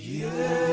Yeah!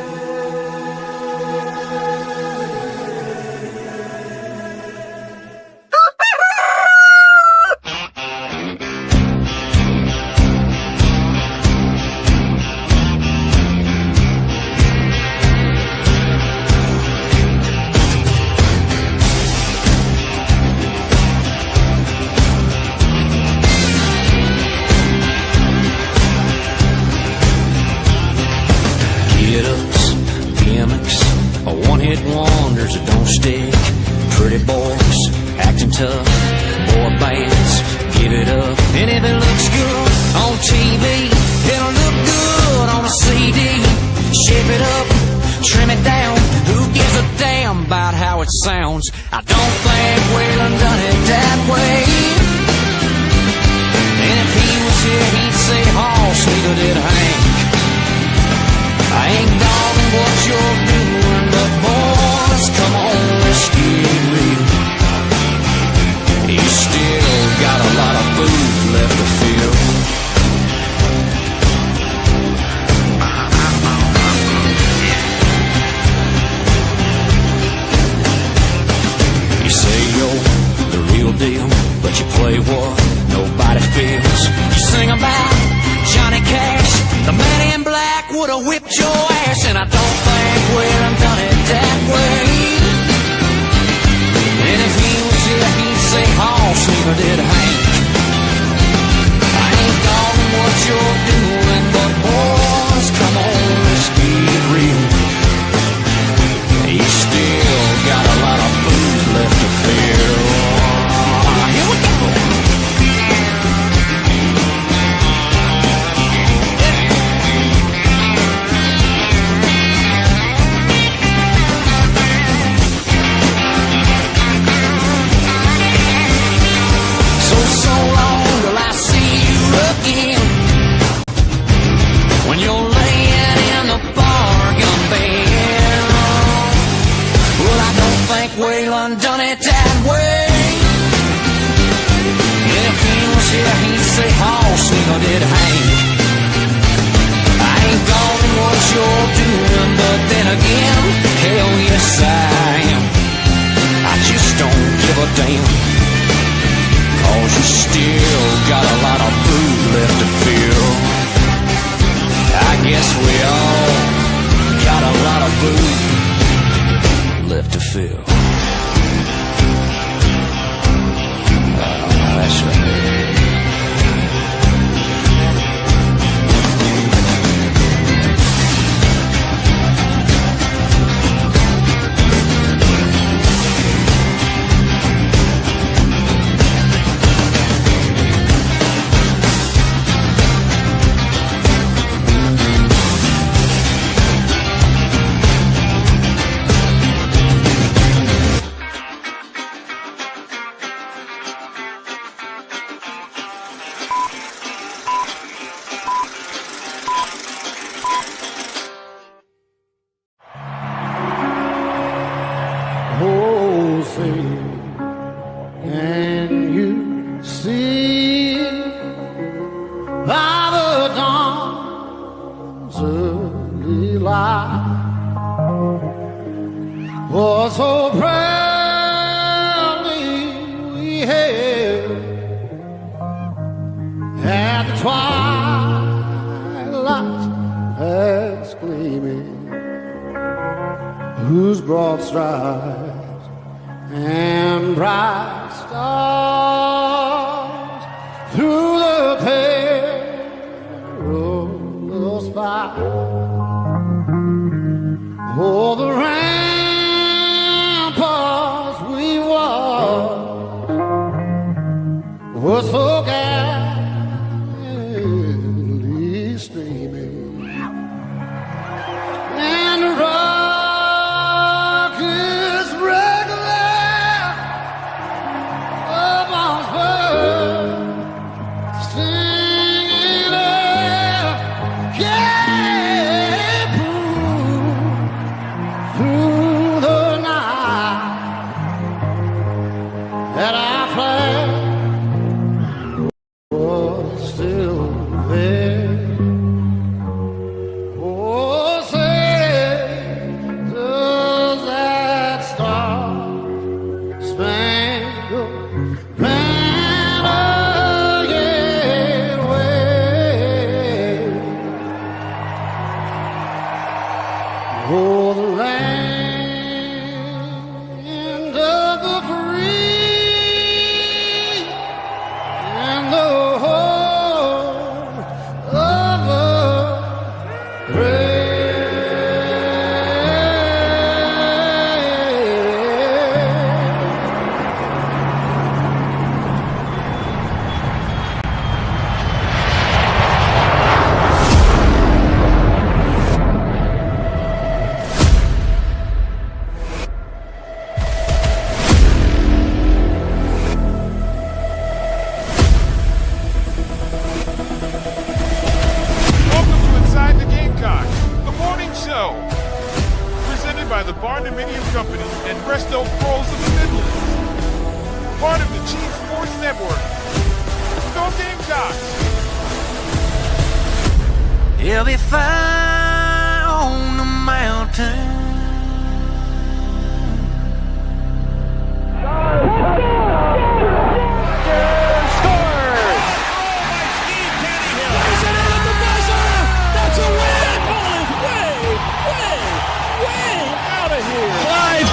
We'll be fire on the mountain.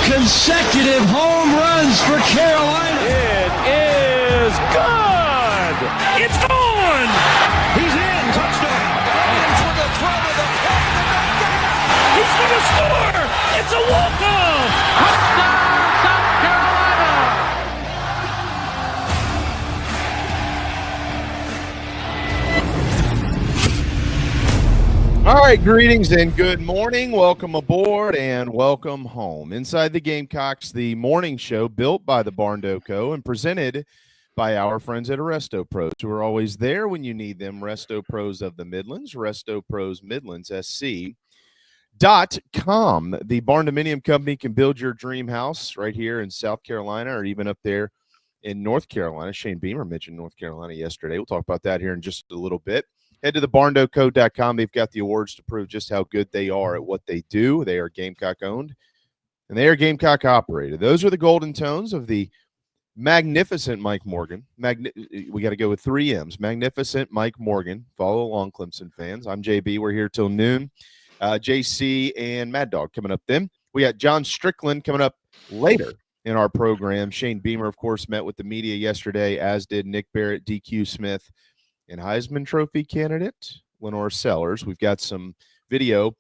Consecutive home runs for Carolina. It is good. It's gone. He's in. Touchdown. Williams with the throw to the plate. He's going to score. It's a walk-off. Touchdown, South Carolina. All right, greetings and good morning. Welcome aboard and welcome home. Inside the Gamecocks, the morning show built by the Barndo Co. and presented by our friends at Resto Pros, who are always there when you need them. Resto Pros of the Midlands, Resto Pros Midlands, SC.com. The Barndominium Company can build your dream house right here in South Carolina or even up there in North Carolina. Shane Beamer mentioned North Carolina yesterday. We'll talk about that here in just a little bit. Head to the barndoco.com. They've got the awards to prove just how good they are at what they do. They are Gamecock owned, and they are Gamecock operated. Those are the golden tones of the magnificent Mike Morgan. We got to go with 3 M's. Magnificent Mike Morgan. Follow along, Clemson fans. I'm JB. We're here till noon. JC and Mad Dog coming up then. We got John Strickland coming up later in our program. Shane Beamer, of course, met with the media yesterday, as did Nick Barrett, DQ Smith, and Heisman Trophy candidate LaNorris Sellers. We've got some video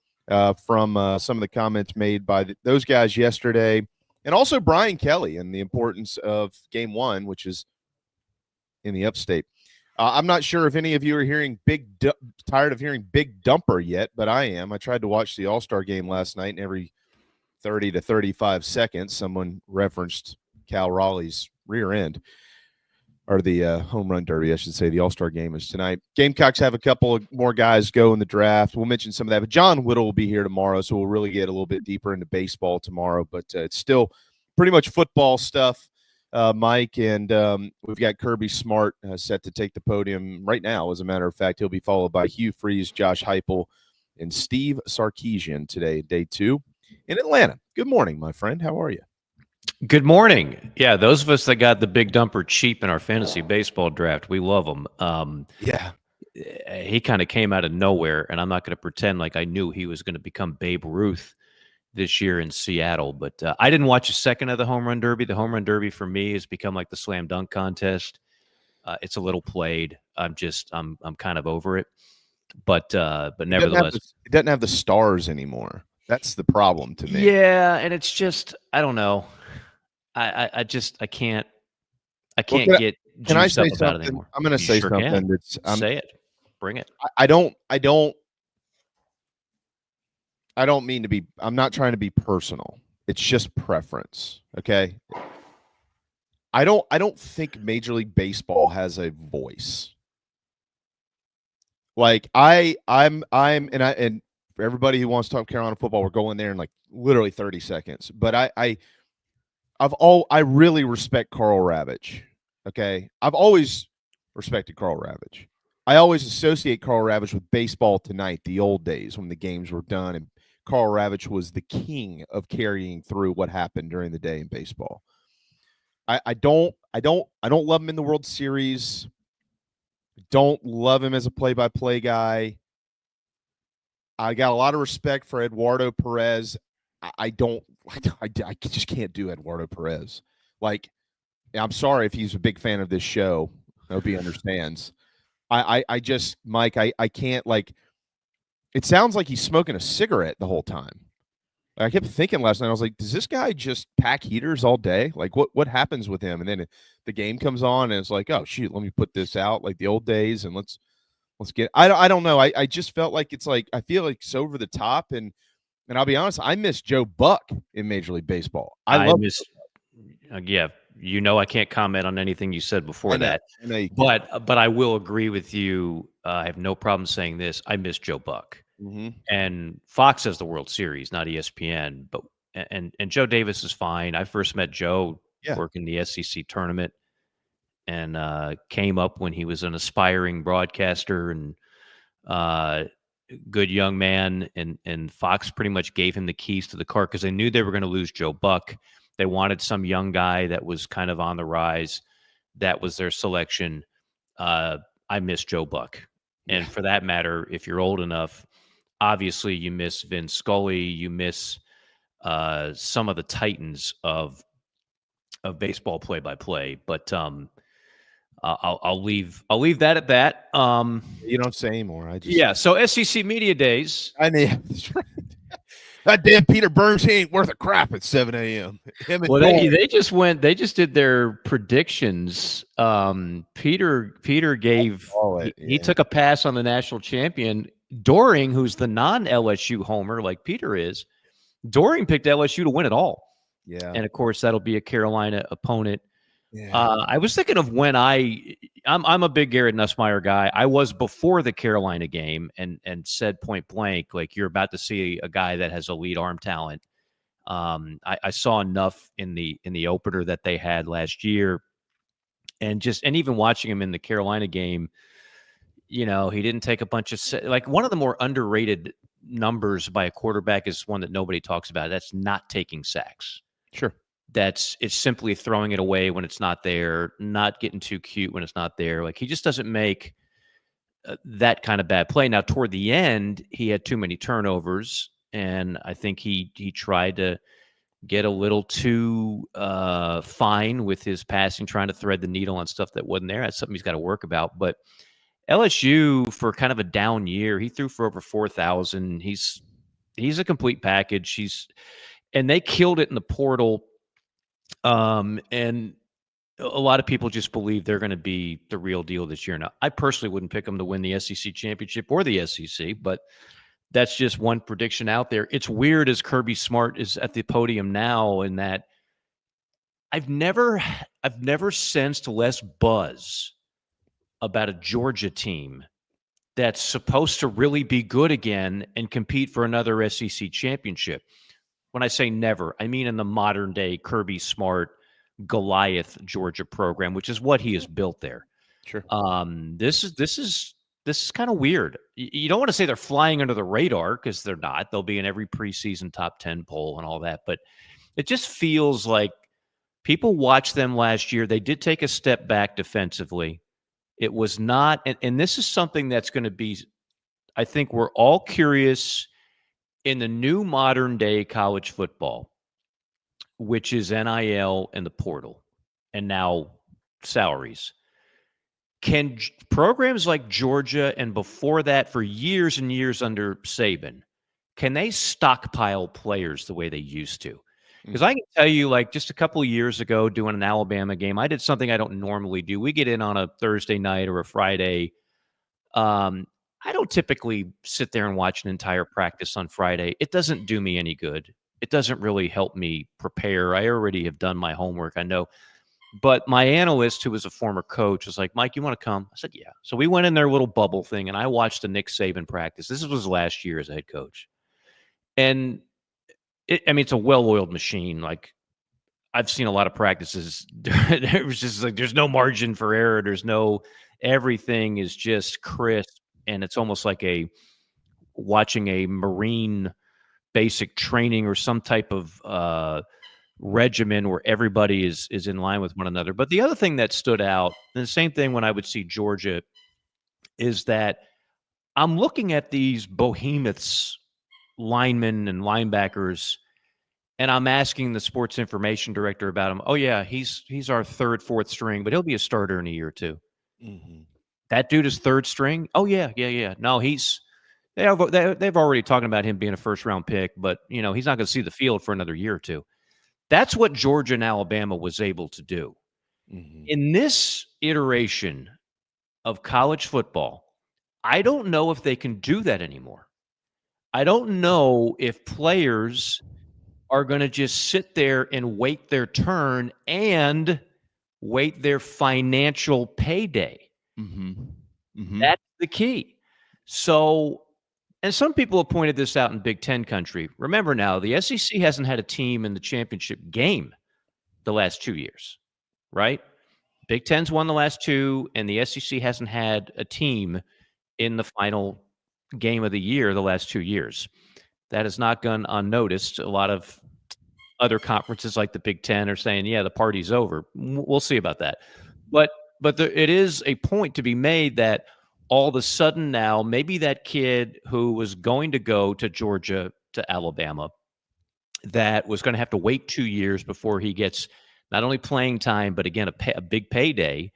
from some of the comments made by those guys yesterday, and also Brian Kelly and the importance of Game 1, which is in the Upstate. I'm not sure if any of you are hearing tired of hearing Big Dumper yet, but I am. I tried to watch the All-Star game last night, and every 30 to 35 seconds, someone referenced Cal Raleigh's rear end. Or the home run derby, I should say. The All-Star game is tonight. Gamecocks have a couple of more guys go in the draft. We'll mention some of that. But John Whittle will be here tomorrow, so we'll really get a little bit deeper into baseball tomorrow. But it's still pretty much football stuff, Mike. And we've got Kirby Smart set to take the podium right now. As a matter of fact, he'll be followed by Hugh Freeze, Josh Heupel, and Steve Sarkisian today, day 2 in Atlanta. Good morning, my friend. How are you? Good morning. Yeah, those of us that got the Big Dumper cheap in our fantasy baseball draft, we love him. Yeah. He kind of came out of nowhere, and I'm not going to pretend like I knew he was going to become Babe Ruth this year in Seattle. But I didn't watch a second of the Home Run Derby. The Home Run Derby for me has become like the slam dunk contest. It's a little played. I'm kind of over it. But nevertheless, it doesn't have the stars anymore. That's the problem to me. Yeah, and it's just, I don't know. I can't get juiced up about it anymore. I'm going to say something. Say it. Bring it. I'm not trying to be personal. It's just preference. Okay. I don't think Major League Baseball has a voice. Like and for everybody who wants to talk Carolina football, we're going there in like literally 30 seconds. But I really respect Carl Ravage. Okay. I've always respected Carl Ravage. I always associate Carl Ravage with Baseball Tonight, the old days when the games were done, and Carl Ravage was the king of carrying through what happened during the day in baseball. I don't love him in the World Series. Don't love him as a play-by-play guy. I got a lot of respect for Eduardo Perez. I just can't do Eduardo Perez. Like, I'm sorry if he's a big fan of this show. I hope he understands. I just, Mike, I can't, like, it sounds like he's smoking a cigarette the whole time. I kept thinking last night, I was like, does this guy just pack heaters all day? Like, what happens with him? And then the game comes on, and it's like, oh, shoot, let me put this out like the old days, and let's get – I don't know. I just felt like it's like – I feel like it's over the top, and I'll be honest, I miss Joe Buck in Major League Baseball. I miss yeah, you know I can't comment on anything you said before that. But I will agree with you. I have no problem saying this. I miss Joe Buck. Mm-hmm. And Fox has the World Series, not ESPN. But and Joe Davis is fine. I first met Joe working the SEC tournament, and came up when he was an aspiring broadcaster, and good young man, and Fox pretty much gave him the keys to the car because they knew they were going to lose Joe Buck. They wanted some young guy that was kind of on the rise. That was their selection. I miss Joe Buck. And for that matter, if you're old enough, obviously you miss Vin Scully, you miss some of the titans of baseball play-by-play. But I'll leave that at that. You don't say anymore. I just Yeah. So SEC Media Days. I mean, that damn Peter Burns, he ain't worth a crap at 7 a.m. Well, they just did their predictions. Peter gave he took a pass on the national champion. Doring, who's the non-LSU homer like Peter is, Doring picked LSU to win it all. Yeah. And of course that'll be a Carolina opponent. Yeah. I was thinking of when I'm a big Garrett Nussmeier guy. I was before the Carolina game and said point blank, like, you're about to see a guy that has elite arm talent. I saw enough in the opener that they had last year, and even watching him in the Carolina game, he didn't take a bunch of like one of the more underrated numbers by a quarterback is one that nobody talks about. That's not taking sacks. Sure. It's simply throwing it away when it's not there, not getting too cute when it's not there. Like, he just doesn't make that kind of bad play. Now, toward the end, he had too many turnovers, and I think he tried to get a little too fine with his passing, trying to thread the needle on stuff that wasn't there. That's something he's got to work about. But LSU, for kind of a down year, he threw for over 4,000. He's a complete package. And they killed it in the portal. And a lot of people just believe they're going to be the real deal this year. Now, I personally wouldn't pick them to win the SEC championship or the SEC, but that's just one prediction out there. It's weird as Kirby Smart is at the podium now, in that I've never sensed less buzz about a Georgia team that's supposed to really be good again and compete for another SEC championship. When I say never, I mean in the modern day Kirby Smart Goliath Georgia program, which is what he has built there. Sure. This is kind of weird. You don't want to say they're flying under the radar, because they're not. They'll be in every preseason top 10 poll and all that. But it just feels like people watched them last year. They did take a step back defensively. It was not, and this is something that's going to be, I think we're all curious in the new modern day college football, which is NIL and the portal, and now salaries. Can programs like Georgia, and before that for years and years under Saban, can they stockpile players the way they used to? Because I can tell you, like, just a couple of years ago doing an Alabama game, I did something I don't normally do. We get in on a Thursday night or a Friday. I don't typically sit there and watch an entire practice on Friday. It doesn't do me any good. It doesn't really help me prepare. I already have done my homework, I know. But my analyst, who was a former coach, was like, Mike, you want to come? I said, yeah. So we went in their little bubble thing, and I watched the Nick Saban practice. This was last year as a head coach. And it's a well-oiled machine. Like, I've seen a lot of practices. It was just like, there's no margin for error. Everything is just crisp. And it's almost like watching a Marine basic training or some type of regimen where everybody is in line with one another. But the other thing that stood out, and the same thing when I would see Georgia, is that I'm looking at these behemoths, linemen and linebackers, and I'm asking the sports information director about him. Oh yeah, he's our third, fourth string, but he'll be a starter in a year or two. Mm-hmm. That dude is third string. Oh yeah. No, they've already talking about him being a first round pick, but he's not going to see the field for another year or two. That's what Georgia and Alabama was able to do. Mm-hmm. In this iteration of college football, I don't know if they can do that anymore. I don't know if players are going to just sit there and wait their turn and wait their financial payday. Mm-hmm. Mm-hmm. That's the key. So, and some people have pointed this out in Big Ten country. Remember now, the SEC hasn't had a team in the championship game the last 2 years, right? Big Ten's won the last two, and the SEC hasn't had a team in the final game of the year the last 2 years. That has not gone unnoticed. A lot of other conferences like the Big Ten are saying, yeah, the party's over. We'll see about that. But it is a point to be made that all of a sudden now, maybe that kid who was going to go to Georgia, to Alabama, that was going to have to wait 2 years before he gets not only playing time, but again, a big payday.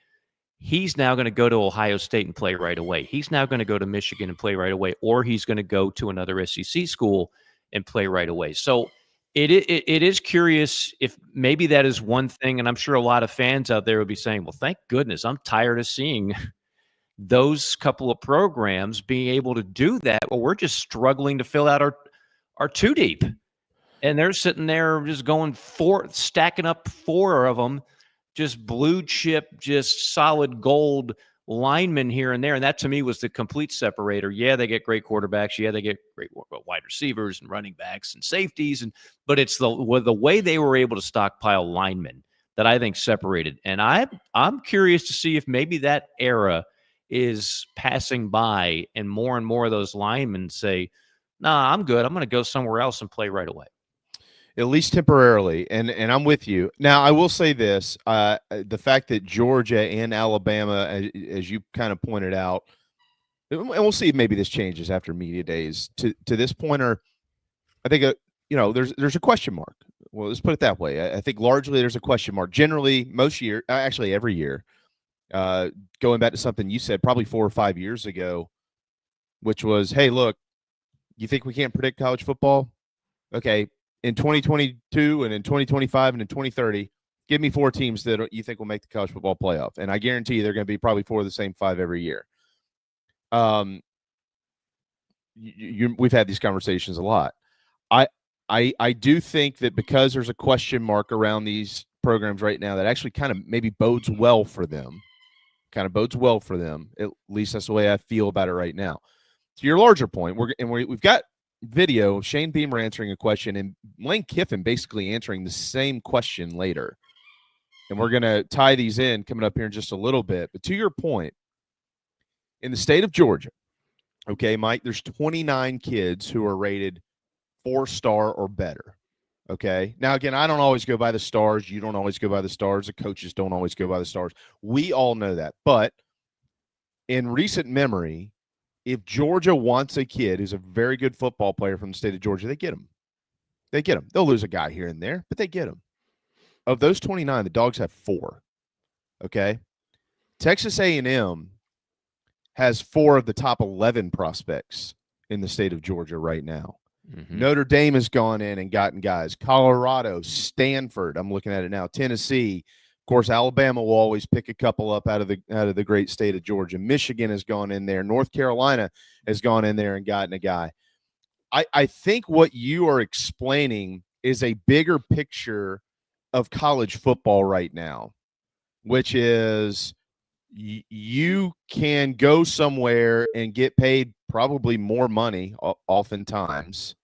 He's now going to go to Ohio State and play right away. He's now going to go to Michigan and play right away, or he's going to go to another SEC school and play right away. So it is curious if maybe that is one thing, and I'm sure a lot of fans out there would be saying, well, thank goodness, I'm tired of seeing those couple of programs being able to do that. Well, we're just struggling to fill out our two deep. And they're sitting there just going stacking up 4 of them, just blue chip, just solid gold linemen here and there. And that to me was the complete separator. Yeah, they get great quarterbacks. Yeah, they get great wide receivers and running backs and safeties. But it's the way they were able to stockpile linemen that I think separated. And I'm curious to see if maybe that era is passing by and more of those linemen say, nah, I'm good. I'm going to go somewhere else and play right away. At least temporarily, and I'm with you. Now, I will say this: the fact that Georgia and Alabama, as you kind of pointed out, and we'll see if maybe this changes after media days. To this point, I think there's a question mark. Well, let's put it that way. I think largely there's a question mark. Generally, most year, actually every year, going back to something you said probably 4 or 5 years ago, which was, hey, look, you think we can't predict college football? Okay. In 2022 and in 2025 and in 2030, give me 4 teams that you think will make the college football playoff. And I guarantee you they're going to be probably 4 of the same 5 every year. We've had these conversations a lot. I do think that because there's a question mark around these programs right now that actually kind of maybe bodes well for them. At least that's the way I feel about it right now. To your larger point, we've got video of Shane Beamer answering a question and Lane Kiffin basically answering the same question later. And we're going to tie these in coming up here in just a little bit. But to your point, in the state of Georgia, okay, Mike, there's 29 kids who are rated 4-star or better. Okay. Now, again, I don't always go by the stars. You don't always go by the stars. The coaches don't always go by the stars. We all know that. But in recent memory, if Georgia wants a kid who's a very good football player from the state of Georgia, they get him. They'll lose a guy here and there, but they get him. Of those 29, the Dogs have 4. Okay? Texas A&M has 4 of the top 11 prospects in the state of Georgia right now. Mm-hmm. Notre Dame has gone in and gotten guys. Colorado, Stanford, I'm looking at it now, Tennessee. Of course, Alabama will always pick a couple up out of the great state of Georgia. Michigan has gone in there. North Carolina has gone in there and gotten a guy. I think what you are explaining is a bigger picture of college football right now, which is you can go somewhere and get paid probably more money oftentimes.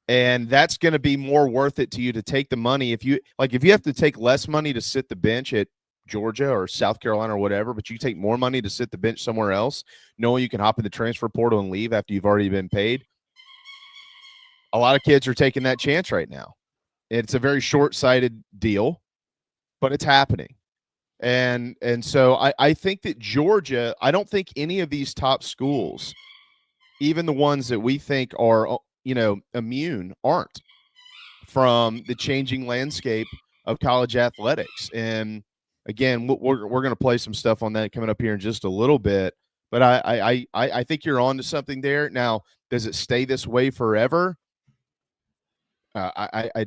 And that's going to be more worth it to you to take the money. If you have to take less money to sit the bench at Georgia or South Carolina or whatever, but you take more money to sit the bench somewhere else, knowing you can hop in the transfer portal and leave after you've already been paid. A lot of kids are taking that chance right now. It's a very short-sighted deal, but it's happening. And so I think that Georgia, I don't think any of these top schools, even the ones that we think are immune, aren't from the changing landscape of college athletics. And again, we're going to play some stuff on that coming up here in just a little bit. But I think you're on to something there. Now, does it stay this way forever? I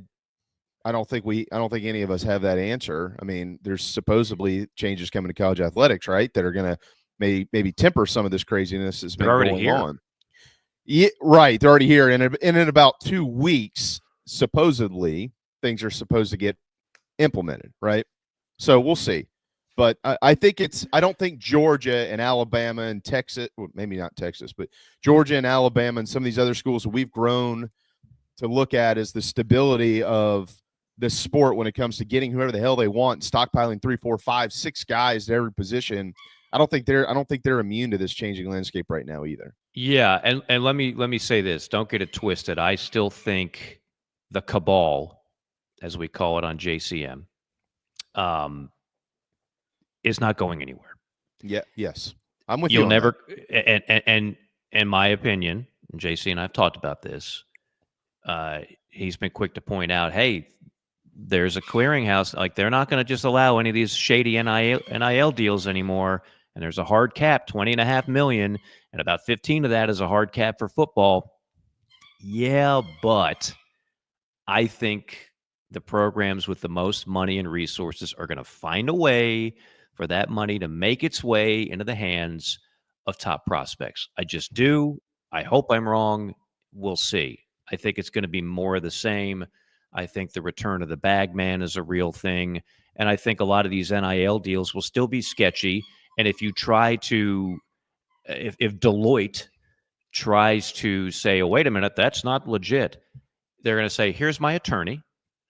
don't think any of us have that answer. I mean, there's supposedly changes coming to college athletics, right, that are going to maybe temper some of this craziness that's been going on. Yeah, right. They're already here. And in about 2 weeks, supposedly, things are supposed to get implemented, right? So we'll see. But I don't think Georgia and Alabama and Texas, well, maybe not Texas, but Georgia and Alabama and some of these other schools that we've grown to look at as the stability of this sport when it comes to getting whoever the hell they want, stockpiling 3, 4, 5, 6 guys at every position. I don't think they're immune to this changing landscape right now either. Yeah, and let me say this. Don't get it twisted. I still think the cabal, as we call it on JCM, is not going anywhere. Yeah, yes. I'm with you You'll on never that. and in my opinion, and JC and I've talked about this. He's been quick to point out, hey, there's a clearinghouse. Like, they're not going to just allow any of these shady NIL deals anymore. And there's a hard cap, $20.5 million, and about 15 of that is a hard cap for football. Yeah, but I think the programs with the most money and resources are going to find a way for that money to make its way into the hands of top prospects. I just do. I hope I'm wrong. We'll see. I think it's going to be more of the same. I think the return of the bag man is a real thing. And I think a lot of these NIL deals will still be sketchy. And if you try to, if Deloitte tries to say, oh, wait a minute, that's not legit, they're going to say, here's my attorney,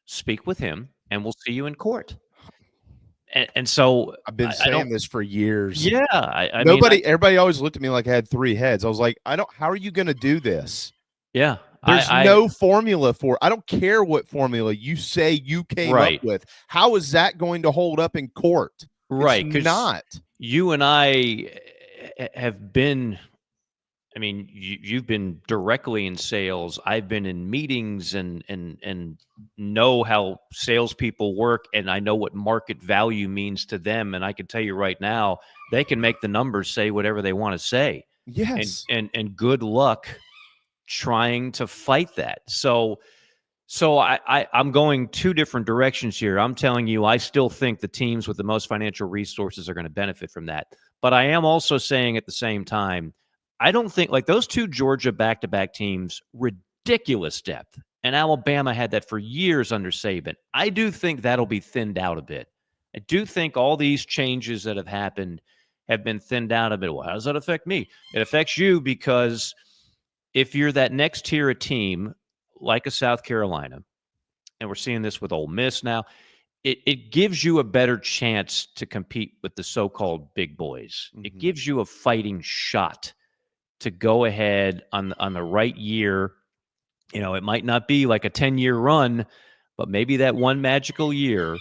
speak with him, and we'll see you in court. And so I've been saying this for years. Yeah. Everybody always looked at me like I had three heads. I was like, how are you going to do this? Yeah. There's no formula for it. I don't care what formula you say you came up with. How is that going to hold up in court? Right. It's not. You and I have been, I mean, you've been directly in sales. I've been in meetings and know how salespeople work, and I know what market value means to them. And I can tell you right now, they can make the numbers say whatever they want to say. Yes. And good luck trying to fight that. So I'm going two different directions here. I'm telling you, I still think the teams with the most financial resources are going to benefit from that. But I am also saying at the same time, I don't think, like, those two Georgia back-to-back teams, ridiculous depth. And Alabama had that for years under Saban. I do think that'll be thinned out a bit. I do think all these changes that have happened have been thinned out a bit. Well, how does that affect me? It affects you because if you're that next tier of team, like a South Carolina, and we're seeing this with Ole Miss now, it gives you a better chance to compete with the so-called big boys. Mm-hmm. It gives you a fighting shot to go ahead on the right year. You know, it might not be like a 10-year run, but maybe that one magical year,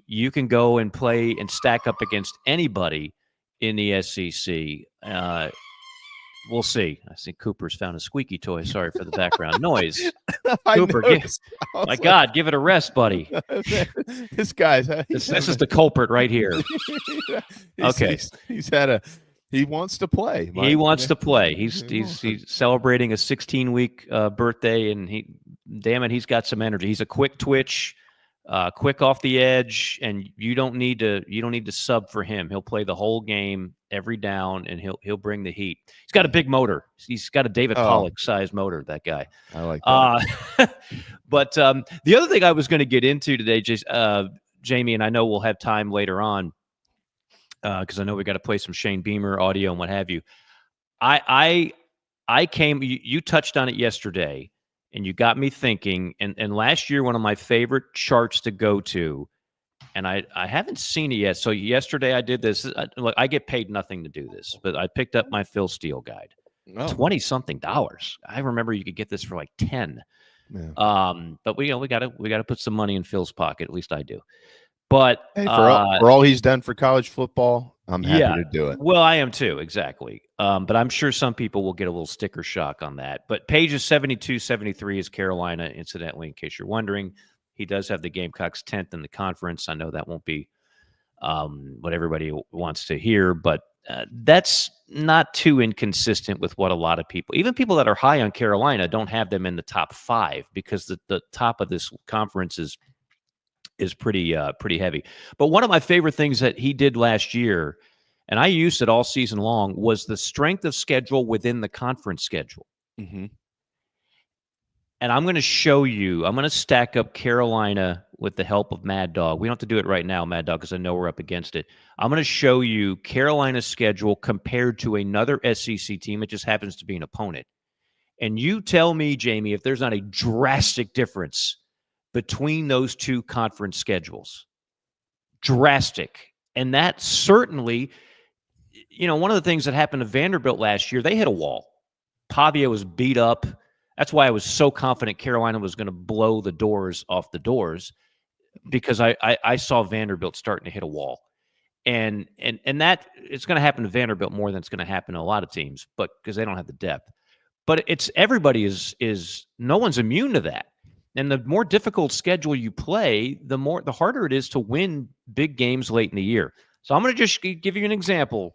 you can go and play and stack up against anybody in the SEC. We'll see. I see Cooper's found a squeaky toy. Sorry for the background noise. Cooper, my God, give it a rest, buddy. This guy's this is the culprit right here. Okay, he wants to play. He wants to play. He's celebrating a 16-week birthday, and he's got some energy. He's a quick twitch, quick off the edge, and you don't need to sub for him. He'll play the whole game, every down, and he'll bring the heat. He's got a big motor. He's got a David Pollock sized motor, that guy. I like that. But the other thing I was going to get into today, just Jamie, and I know we'll have time later on, because I know we got to play some Shane Beamer audio and what have you. I came. You touched on it yesterday, and you got me thinking. And last year, one of my favorite charts to go to, and I haven't seen it yet. So yesterday I did this. Look, I get paid nothing to do this, but I picked up my Phil Steele guide. $20-something. I remember you could get this for like 10. Yeah. But we gotta put some money in Phil's pocket. At least I do. But hey, for all he's done for college football, I'm happy to do it. Well, I am too, exactly. But I'm sure some people will get a little sticker shock on that. But pages 72, 73 is Carolina, incidentally, in case you're wondering. He does have the Gamecocks 10th in the conference. I know that won't be what everybody wants to hear, but that's not too inconsistent with what a lot of people, even people that are high on Carolina, don't have them in the top 5 because the top of this conference is pretty heavy. But one of my favorite things that he did last year, and I used it all season long, was the strength of schedule within the conference schedule. Mm-hmm. And I'm going to show you, I'm going to stack up Carolina with the help of Mad Dog. We don't have to do it right now, Mad Dog, because I know we're up against it. I'm going to show you Carolina's schedule compared to another SEC team. It just happens to be an opponent. And you tell me, Jamie, if there's not a drastic difference between those two conference schedules. Drastic. And that certainly one of the things that happened to Vanderbilt last year, they hit a wall. Pavia was beat up. That's why I was so confident Carolina was going to blow the doors off the doors, because I saw Vanderbilt starting to hit a wall. And that it's going to happen to Vanderbilt more than it's going to happen to a lot of teams, but because they don't have the depth. But it's everybody is no one's immune to that. And the more difficult schedule you play, the harder it is to win big games late in the year. So I'm going to just give you an example.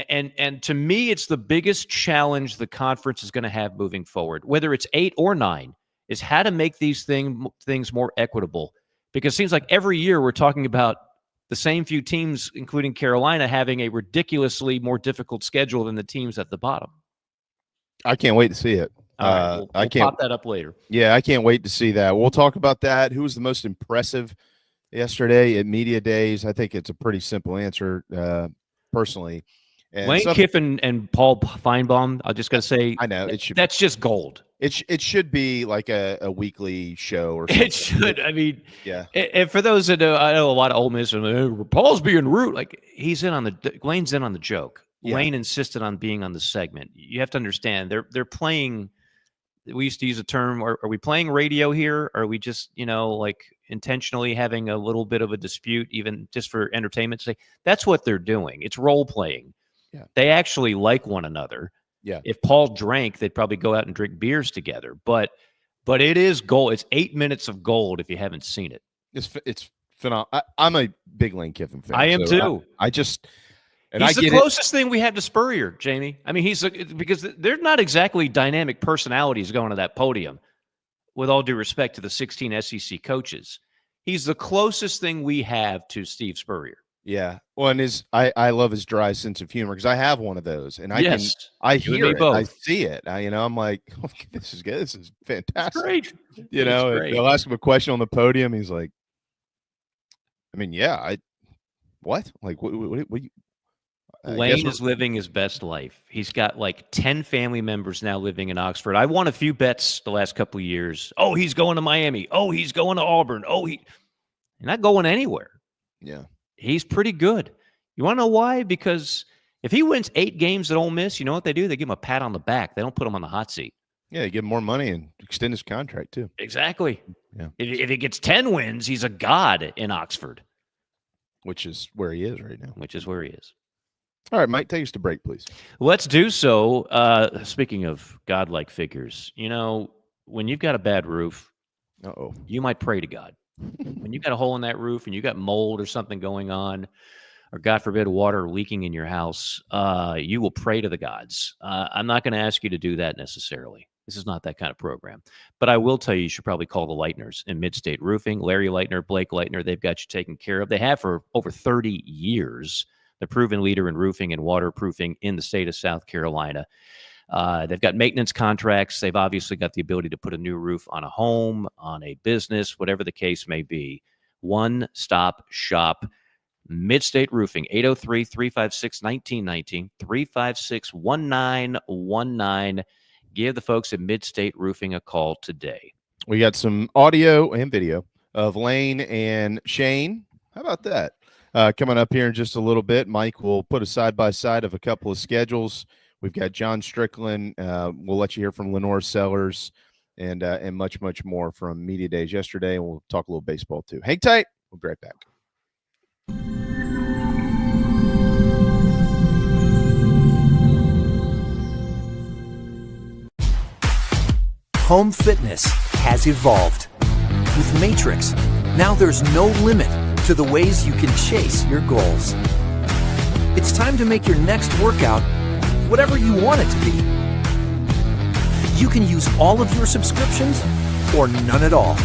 And to me, it's the biggest challenge the conference is going to have moving forward, whether it's 8 or 9, is how to make these things more equitable. Because it seems like every year we're talking about the same few teams, including Carolina, having a ridiculously more difficult schedule than the teams at the bottom. I can't wait to see it. We'll pop that up later. Yeah, I can't wait to see that. We'll talk about that. Who was the most impressive yesterday at Media Days? I think it's a pretty simple answer, personally. And Lane Kiffin and Paul Feinbaum, I just got to say, I know that's just gold. It should be like a weekly show or something. It should. I mean, yeah. And for those that know, I know a lot of Ole Miss, and Paul's being rude. Like, Lane's in on the joke. Yeah. Lane insisted on being on the segment. You have to understand, they're playing. We used to use a term. Are we playing radio here? Or are we just like intentionally having a little bit of a dispute, even just for entertainment's sake? That's what they're doing. It's role playing. Yeah. They actually like one another. Yeah. If Paul drank, they'd probably go out and drink beers together. But it is gold. It's 8 minutes of gold if you haven't seen it. It's phenomenal. I'm a big Lane Kiffin fan. I am too. He's the closest thing we have to Spurrier, Jamie. I mean, because they're not exactly dynamic personalities going to that podium. With all due respect to the 16 SEC coaches, he's the closest thing we have to Steve Spurrier. Yeah. Well, and I love his dry sense of humor, because I have one of those, and I hear it, both. I see it. I'm like, oh, this is good. This is fantastic. It's great. They'll ask him a question on the podium. He's like, I mean, yeah, what? Like, what you? Lane is living his best life. He's got like 10 family members now living in Oxford. I won a few bets the last couple of years. Oh, he's going to Miami. Oh, he's going to Auburn. Oh, he's not going anywhere. Yeah. He's pretty good. You want to know why? Because if he wins 8 games at Ole Miss, you know what they do? They give him a pat on the back. They don't put him on the hot seat. Yeah, they give him more money and extend his contract too. Exactly. Yeah. If he gets 10 wins, he's a god in Oxford. Which is where he is right now. All right, Mike, take us to break, please. Let's do so. Speaking of godlike figures, when you've got a bad roof, you might pray to God. When you got a hole in that roof and you got mold or something going on, or God forbid, water leaking in your house, you will pray to the gods. I'm not going to ask you to do that necessarily. This is not that kind of program. But I will tell you should probably call the Leitners in Mid-State Roofing. Larry Leitner, Blake Leitner, they've got you taken care of. They have for over 30 years. The proven leader in roofing and waterproofing in the state of South Carolina. They've got maintenance contracts. They've obviously got the ability to put a new roof on a home, on a business, whatever the case may be. One-stop shop. Mid-State Roofing, 803-356-1919, 356-1919. Give the folks at Mid-State Roofing a call today. We got some audio and video of Lane and Shane. How about that? Coming up here in just a little bit, Mike will put a side-by-side of a couple of schedules. We've got John Strickland. We'll let you hear from LaNorris Sellers and much, much more from Media Days yesterday, and we'll talk a little baseball too. Hang tight. We'll be right back. Home fitness has evolved. With Matrix, now there's no limit to the ways you can chase your goals. It's time to make your next workout whatever you want it to be. You can use all of your subscriptions or none at all.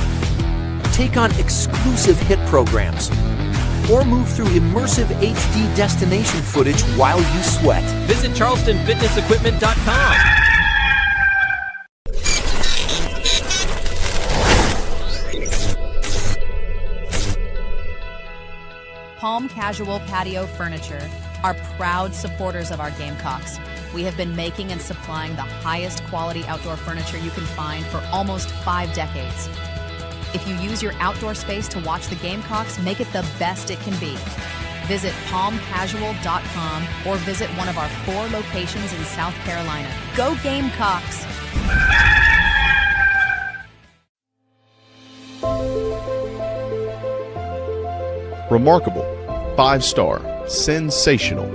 Take on exclusive hit programs or move through immersive HD destination footage while you sweat. Visit charlestonfitnessequipment.com. Palm Casual Patio Furniture are proud supporters of our Gamecocks. We have been making and supplying the highest quality outdoor furniture you can find for almost 5 decades. If you use your outdoor space to watch the Gamecocks, make it the best it can be. Visit palmcasual.com or visit one of our 4 locations in South Carolina. Go Gamecocks! Remarkable, 5-star, sensational.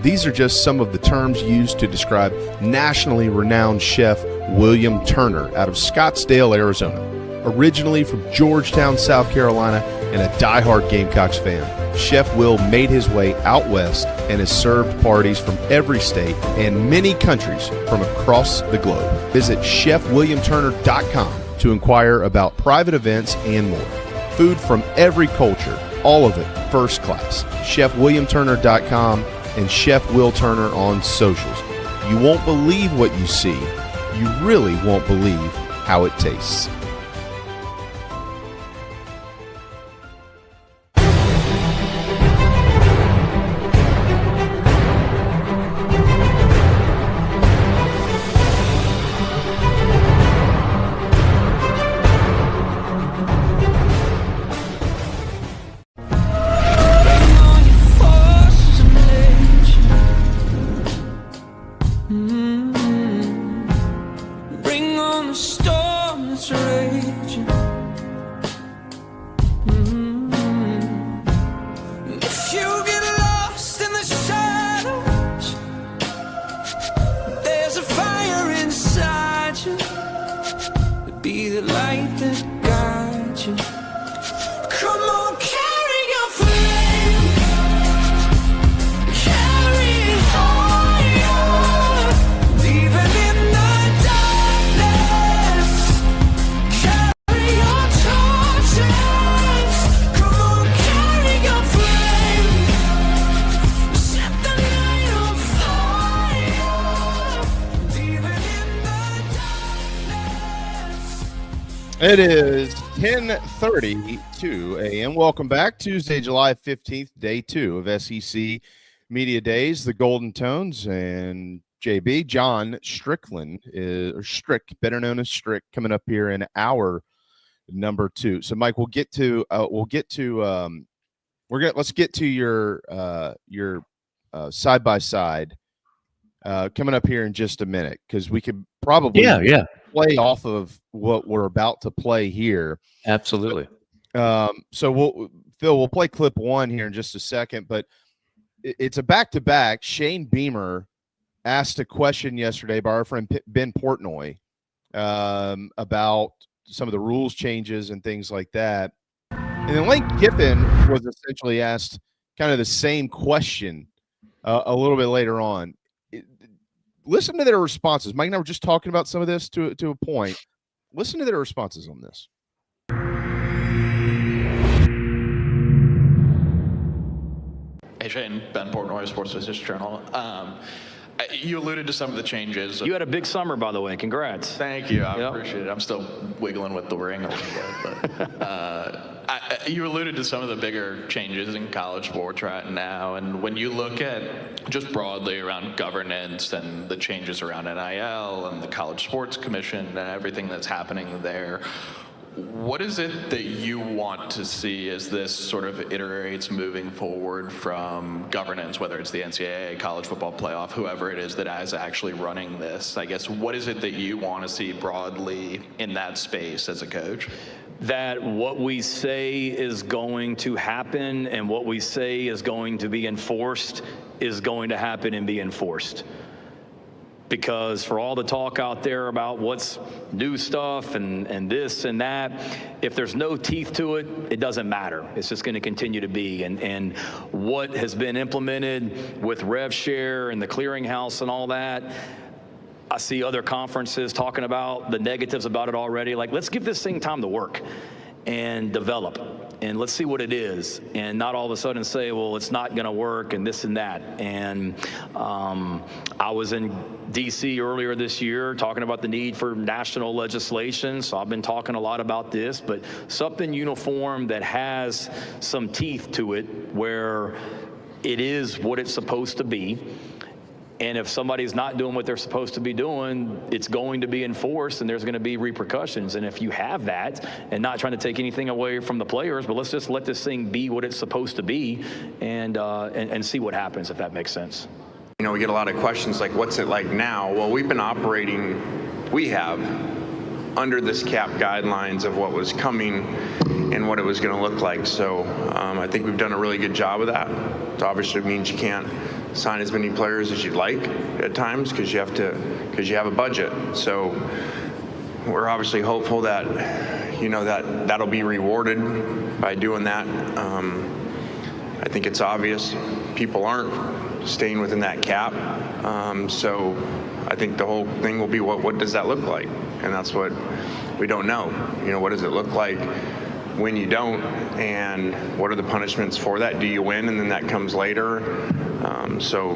These are just some of the terms used to describe nationally renowned chef William Turner out of Scottsdale, Arizona. Originally from Georgetown, South Carolina, and a diehard Gamecocks fan, Chef Will made his way out west and has served parties from every state and many countries from across the globe. Visit chefwilliamturner.com to inquire about private events and more. Food from every culture, all of it first class. chefwilliamturner.com and Chef Will Turner on socials. You won't believe what you see. You really won't believe how it tastes. It is 10:32 a.m. Welcome back. Tuesday, July 15th, day 2 of SEC Media Days, the Golden Tones, and JB, John Strickland, or Strick, better known as Strick, coming up here in hour number 2. So, Mike, let's get to your side by side coming up here in just a minute, because we could probably play off of what we're about to play here. Absolutely. So we'll play clip 1 here in just a second, but it's a back-to-back. Shane Beamer asked a question yesterday by our friend Ben Portnoy about some of the rules changes and things like that. And then Lane Kiffin was essentially asked kind of the same question a little bit later on. Listen to their responses. Mike and I were just talking about some of this to a point. Listen to their responses on this. Hey, Shane, Ben Portnoy, Sports Business Journal. You alluded to some of the changes. You had a big summer, by the way. Congrats. Thank you. I appreciate it. I'm still wiggling with the ring a little bit. But you alluded to some of the bigger changes in college sports right now. And when you look at just broadly around governance and the changes around NIL and the College Sports Commission and everything that's happening there, what is it that you want to see as this sort of iterates moving forward from governance, whether it's the NCAA, college football playoff, whoever it is that is actually running this? I guess, what is it that you want to see broadly in that space as a coach? That what we say is going to happen and what we say is going to be enforced is going to happen and be enforced. Because for all the talk out there about what's new stuff and this and that, if there's no teeth to it, it doesn't matter. It's just going to continue to be. And what has been implemented with rev share and the clearinghouse and all that, I see other conferences talking about the negatives about it already. Like, let's give this thing time to work and develop, and let's see what it is, and not all of a sudden say, well, it's not going to work and this and that. And I was in D.C. earlier this year talking about the need for national legislation, so I've been talking a lot about this, but something uniform that has some teeth to it, where it is what it's supposed to be. And if somebody's not doing what they're supposed to be doing, it's going to be enforced and there's going to be repercussions. And if you have that, and not trying to take anything away from the players, but let's just let this thing be what it's supposed to be and see what happens, if that makes sense. You know, we get a lot of questions like, what's it like now? Well, we have under this cap guidelines of what was coming and what it was going to look like. So I think we've done a really good job of that. It obviously means you can't sign as many players as you'd like at times because you have a budget. So we're obviously hopeful that, you know, that'll be rewarded by doing that. I think it's obvious people aren't staying within that cap. So I think the whole thing will be what does that look like? And that's what we don't know. You know, what does it look like when you don't, and what are the punishments for that? Do you win and then that comes later? So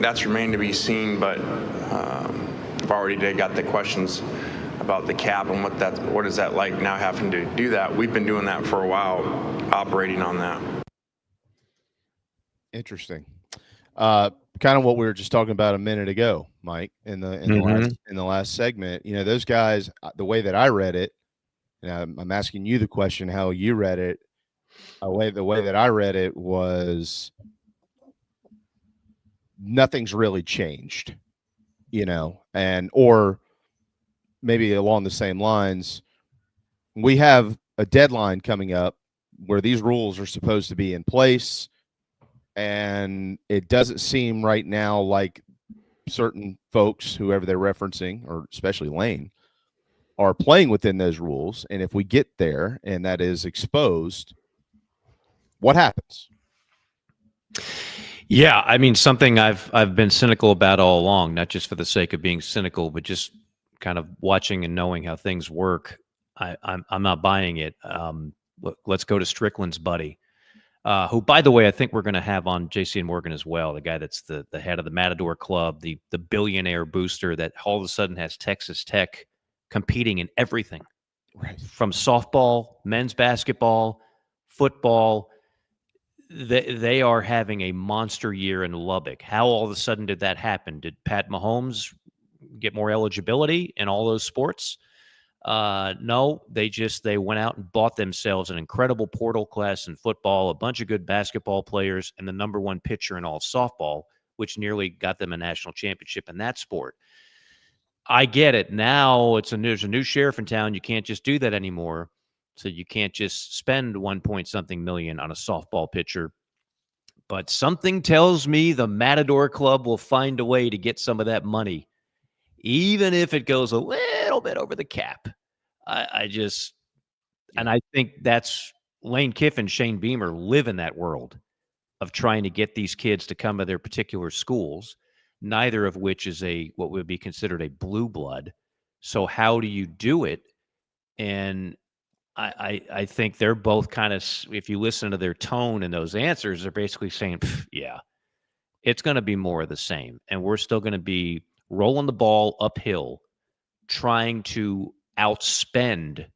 that's remained to be seen, but I've already got the questions about the cap and what is that like now having to do that. We've been doing that for a while, operating on that. Interesting. Kind of what we were just talking about a minute ago, Mike, in the last segment. You know, those guys, the way that I read it, and I'm asking you the question how you read it. The way that I read it was nothing's really changed, you know, or maybe along the same lines, we have a deadline coming up where these rules are supposed to be in place, and it doesn't seem right now like certain folks, whoever they're referencing, or especially Lane, are playing within those rules. And if we get there and that is exposed, what happens? Yeah, I mean, something I've been cynical about all along, not just for the sake of being cynical, but just kind of watching and knowing how things work. I'm not buying it. Let's go to Strickland's buddy, who, by the way, I think we're going to have on JC and Morgan as well, the guy that's the head of the Matador Club, the billionaire booster that all of a sudden has Texas Tech competing in everything, right, from softball, men's basketball, football. They are having a monster year in Lubbock. How all of a sudden did that happen? Did Pat Mahomes get more eligibility in all those sports? No, they went out and bought themselves an incredible portal class in football, a bunch of good basketball players, and the number one pitcher in all of softball, which nearly got them a national championship in that sport. I get it. Now there's a new sheriff in town. You can't just do that anymore. So you can't just spend 1 point something million on a softball pitcher. But something tells me the Matador Club will find a way to get some of that money, even if it goes a little bit over the cap. And I think that's Lane Kiffin, Shane Beamer live in that world of trying to get these kids to come to their particular schools, neither of which is what would be considered a blue blood. So how do you do it? And I think they're both kind of, if you listen to their tone and those answers, they're basically saying, yeah, it's going to be more of the same. And we're still going to be rolling the ball uphill, trying to outspend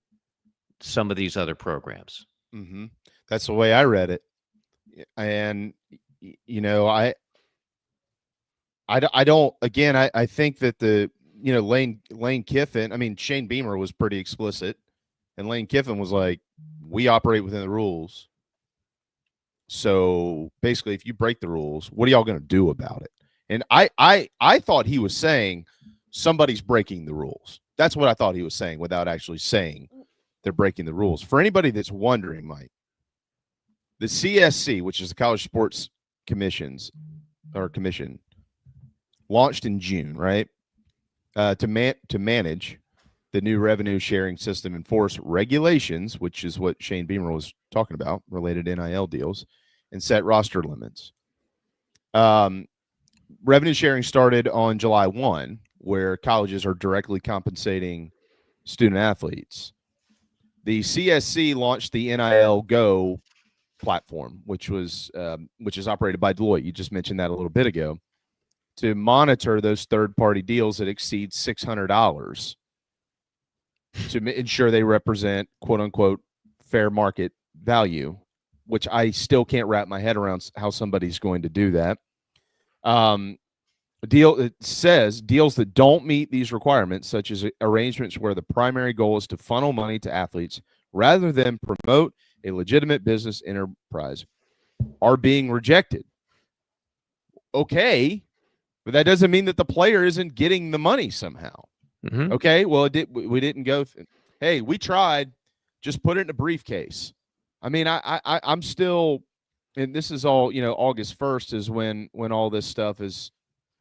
some of these other programs. Mm-hmm. That's the way I read it. And, you know, I don't, again, I think that Lane Kiffin, I mean, Shane Beamer was pretty explicit. And Lane Kiffin was like, we operate within the rules. So basically, if you break the rules, what are y'all going to do about it? And I thought he was saying somebody's breaking the rules. That's what I thought he was saying without actually saying they're breaking the rules. For anybody that's wondering, Mike, the CSC, which is the College Sports Commission, launched in June, right? To manage the new revenue sharing system, enforce regulations, which is what Shane Beamer was talking about, related NIL deals, and set roster limits. Revenue sharing started on July 1, where colleges are directly compensating student athletes. The CSC launched the NIL Go platform, which is operated by Deloitte. You just mentioned that a little bit ago, to monitor those third-party deals that exceed $600 to ensure they represent quote-unquote fair market value, which I still can't wrap my head around how somebody's going to do that. It says deals that don't meet these requirements, such as arrangements where the primary goal is to funnel money to athletes rather than promote a legitimate business enterprise, are being rejected. Okay, but that doesn't mean that the player isn't getting the money somehow. Mm-hmm. Okay, well, we didn't go. Hey, we tried. Just put it in a briefcase. I mean, I'm still, and this is all, August 1st is when all this stuff is,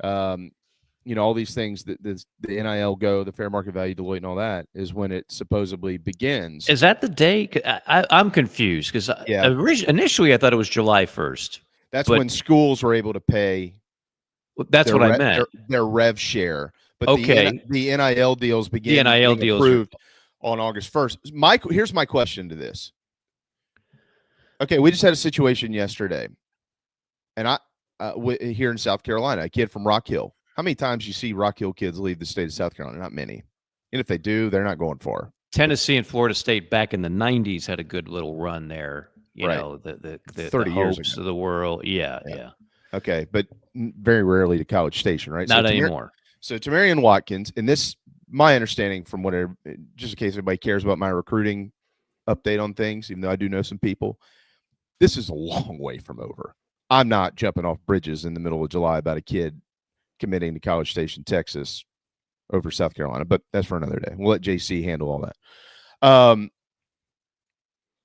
all these things that the NIL go, the fair market value, Deloitte, and all that is when it supposedly begins. Is that the day? I'm confused because initially I thought it was July 1st. That's when schools were able to pay. That's what I meant. Their rev share. But okay, the NIL deals began being approved on August 1st. Here's my question to this. Okay, we just had a situation yesterday, and here in South Carolina, a kid from Rock Hill. How many times you see Rock Hill kids leave the state of South Carolina? Not many. And if they do, they're not going far. Tennessee and Florida State back in the 90s had a good little run there. You know, the 30 years hopes ago. of the world. Yeah. Okay, but very rarely to College Station, right? Not anymore. So Tamarian Watkins, and this, my understanding from whatever, just in case anybody cares about my recruiting update on things, even though I do know some people, this is a long way from over. I'm not jumping off bridges in the middle of July about a kid committing to College Station, Texas over South Carolina, but that's for another day. We'll let JC handle all that.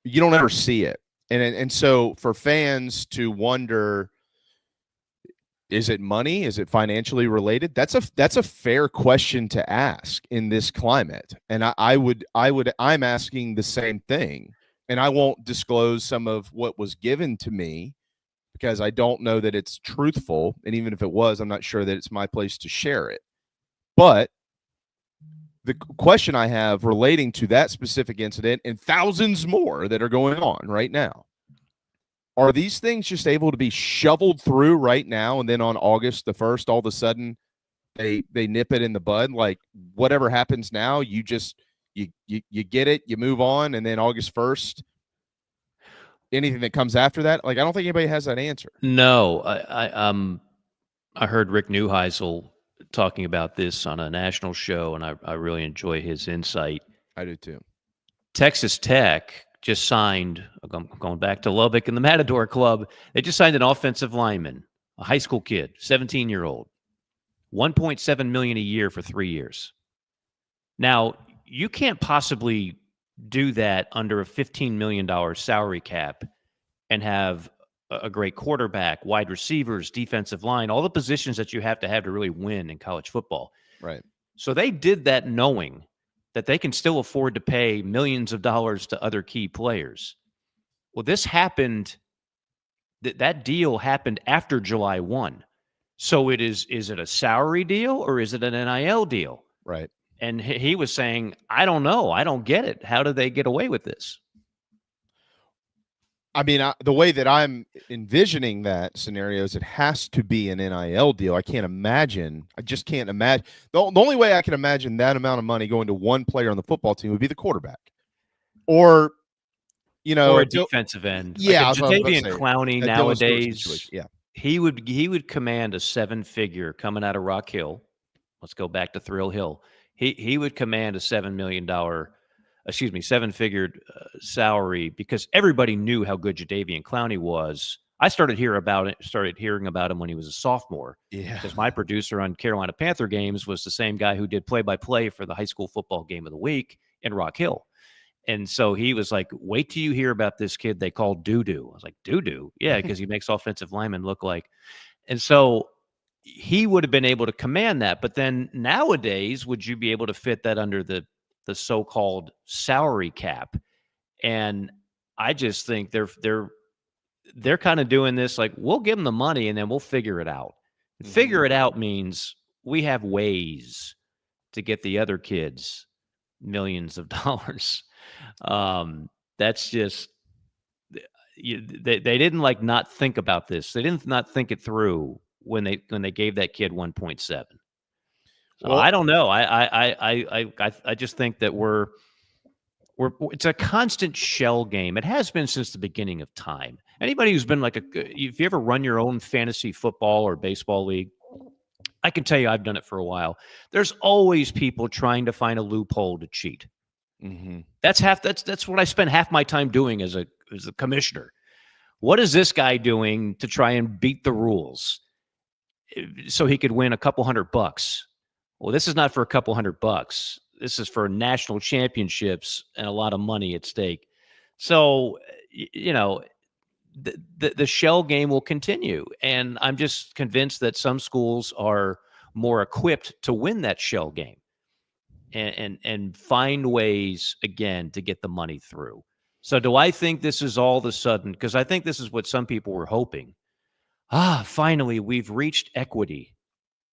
You don't ever see it. And so for fans to wonder, is it money? Is it financially related? That's a fair question to ask in this climate. And I'm asking the same thing. And I won't disclose some of what was given to me because I don't know that it's truthful. And even if it was, I'm not sure that it's my place to share it. But the question I have relating to that specific incident and thousands more that are going on right now, are these things just able to be shoveled through right now, and then on August the 1st, all of a sudden they nip it in the bud? Like whatever happens now, you just you get it, you move on, and then August 1st, anything that comes after that, like I don't think anybody has that answer. No, I heard Rick Neuheisel talking about this on a national show, and I really enjoy his insight. I do too. Texas Tech just signed, going back to Lubbock and the Matador Club, they just signed an offensive lineman, a high school kid, 17-year-old, $1.7 million a year for 3 years. Now, you can't possibly do that under a $15 million salary cap and have a great quarterback, wide receivers, defensive line, all the positions that you have to really win in college football. Right. So they did that knowing that they can still afford to pay millions of dollars to other key players. Well, this happened, that deal happened after July 1. So is it a salary deal or is it an NIL deal? Right. And he was saying, I don't know. I don't get it. How do they get away with this? I mean, the way that I'm envisioning that scenario is it has to be an NIL deal. I just can't imagine. The only way I can imagine that amount of money going to one player on the football team would be the quarterback. Or a defensive end. Yeah. Like Jadeveon Clowney nowadays, yeah, he would command a 7-figure coming out of Rock Hill. Let's go back to Thrill Hill. He would command a $7 million 7-figure salary because everybody knew how good Jadeveon Clowney was. I started hearing about him when he was a sophomore. Yeah. Because my producer on Carolina Panther games was the same guy who did play-by-play for the high school football game of the week in Rock Hill. And so he was like, wait till you hear about this kid they call Doo-Doo. I was like, Doo-Doo? Yeah, because he makes offensive linemen look like. And so he would have been able to command that. But then nowadays, would you be able to fit that under the so-called salary cap? And I just think they're kind of doing this like, we'll give them the money and then we'll figure it out. Mm-hmm. Figure it out means we have ways to get the other kids millions of dollars. That's just they didn't like not think about this. They didn't not think it through when they gave that kid 1.7. So well, I don't know. I just think that we're it's a constant shell game. It has been since the beginning of time. Anybody who's been if you ever run your own fantasy football or baseball league, I can tell you I've done it for a while. There's always people trying to find a loophole to cheat. Mm-hmm. That's what I spend half my time doing as a commissioner. What is this guy doing to try and beat the rules so he could win a couple $100? Well, this is not for a couple $100. This is for national championships and a lot of money at stake. So, the shell game will continue. And I'm just convinced that some schools are more equipped to win that shell game and find ways, again, to get the money through. So do I think this is all of a sudden, because I think this is what some people were hoping. Finally, we've reached equity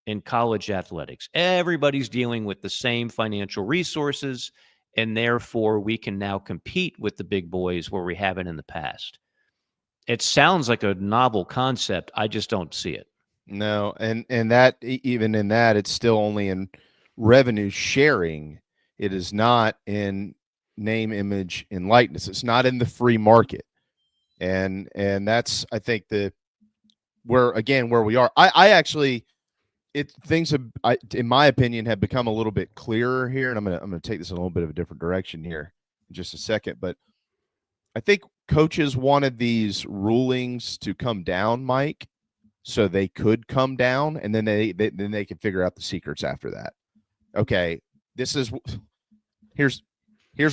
in college athletics. Everybody's dealing with the same financial resources, and therefore we can now compete with the big boys where we haven't in the past. It sounds like a novel concept. I just don't see it. No, and that even in that, it's still only in revenue sharing. It is not in name, image, and likeness. It's not in the free market, and that's, I think, where we are. I actually, things have, in my opinion, have become a little bit clearer here, and I'm gonna take this in a little bit of a different direction here in just a second, but I think coaches wanted these rulings to come down, Mike, so they could come down, and then they could figure out the secrets after that. Okay, here's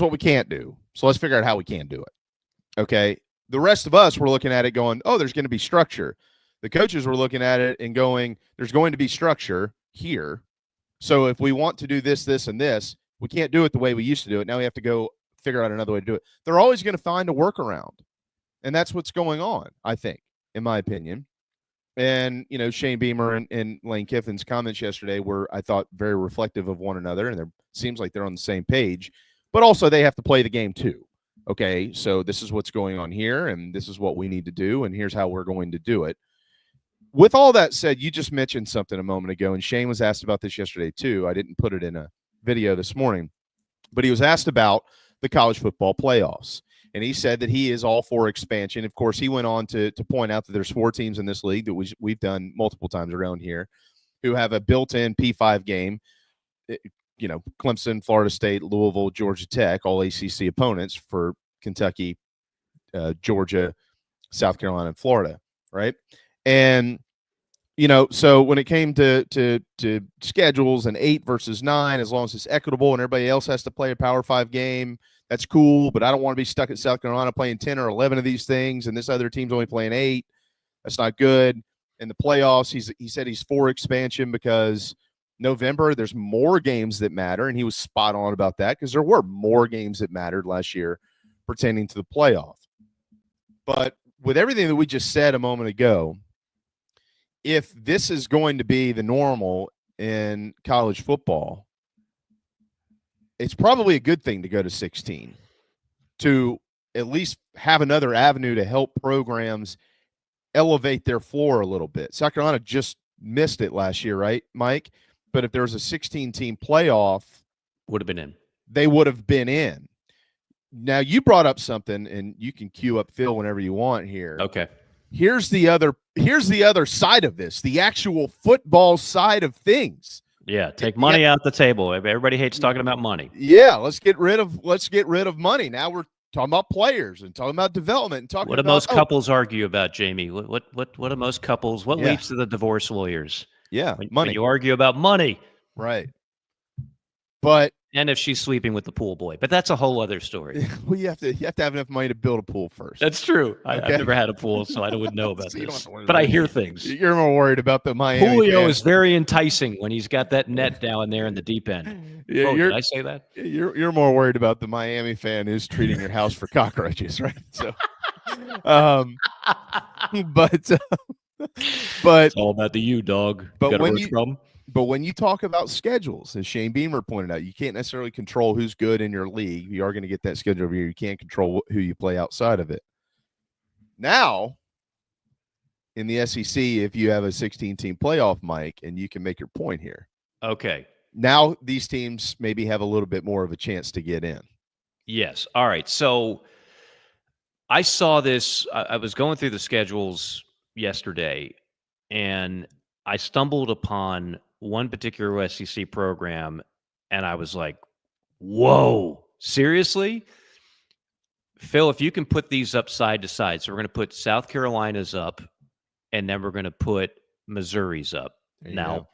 what we can't do. So let's figure out how we can do it. Okay, the rest of us were looking at it going, oh, there's going to be structure. The coaches were looking at it and going, there's going to be structure here. So if we want to do this, this, and this, we can't do it the way we used to do it. Now we have to go figure out another way to do it. They're always going to find a workaround. And that's what's going on, I think, in my opinion. And, Shane Beamer and Lane Kiffin's comments yesterday were, I thought, very reflective of one another. And it seems like they're on the same page. But also they have to play the game too. Okay, so this is what's going on here, and this is what we need to do, and here's how we're going to do it. With all that said, you just mentioned something a moment ago, and Shane was asked about this yesterday too. I didn't put it in a video this morning, but he was asked about the college football playoffs. And he said that he is all for expansion. Of course, he went on to point out that there's 4 teams in this league that we've done multiple times around here who have a built-in P5 game. Clemson, Florida State, Louisville, Georgia Tech, all ACC opponents for Kentucky, Georgia, South Carolina, and Florida, right? And, so when it came to schedules and 8 versus 9, as long as it's equitable and everybody else has to play a Power 5 game, that's cool, but I don't want to be stuck at South Carolina playing 10 or 11 of these things, and this other team's only playing 8. That's not good. In the playoffs, he said he's for expansion because November, there's more games that matter, and he was spot on about that because there were more games that mattered last year pertaining to the playoff. But with everything that we just said a moment ago, if this is going to be the normal in college football, it's probably a good thing to go to 16 to at least have another avenue to help programs elevate their floor a little bit. South Carolina just missed it last year, right, Mike? But if there was a 16-team playoff, would have been in. They would have been in. Now, you brought up something, and you can cue up Phil whenever you want here. Okay. Here's the other side of this, the actual football side of things. Yeah, take money out the table. Everybody hates talking about money. Yeah, let's get rid of money. Now we're talking about players and talking about development and talking what do about most couples argue about, Jamie? What do most couples? What Yeah. leads to the divorce lawyers? Yeah, When money. you argue about money, Right. But and if she's sleeping with the pool boy, but that's a whole other story. well, you have to have enough money to build a pool first. That's true. Okay. I've never had a pool, so I wouldn't know about So you don't this. have to worry But about I it. hear things. You're more worried about the Miami. Julio fan. is very enticing when he's got that net down there in the deep end. Yeah, Did I say that? You're more worried about the Miami fan who's treating your house for cockroaches, right? So, but It's all about the you, dog. But Got a when roach problem? But when you talk about schedules, as Shane Beamer pointed out, you can't necessarily control who's good in your league. You are going to get that schedule over here. You can't control who you play outside of it. Now, in the SEC, if you have a 16-team playoff, Mike, and you can make your point here. Okay. Now these teams maybe have a little bit more of a chance to get in. Yes. All right. So I saw this. I was going through the schedules yesterday, and I stumbled upon one particular SEC program, and I was like, whoa, seriously? Phil, if you can put these up side to side. So we're going to put South Carolina's up, and then we're going to put Missouri's up. Now,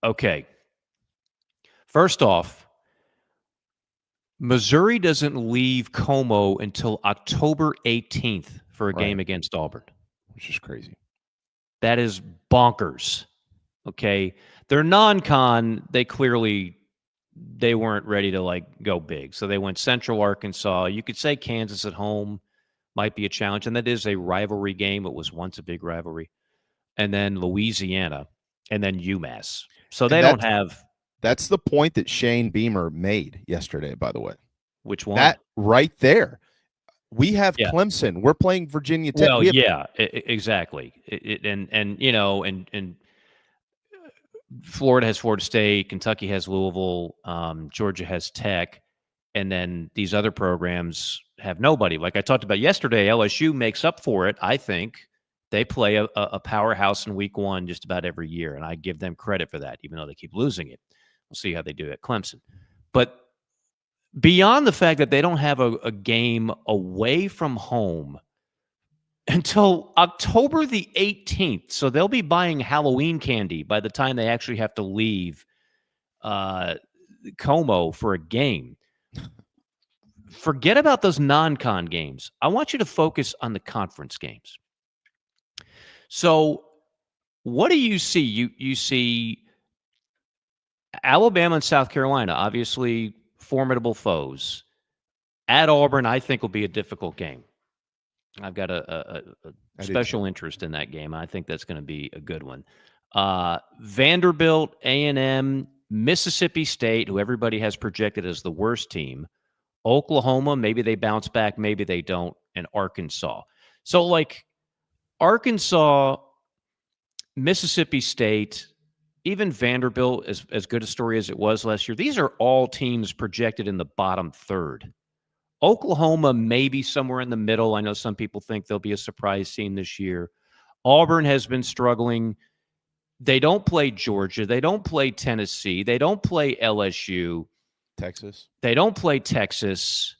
okay. First off, Missouri doesn't leave Como until October 18th for a game against Auburn. Which is crazy. That is bonkers. Okay. They're non-con. They weren't ready to go big. So they went Central Arkansas. You could say Kansas at home might be a challenge. And that is a rivalry game. It was once a big rivalry. And then Louisiana and then UMass. So they don't have. That's the point that Shane Beamer made yesterday, by the way. Which one? That right there. We have Clemson. We're playing Virginia Tech. Well, exactly. And Florida has Florida State, Kentucky has Louisville, Georgia has Tech, and then these other programs have nobody. Like I talked about yesterday, LSU makes up for it. I think they play a powerhouse in week one just about every year, and I give them credit for that, even though they keep losing it. We'll see how they do at Clemson. But beyond the fact that they don't have a game away from home until October the 18th, so they'll be buying Halloween candy by the time they actually have to leave Como for a game. Forget about those non-con games. I want you to focus on the conference games. So what do you see? You see Alabama and South Carolina, obviously formidable foes. At Auburn, I think will be a difficult game. I've got a special interest in that game. I think that's going to be a good one. Vanderbilt, A&M, Mississippi State, who everybody has projected as the worst team. Oklahoma, maybe they bounce back, maybe they don't, and Arkansas. So, Arkansas, Mississippi State, even Vanderbilt, as good a story as it was last year, these are all teams projected in the bottom third. Oklahoma maybe somewhere in the middle. I know some people think they'll be a surprise team this year. Auburn has been struggling. They don't play Georgia. They don't play Tennessee. They don't play LSU. Texas. They don't play Texas.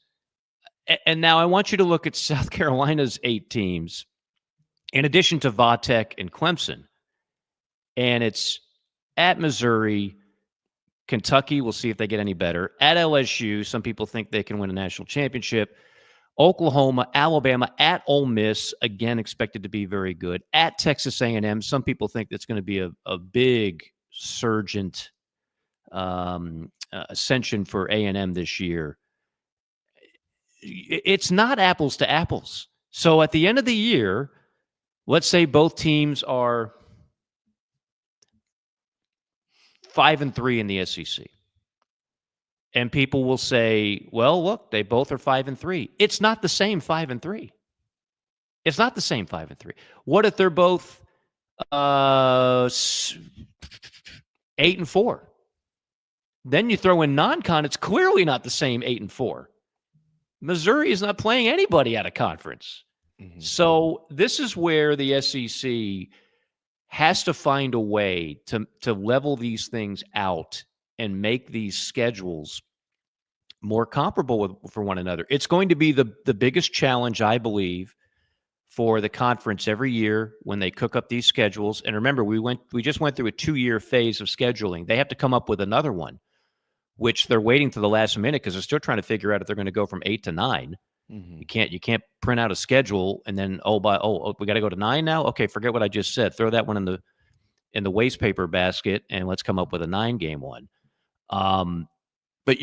And now I want you to look at South Carolina's 8 teams, in addition to Vatech and Clemson. And it's at Missouri, Kentucky, we'll see if they get any better. At LSU, some people think they can win a national championship. Oklahoma, Alabama, at Ole Miss, again expected to be very good. At Texas A&M, some people think that's going to be a big surgent ascension for A&M this year. It's not apples to apples. So at the end of the year, let's say both teams are 5-3 in the SEC. And people will say, well, look, they both are 5-3. It's not the same 5-3. It's not the same 5-3. What if they're both 8-4? Then you throw in non-con, it's clearly not the same 8-4. Missouri is not playing anybody out of conference. Mm-hmm. So this is where the SEC has to find a way to level these things out and make these schedules more comparable for one another. It's going to be the biggest challenge, I believe, for the conference every year when they cook up these schedules. And remember, we just went through a 2-year phase of scheduling. They have to come up with another one, which they're waiting to the last minute because they're still trying to figure out if they're going to go from 8 to 9. Mm-hmm. You can't print out a schedule and then we got to go to 9 now. Okay, forget what I just said. Throw that one in the waste paper basket and let's come up with a 9-game one. But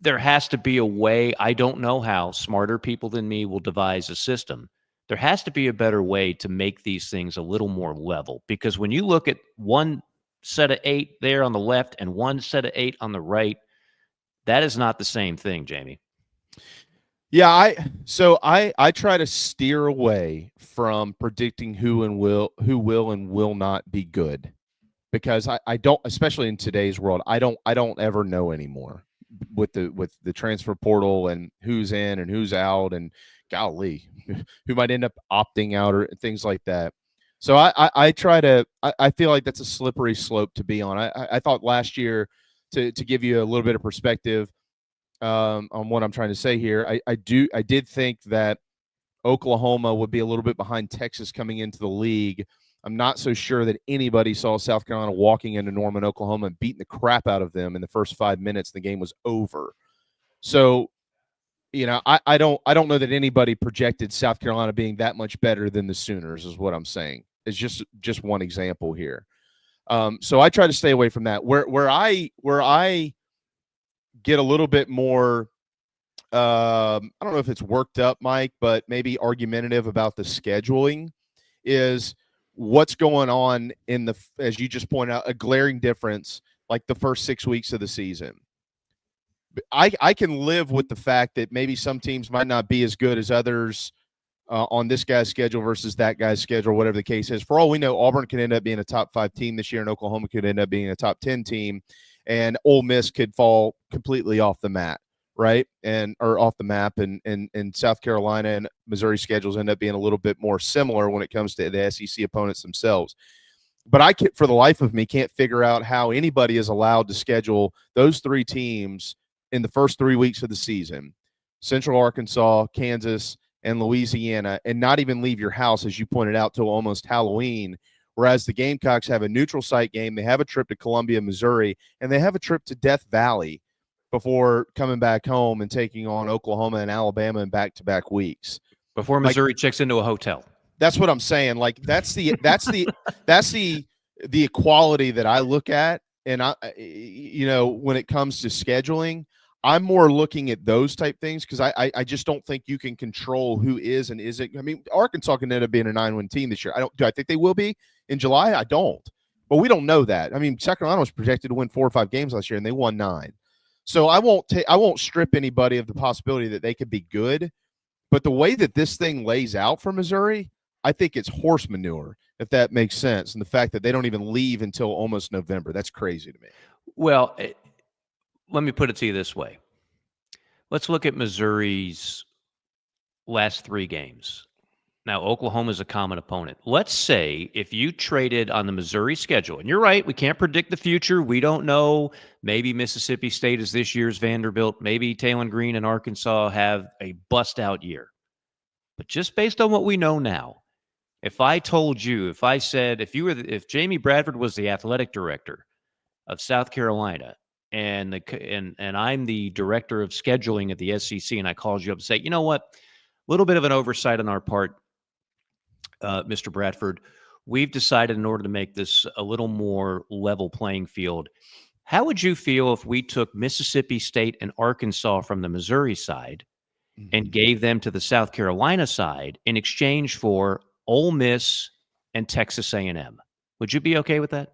there has to be a way. I don't know how smarter people than me will devise a system. There has to be a better way to make these things a little more level, because when you look at one set of 8 there on the left and one set of 8 on the right, that is not the same thing, Jamie. Yeah, I try to steer away from predicting who will and will not be good, because I don't, especially in today's world, I don't ever know anymore with the transfer portal and who's in and who's out and golly, who might end up opting out or things like that. So I feel like that's a slippery slope to be on. I thought last year, to give you a little bit of perspective on what I'm trying to say here, I did think that Oklahoma would be a little bit behind Texas coming into the league. I'm not so sure that anybody saw South Carolina walking into Norman, Oklahoma, and beating the crap out of them in the first 5 minutes. The game was over. So, I don't know that anybody projected South Carolina being that much better than the Sooners, is what I'm saying. It's just one example here. So I try to stay away from that. Where I get a little bit more, I don't know if it's worked up, Mike, but maybe argumentative about the scheduling is what's going on as you just pointed out, a glaring difference, like the first 6 weeks of the season. I can live with the fact that maybe some teams might not be as good as others on this guy's schedule versus that guy's schedule, whatever the case is. For all we know, Auburn could end up being a top 5 team this year, and Oklahoma could end up being a top 10 team, and Ole Miss could fall completely off the mat, right? Or off the map, and South Carolina and Missouri schedules end up being a little bit more similar when it comes to the SEC opponents themselves. But for the life of me, can't figure out how anybody is allowed to schedule those 3 teams in the first 3 weeks of the season, Central Arkansas, Kansas, and Louisiana, and not even leave your house, as you pointed out, till almost Halloween, whereas the Gamecocks have a neutral site game. They have a trip to Columbia, Missouri, and they have a trip to Death Valley before coming back home and taking on Oklahoma and Alabama in back-to-back weeks. Before Missouri checks into a hotel. That's what I'm saying. Like, that's the equality that I look at. And when it comes to scheduling, I'm more looking at those type things because I just don't think you can control who is and isn't. I mean, Arkansas can end up being a 9-win team this year. Do I think they will be in July? I don't. But we don't know that. I mean, South Carolina was projected to win 4 or 5 games last year, and they won 9. So I won't strip anybody of the possibility that they could be good. But the way that this thing lays out for Missouri, I think it's horse manure, if that makes sense. And the fact that they don't even leave until almost November, that's crazy to me. Well, let me put it to you this way. Let's look at Missouri's last 3 games. Now, Oklahoma is a common opponent. Let's say if you traded on the Missouri schedule, and you're right, we can't predict the future. We don't know. Maybe Mississippi State is this year's Vanderbilt. Maybe Talon Green and Arkansas have a bust-out year. But just based on what we know now, if I said, if Jamie Bradford was the athletic director of South Carolina, and I'm the director of scheduling at the SEC, and I called you up and say, you know what, a little bit of an oversight on our part, Mr. Bradford. We've decided, in order to make this a little more level playing field, how would you feel if we took Mississippi State and Arkansas from the Missouri side and gave them to the South Carolina side in exchange for Ole Miss and Texas A&M? Would you be okay with that?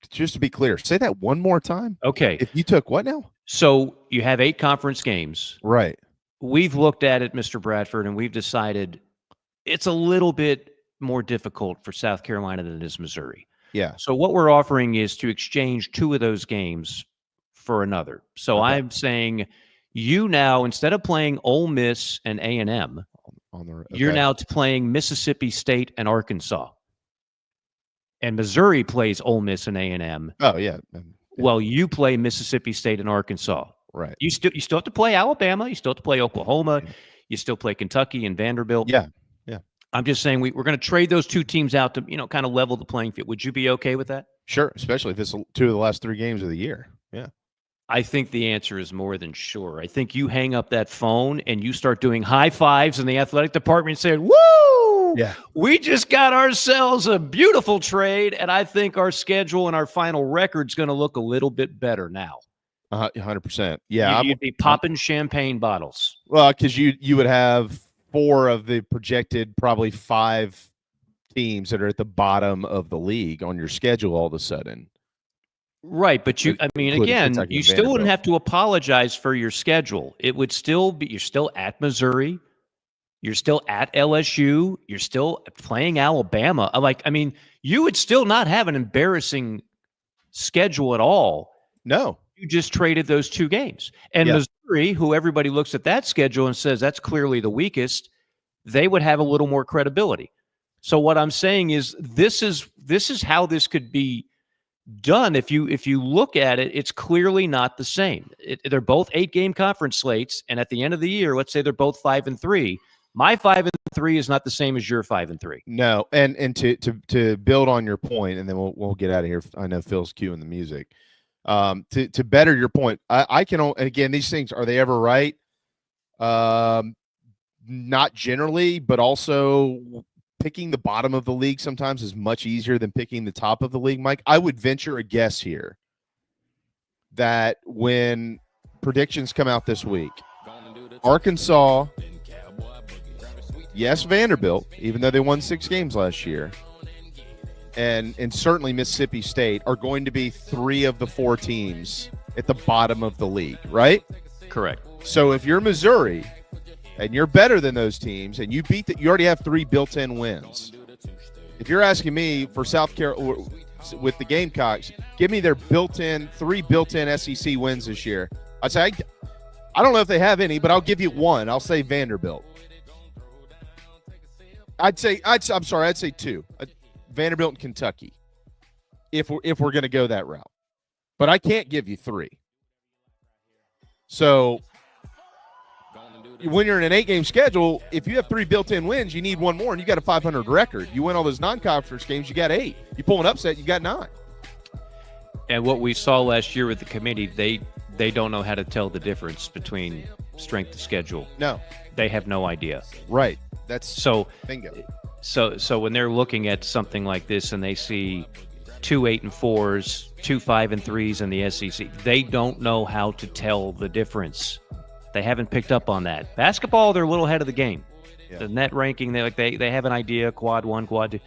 Just to be clear, say that one more time. Okay. If you took what now? So you have 8 conference games. Right. We've looked at it, Mr. Bradford, and we've decided it's a little bit more difficult for South Carolina than it is Missouri. Yeah. So what we're offering is to exchange 2 of those games for another. So okay. I'm saying you now, instead of playing Ole Miss and A&M, you're now playing Mississippi State and Arkansas. And Missouri plays Ole Miss and A&M. Oh, yeah. Well, you play Mississippi State and Arkansas. Right. You still have to play Alabama. You still have to play Oklahoma. You still play Kentucky and Vanderbilt. Yeah. Yeah. I'm just saying we're going to trade those 2 teams out to, kind of level the playing field. Would you be okay with that? Sure, especially if it's 2 of the last 3 games of the year. Yeah. I think the answer is more than sure. I think you hang up that phone and you start doing high fives in the athletic department and saying, woo! Yeah. We just got ourselves a beautiful trade, and I think our schedule and our final record's going to look a little bit better now. 100%. Yeah. You'd be popping champagne bottles. Well, because you would have 4 of the projected probably 5 teams that are at the bottom of the league on your schedule all of a sudden. Right, but again, you still wouldn't have to apologize for your schedule. It would still be, you're still at Missouri, you're still at LSU, you're still playing Alabama. You would still not have an embarrassing schedule at all. No. You just traded those 2 games. And Missouri, who everybody looks at that schedule and says that's clearly the weakest, they would have a little more credibility. So what I'm saying is this is how this could be done. If you look at it, it's clearly not the same. They're both 8-game conference slates, and at the end of the year, let's say they're both 5-3. My 5-3 is not the same as your 5-3. No, and to build on your point, and then we'll get out of here. I know Phil's cueing the music. To better your point, I can, again, these things, are they ever right? Not generally, but also picking the bottom of the league sometimes is much easier than picking the top of the league, Mike. I would venture a guess here that when predictions come out this week, Arkansas, yes, Vanderbilt, even though they won 6 games last year, and certainly Mississippi State are going to be 3 of the 4 teams at the bottom of the league, right? Correct. So if you're Missouri and you're better than those teams and you you already have 3 built-in wins. If you're asking me for South Carolina with the Gamecocks, give me their 3 built-in SEC wins this year. I'd say I don't know if they have any, but I'll give you one. I'll say Vanderbilt. I'd say 2. Vanderbilt and Kentucky, if we're going to go that route. But I can't give you 3. So when you're in an 8-game schedule, if you have 3 built-in wins, you need 1 more, and you got a 500 record. You win all those non-conference games, you got 8. You pull an upset, you got 9. And what we saw last year with the committee, they don't know how to tell the difference between strength of schedule. No. They have no idea. Right. That's so bingo. So when they're looking at something like this and they see 2 8-4s, 2 5-3s in the SEC, they don't know how to tell the difference. They haven't picked up on that. Basketball, they're a little ahead of the game. Yeah. The net ranking, they have an idea, quad 1, quad 2.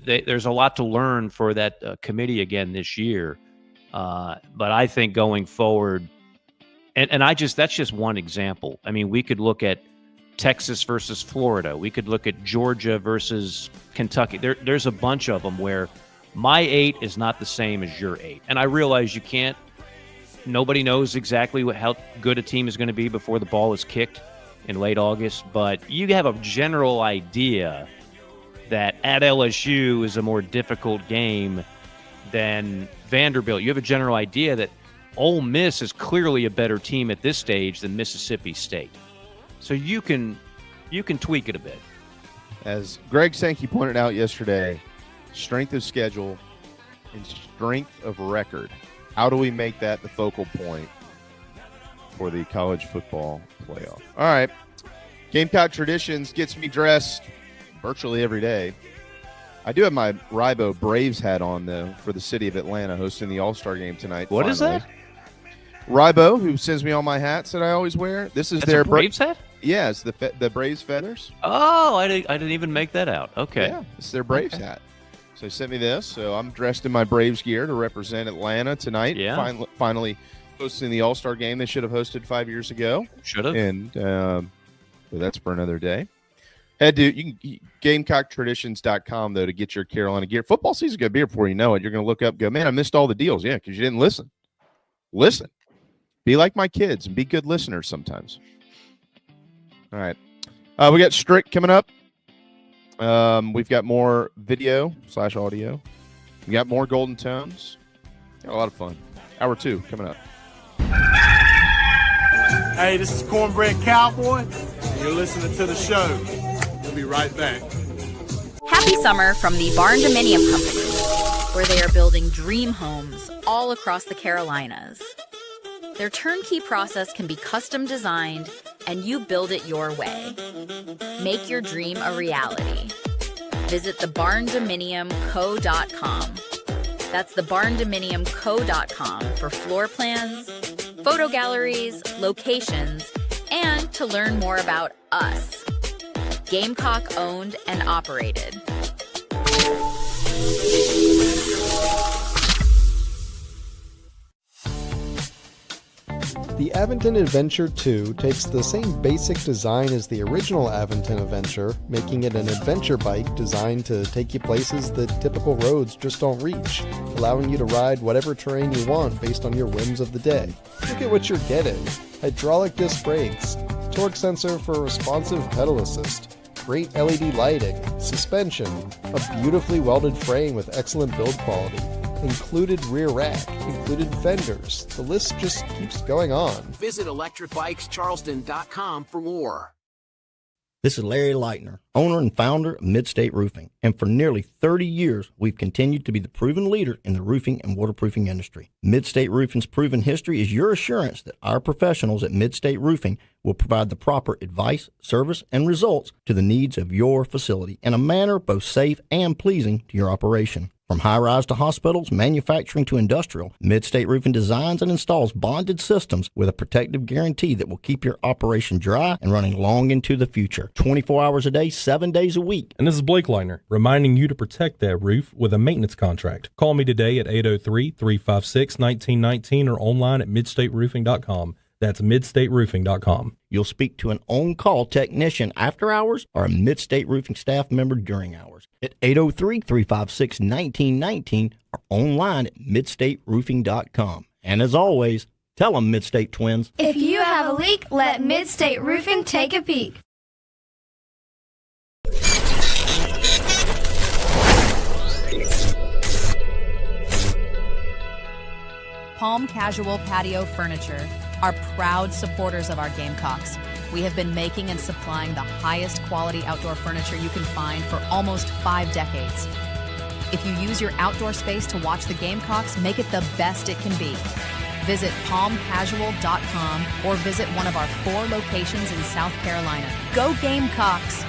There's a lot to learn for that committee again this year. But I think going forward, and that's just one example. I mean, we could look at Texas versus Florida. We could look at Georgia versus Kentucky. There's a bunch of them where my 8 is not the same as your 8. And I realize you can't. Nobody knows exactly how good a team is going to be before the ball is kicked in late August, but you have a general idea that at LSU is a more difficult game than Vanderbilt. You have a general idea that Ole Miss is clearly a better team at this stage than Mississippi State. So you can tweak it a bit. As Greg Sankey pointed out yesterday, strength of schedule and strength of record. How do we make that the focal point for the college football playoff? All right. Gamecock Traditions gets me dressed virtually every day. I do have my Ribo Braves hat on, though, for the city of Atlanta hosting the All-Star game tonight. What is that? Ribo, who sends me all my hats that I always wear. This is their Braves hat? Yeah, it's the Braves feathers. Oh, I didn't even make that out. Okay. Yeah, it's their Braves hat. So they sent me this. So I'm dressed in my Braves gear to represent Atlanta tonight. Yeah. Finally hosting the All-Star game they should have hosted 5 years ago. Should have. And so that's for another day. Head to GamecockTraditions.com, though, to get your Carolina gear. Football season's going to be here before you know it. You're going to look up and go, man, I missed all the deals. Yeah, because you didn't listen. Listen. Be like my kids and be good listeners sometimes. All right. We got Strick coming up. We've got more video/audio. We got more Golden Tones. Got a lot of fun. Hour 2 coming up. Hey, this is Cornbread Cowboy, and you're listening to the show. We'll be right back. Happy summer from the Barn Dominium Company, where they are building dream homes all across the Carolinas. Their turnkey process can be custom designed, and you build it your way. Make your dream a reality. Visit thebarndominiumco.com. That's thebarndominiumco.com for floor plans, photo galleries, locations, and to learn more about us. Gamecock owned and operated. The Aventon Adventure 2 takes the same basic design as the original Aventon Adventure, making it an adventure bike designed to take you places that typical roads just don't reach, allowing you to ride whatever terrain you want based on your whims of the day. Look at what you're getting. Hydraulic disc brakes, torque sensor for responsive pedal assist, great LED lighting, suspension, a beautifully welded frame with excellent build quality, included rear rack, included fenders. The list just keeps going on. Visit electricbikescharleston.com for more. This is Larry Leitner, owner and founder of Midstate Roofing, and for nearly 30 years, we've continued to be the proven leader in the roofing and waterproofing industry. Midstate Roofing's proven history is your assurance that our professionals at Midstate Roofing will provide the proper advice, service, and results to the needs of your facility in a manner both safe and pleasing to your operation. From high-rise to hospitals, manufacturing to industrial, Midstate Roofing designs and installs bonded systems with a protective guarantee that will keep your operation dry and running long into the future. 24 hours a day, 7 days a week. And this is Blake Leitner, reminding you to protect that roof with a maintenance contract. Call me today at 803-356-1919 or online at midstateroofing.com. That's midstateroofing.com. You'll speak to an on-call technician after hours or a Midstate Roofing staff member during hours at 803-356-1919 or online at midstateroofing.com. And as always, tell them Midstate Twins. If you have a leak, let Midstate Roofing take a peek. Palm Casual Patio Furniture are proud supporters of our Gamecocks. We have been making and supplying the highest quality outdoor furniture you can find for almost 5 decades. If you use your outdoor space to watch the Gamecocks, make it the best it can be. Visit palmcasual.com or visit one of our 4 locations in South Carolina. Go Gamecocks!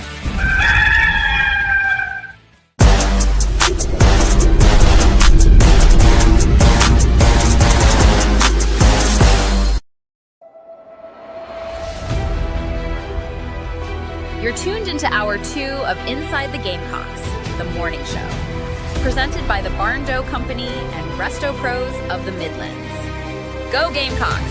You're tuned into Hour 2 of Inside the Gamecocks, The Morning Show, presented by the Barn Dough Company and Resto Pros of the Midlands. Go Gamecocks!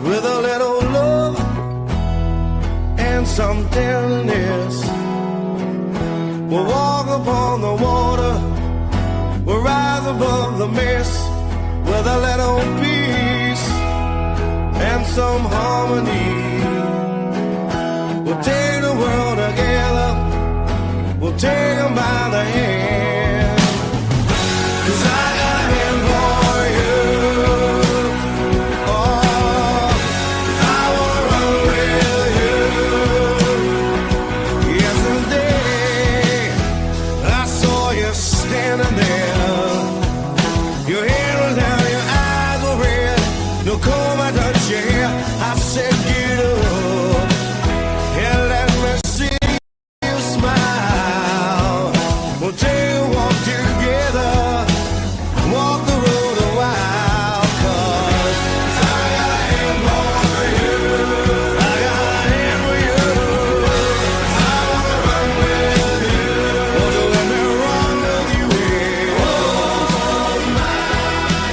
With a little love and some tenderness, we'll walk upon the water, we'll rise above the mist. With a little peace and some harmony, we'll take the world together, we'll take them by the hand. 'Cause I got a hand for you. Oh, I wanna run with you. Yesterday, I saw you standing there. Your head was down, your eyes were red. No comb, I touched your hair. I said, get up and let me see you smile. We'll take a walk together, walk the road a while. 'Cause I got a hand for you, I got a hand for you. I wanna run with you. Won't you let me run with you? Hold my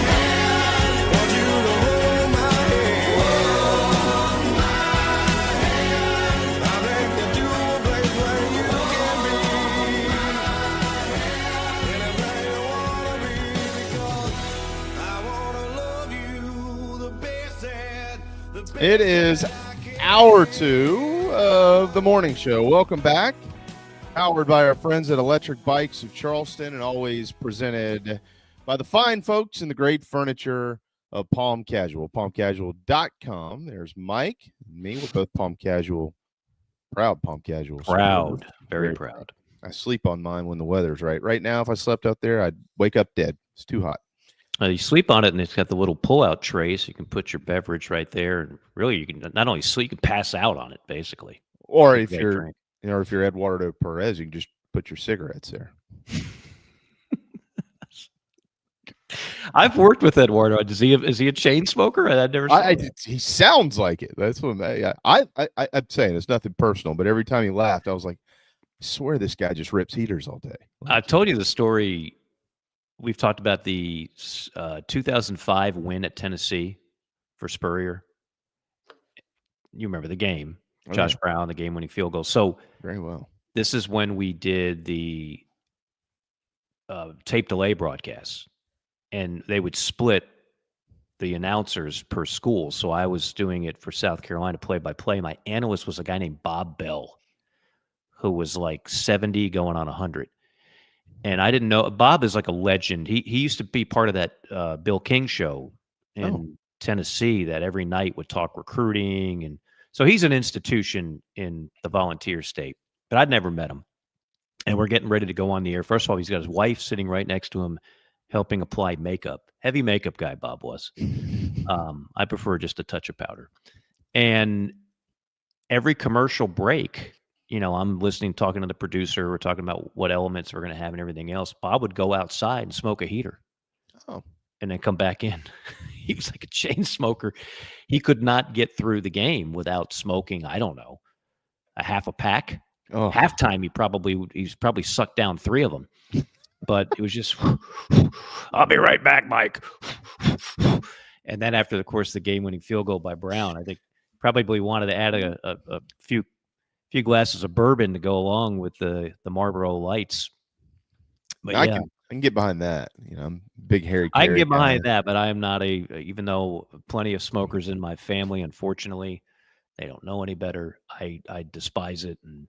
hand. Want you to hold my hand. Hold my hand. I'll take you to a place where you can be anything you wanna be, because I wanna love you the best and the best. It is hour 2 of the morning show. Welcome back. Powered by our friends at Electric Bikes of Charleston and always presented by the fine folks in the great furniture of Palm Casual. PalmCasual.com. There's Mike and me. We're both Palm Casual, proud Palm Casual. Proud, very proud. I sleep on mine when the weather's right. Right now, if I slept out there, I'd wake up dead. It's too hot. You sleep on it, and it's got the little pull-out tray, so you can put your beverage right there. And really, you can not only sleep, you can pass out on it, basically. Or You if can you're, drink. if you're Eduardo Perez, you can just put your cigarettes there. I've worked with Eduardo. Is he a chain smoker? I've never. He sounds like it. That's what I'm saying. It's nothing personal, but every time he laughed, I was like, I swear this guy just rips heaters all day. I've told you the story. We've talked about the 2005 win at Tennessee for Spurrier. You remember the game, Josh Brown, the game-winning field goal. So very well. This is when we did the tape delay broadcasts, and they would split the announcers per school. So I was doing it for South Carolina play-by-play. My analyst was a guy named Bob Bell, who was like 70 going on 100. And I didn't know. Bob is like a legend. He used to be part of that Bill King show in Tennessee that every night would talk recruiting. And so he's an institution in the volunteer state. But I'd never met him. And we're getting ready to go on the air. First of all, he's got his wife sitting right next to him, helping apply makeup. Heavy makeup guy, Bob was. I prefer just a touch of powder. And every commercial break, I'm listening, talking to the producer. We're talking about what elements we're going to have and everything else. Bob would go outside and smoke a heater. Oh. And then come back in. He was like a chain smoker. He could not get through the game without smoking, I don't know, a half a pack. Oh. Halftime, he's probably sucked down 3 of them. But it was just, I'll be right back, Mike. And then after the course of the game-winning field goal by Brown, I think probably wanted to add a few glasses of bourbon to go along with the Marlboro Lights. But I can get behind that. I'm big hairy. I can get behind that, but I am not even though plenty of smokers in my family, unfortunately, they don't know any better. I despise it and,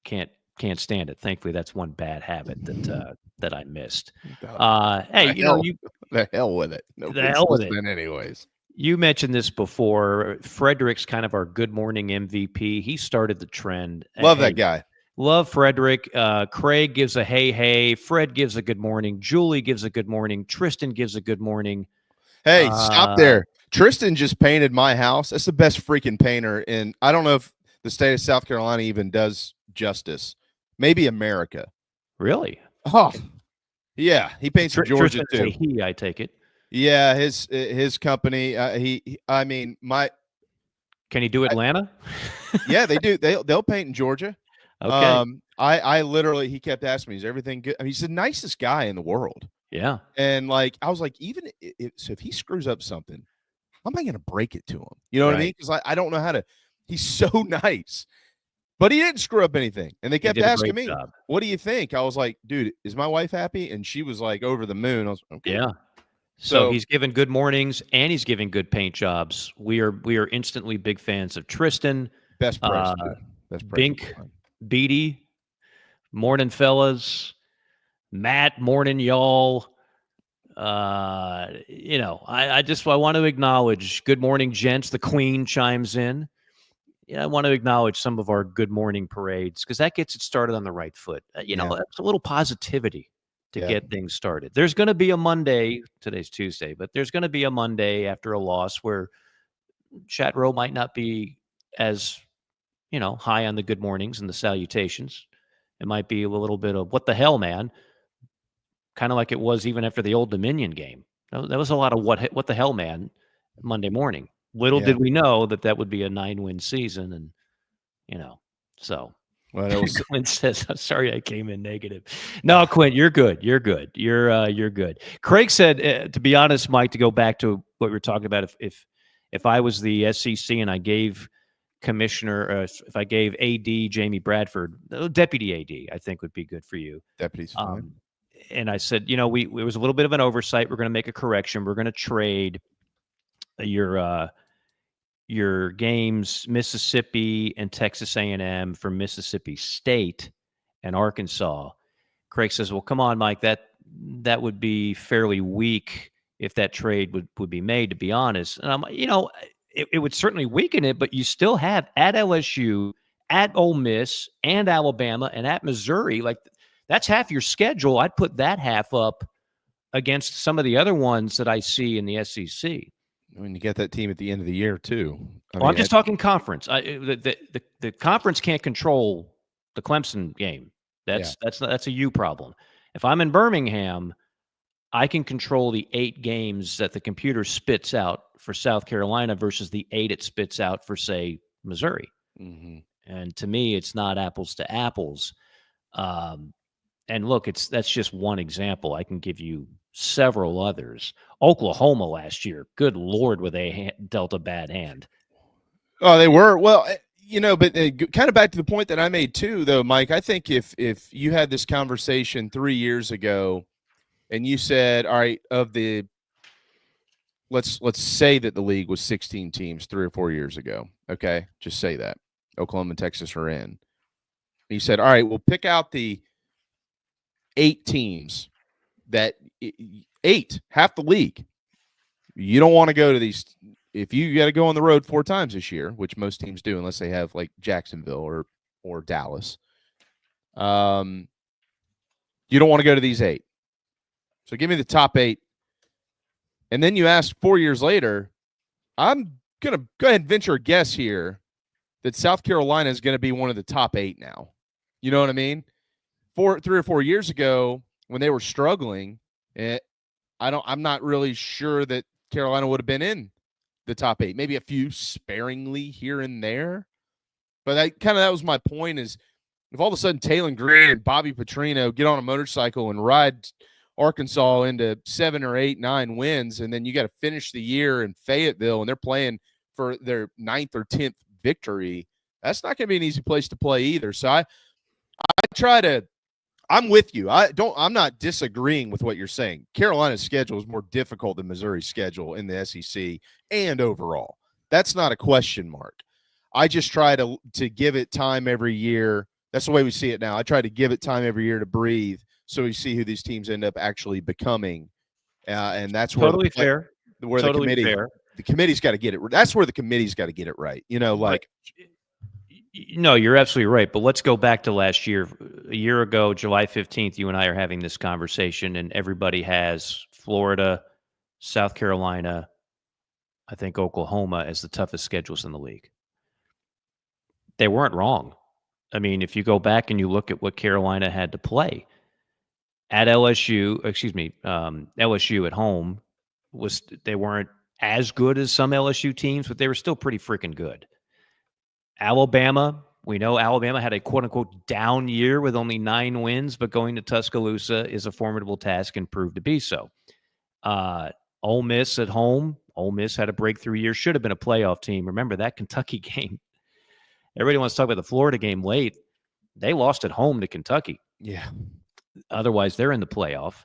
can't stand it. Thankfully, that's one bad habit that I missed. Hey, the hell with it. The hell with it. Anyways. You mentioned this before. Frederick's kind of our good morning MVP. He started the trend. Love that guy. Love Frederick. Craig gives a hey. Fred gives a good morning. Julie gives a good morning. Tristan gives a good morning. Hey, stop there. Tristan just painted my house. That's the best freaking painter. And I don't know if the state of South Carolina even does justice. Maybe America. Really? Oh, yeah. He paints in Georgia Tristan too. Is a he, I take it. Yeah, his company. Can he do Atlanta? Yeah, they do. They'll paint in Georgia. Okay. I literally, he kept asking me, is everything good? I mean, he's the nicest guy in the world. Yeah. And I was like, even if he screws up something, how am I going to break it to him? You know what I mean? Because I don't know how to. He's so nice. But he didn't screw up anything. And they kept asking me, what do you think? I was like, dude, is my wife happy? And she was like over the moon. I was like, okay. Yeah. So he's giving good mornings and he's giving good paint jobs. We are instantly big fans of Tristan. Best press. Best press. Bink, Beatty, morning fellas, Matt, morning y'all. I want to acknowledge good morning, gents. The Queen chimes in. I want to acknowledge some of our good morning parades because that gets it started on the right foot. That's a little positivity to get things started. There's going to be a Monday. Today's Tuesday, but there's going to be a Monday after a loss where chat row might not be as, high on the good mornings and the salutations. It might be a little bit of what the hell, man. Kind of like it was even after the Old Dominion game. That was a lot of what the hell, man, Monday morning. Little did we know that would be a 9-win season. And, so. Well, Quinn says, I'm sorry I came in negative. No, Quinn, you're good. You're good. You're good. Craig said, to be honest, Mike, to go back to what we were talking about, if I was the SEC and I gave Commissioner, if I gave AD Jamie Bradford, Deputy AD, I think would be good for you. Deputy's fine. And I said, it was a little bit of an oversight. We're going to make a correction. We're going to trade your games, Mississippi and Texas A&M for Mississippi State and Arkansas. Craig says, well, come on, Mike, that would be fairly weak if that trade would be made, to be honest. And I'm, it would certainly weaken it, but you still have at LSU, at Ole Miss, and Alabama, and at Missouri. Like, that's half your schedule. I'd put that half up against some of the other ones that I see in the SEC. When you get that team at the end of the year, too. I'm just talking conference. The conference can't control the Clemson game. That's a you problem. If I'm in Birmingham, I can control the 8 games that the computer spits out for South Carolina versus the 8 it spits out for, say, Missouri. Mm-hmm. And to me, it's not apples to apples. And look, that's just one example. I can give you several others. Oklahoma last year, good Lord, were they dealt a bad hand. Oh, they were. Well, but kind of back to the point that I made too, though, Mike. I think if you had this conversation 3 years ago, and you said, "All right, let's say that the league was 16 teams 3 or 4 years ago." Okay, just say that Oklahoma and Texas are in. And you said, "All right, we'll pick out the 8 teams that 8, half the league. You don't want to go to these. If you got to go on the road 4 times this year, which most teams do, unless they have like Jacksonville or Dallas, you don't want to go to these 8. So give me the top 8." And then you ask 4 years later, I'm going to go ahead and venture a guess here that South Carolina is going to be one of the top 8 now. You know what I mean? 3 or 4 years ago when they were struggling, I'm not really sure that Carolina would have been in the top 8, maybe a few sparingly here and there. But that was my point, is if all of a sudden Talon Green and Bobby Petrino get on a motorcycle and ride Arkansas into 7 or 8, 9 wins, and then you got to finish the year in Fayetteville and they're playing for their 9th or 10th victory, that's not going to be an easy place to play either. So I'm with you. I'm not disagreeing with what you're saying. Carolina's schedule is more difficult than Missouri's schedule in the SEC and overall. That's not a question mark. I just try to give it time every year. That's the way we see it now. I try to give it time every year to breathe, so we see who these teams end up actually becoming. And that's where totally fair. Where totally the committee's got to get it. That's where the committee's got to get it right. No, you're absolutely right. But let's go back to last year. A year ago, July 15th, you and I are having this conversation, and everybody has Florida, South Carolina, I think Oklahoma as the toughest schedules in the league. They weren't wrong. I mean, if you go back and you look at what Carolina had to play at LSU at home, they weren't as good as some LSU teams, but they were still pretty freaking good. Alabama, we know Alabama had a quote-unquote down year with only 9 wins, but going to Tuscaloosa is a formidable task and proved to be so. Ole Miss at home. Ole Miss had a breakthrough year, should have been a playoff team. Remember that Kentucky game. Everybody wants to talk about the Florida game late. They lost at home to Kentucky. Yeah. Otherwise, they're in the playoff.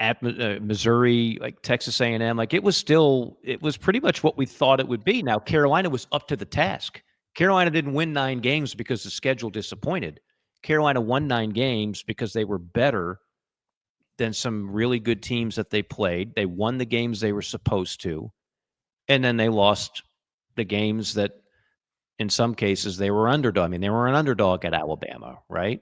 At Missouri, like Texas A&M, like it was pretty much what we thought it would be. Now, Carolina was up to the task. Carolina didn't win 9 games because the schedule disappointed. Carolina won 9 games because they were better than some really good teams that they played. They won the games they were supposed to, and then they lost the games that, in some cases, they were underdog. I mean, they were an underdog at Alabama, right?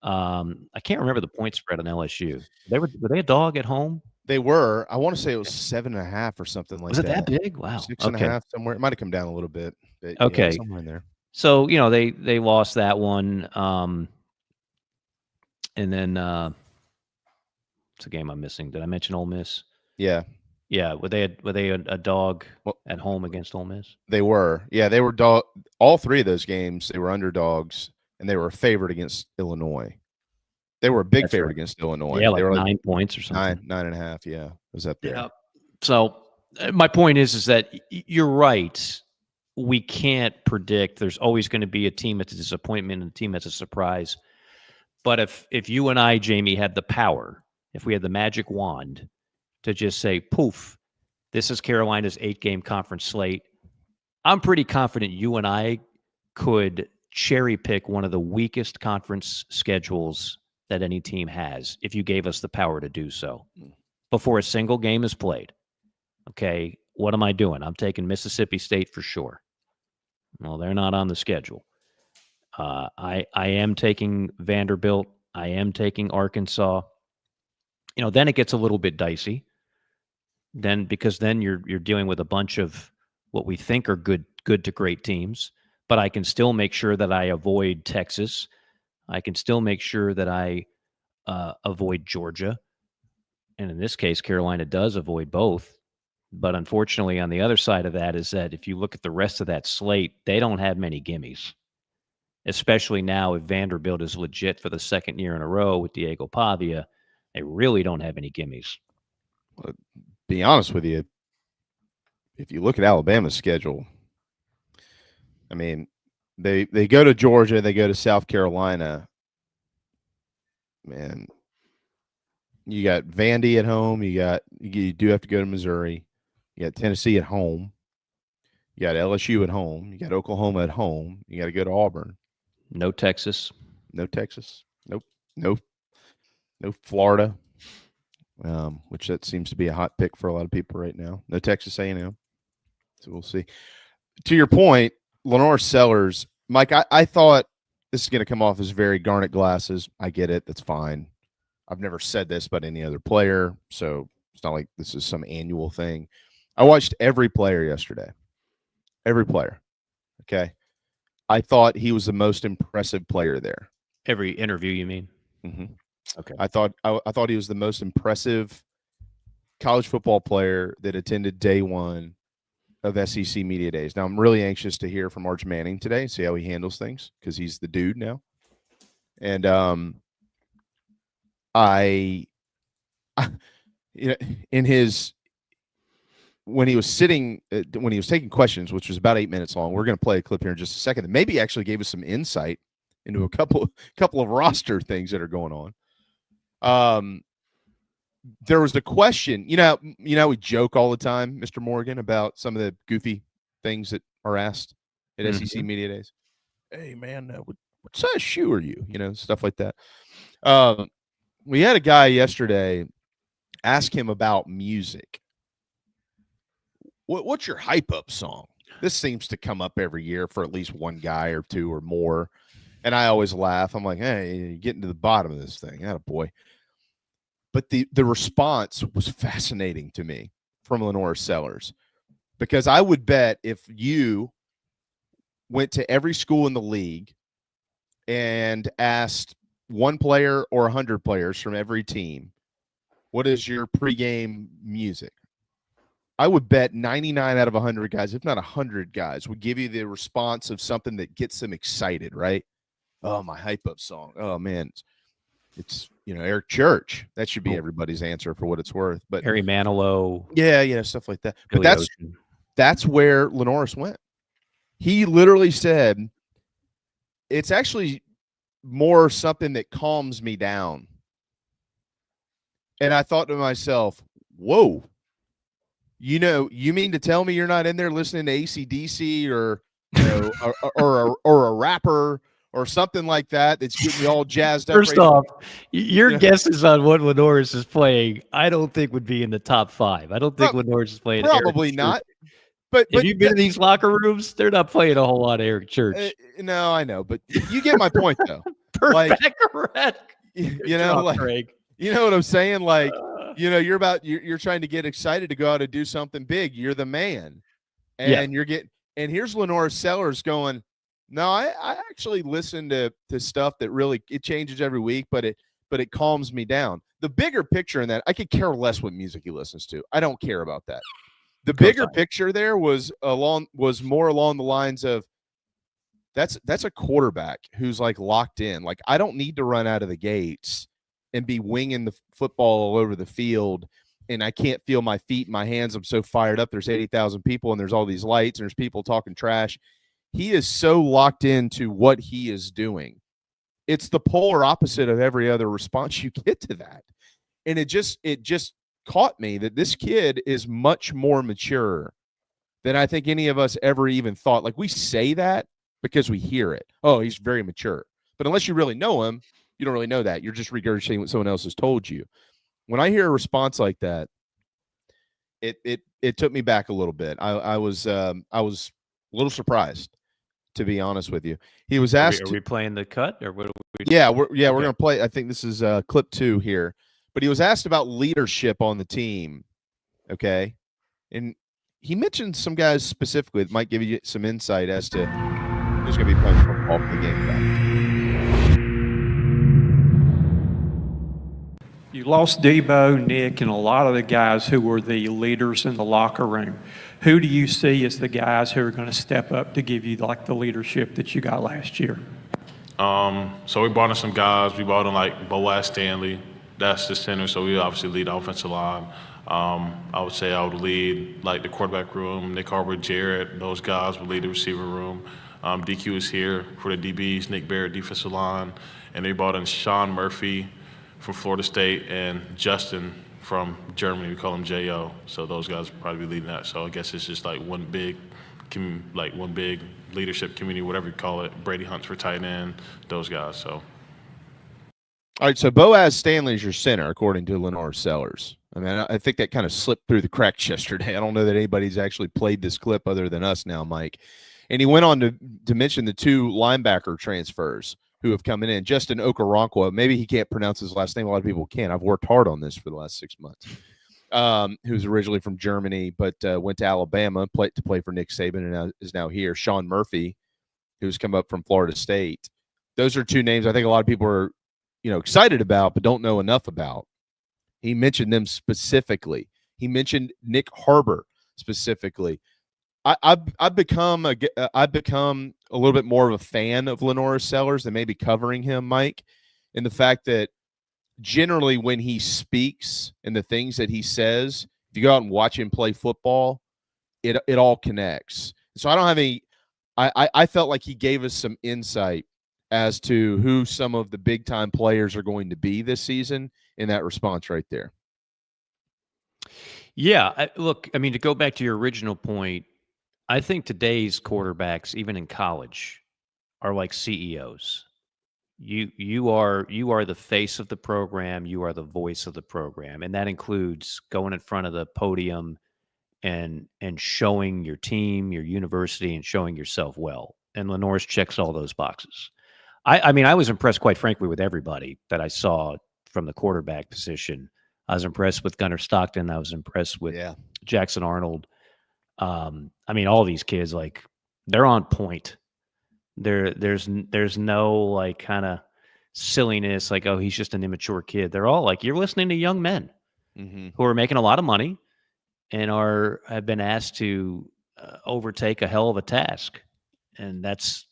I can't remember the point spread on LSU. Were they a dog at home? They were. I want to say it was 7.5 or something like that. Was it that big? Wow. 6.5 somewhere. It might have come down a little bit. But okay. Yeah, somewhere in there. So, they lost that one. And then it's a game I'm missing. Did I mention Ole Miss? Yeah. Yeah. Were they a dog at home against Ole Miss? They were. Yeah, they were dog. All 3 of those games, they were underdogs. And they were a favorite against Illinois. They were a big favorite against Illinois. Yeah, they were 9 points or something. 9.5. Yeah, it was up there. Yeah. So my point is that you're right. We can't predict. There's always going to be a team that's a disappointment and a team that's a surprise. But if you and I, Jamie, had the power, if we had the magic wand to just say, poof, this is Carolina's 8-game conference slate, I'm pretty confident you and I could cherry pick one of the weakest conference schedules that any team has if you gave us the power to do so before a single game is played. Okay, what am I doing? I'm taking Mississippi State for sure. Well, they're not on the schedule. I am taking Vanderbilt. I am taking Arkansas. Then it gets a little bit dicey. Because you're dealing with a bunch of what we think are good to great teams. But I can still make sure that I avoid Texas. I can still make sure that I avoid Georgia. And in this case, Carolina does avoid both. But unfortunately, on the other side of that is that if you look at the rest of that slate, they don't have many gimmies, especially now if Vanderbilt is legit for the second year in a row with Diego Pavia. They really don't have any gimmies. Well, be honest with you, if you look at Alabama's schedule, I mean, they go to Georgia, they go to South Carolina. Man, you got Vandy at home. You do have to go to Missouri. You got Tennessee at home. You got LSU at home. You got Oklahoma at home. You got to go to Auburn. No Texas. No Texas. Nope. No Florida, which that seems to be a hot pick for a lot of people right now. No Texas A&M. So we'll see. To your point, LaNorris Sellers, Mike, I thought this is going to come off as very garnet glasses. I get it. That's fine. I've never said this about any other player, so it's not like this is some annual thing. I watched every player yesterday. Every player. Okay. I thought he was the most impressive player there. Every interview, you mean? Mm-hmm. Okay. I thought he was the most impressive college football player that attended day one of SEC Media Days. Now, I'm really anxious to hear from Arch Manning today, see how he handles things, because he's the dude now. And when he was sitting, when he was taking questions, which was about 8 minutes long, we're going to play a clip here in just a second that maybe actually gave us some insight into a couple of roster things that are going on. There was a question, we joke all the time, Mr. Morgan, about some of the goofy things that are asked at SEC Media Days. Hey, man, what size shoe are you? Stuff like that. We had a guy yesterday ask him about music. What's your hype up song? This seems to come up every year for at least one guy or two or more. And I always laugh. I'm like, hey, you're getting to the bottom of this thing. Attaboy. But the response was fascinating to me from LaNorris Sellers, because I would bet if you went to every school in the league and asked one player or 100 players from every team, what is your pregame music? I would bet 99 out of 100 guys, if not 100 guys, would give you the response of something that gets them excited, right? Oh, my hype up song. Oh, man. It's Eric Church. That should be everybody's answer for what it's worth. But Harry Manilow. Yeah, stuff like that. Billy But Ocean. that's where LaNorris went. He literally said, it's actually more something that calms me down. And I thought to myself, whoa, you mean to tell me you're not in there listening to AC/DC or or a rapper or something like that that's getting you all jazzed up? First off, your guesses on what LaNorris is playing, I don't think would be in the top 5. I don't think LaNorris is playing. Probably Eric not. Church. But Have you been in these locker rooms? They're not playing a whole lot of Eric Church. No, I know, but you get my point though. Baccarat. Craig. You know what I'm saying? Like, you're trying to get excited to go out and do something big. You're the man, and and here's LaNorris Sellers going, no, I actually listen to stuff that really, it changes every week, but it calms me down. The bigger picture in that, I could care less what music he listens to. I don't care about that. The bigger picture there was more along the lines of, that's a quarterback who's like locked in. Like, I don't need to run out of the gates and be winging the football all over the field, and I can't feel my feet and my hands. I'm so fired up. There's 80,000 people, and there's all these lights, and there's people talking trash. He is so locked into what he is doing. It's the polar opposite of every other response you get to that. And it just caught me that this kid is much more mature than I think any of us ever even thought. Like, we say that because we hear it. Oh, he's very mature. But unless you really know him, you don't really know that. You're just regurgitating what someone else has told you. When I hear a response like that, it took me back a little bit. I was a little surprised, to be honest with you. He was asked, Are we playing the cut, or what? We're going to play. I think this is clip 2 here. But he was asked about leadership on the team. Okay, and he mentioned some guys specifically that might give you some insight as to who's going to be playing football for the Gamecock. you lost Debo, Nick, and a lot of the guys who were the leaders in the locker room. Who do you see as the guys who are going to step up to give you like the leadership that you got last year? So we brought in some guys. We brought in like Boaz Stanley. That's the center, so we obviously lead the offensive line. I would say I would lead like the quarterback room. Nick Harper, Jarrett, those guys would lead the receiver room. DQ is here for the DBs, Nick Barrett, defensive line. And they brought in Sean Murphy from Florida State and Justin from Germany. We call him J.O. So those guys will probably be leading that. So I guess it's just like one big leadership community, whatever you call it. Brady Hunt's for tight end, those guys. So. All right, so Boaz Stanley is your center, according to LaNorris Sellers. I mean, I think that kind of slipped through the cracks yesterday. I don't know that anybody's actually played this clip other than us now, Mike. And he went on to mention the two linebacker transfers who have come in. Justin Okoronkwo, maybe he can't pronounce his last name. A lot of people can. I've worked hard on this for the last 6 months. Who's originally from Germany, but went to Alabama to play for Nick Saban and is now here. Sean Murphy, who's come up from Florida State. Those are two names I think a lot of people are excited about, but don't know enough about. He mentioned them specifically. He mentioned Nick Harper specifically. I've become a little bit more of a fan of LaNorris Sellers than maybe covering him, Mike, in the fact that generally when he speaks and the things that he says, if you go out and watch him play football, it all connects. So I don't have any. I felt like he gave us some insight as to who some of the big time players are going to be this season in that response right there. Yeah, look, I mean, to go back to your original point, I think today's quarterbacks, even in college, are like CEOs. You are the face of the program. You are the voice of the program, and that includes going in front of the podium and showing your team, your university, and showing yourself well. And LaNorris checks all those boxes. I mean, I was impressed, quite frankly, with everybody that I saw from the quarterback position. I was impressed with Gunnar Stockton. I was impressed with Jackson Arnold. I mean, all these kids, like, they're on point. There's no like kind of silliness, like, oh, he's just an immature kid. They're all like, you're listening to young men who are making a lot of money and have been asked to overtake a hell of a task, and that's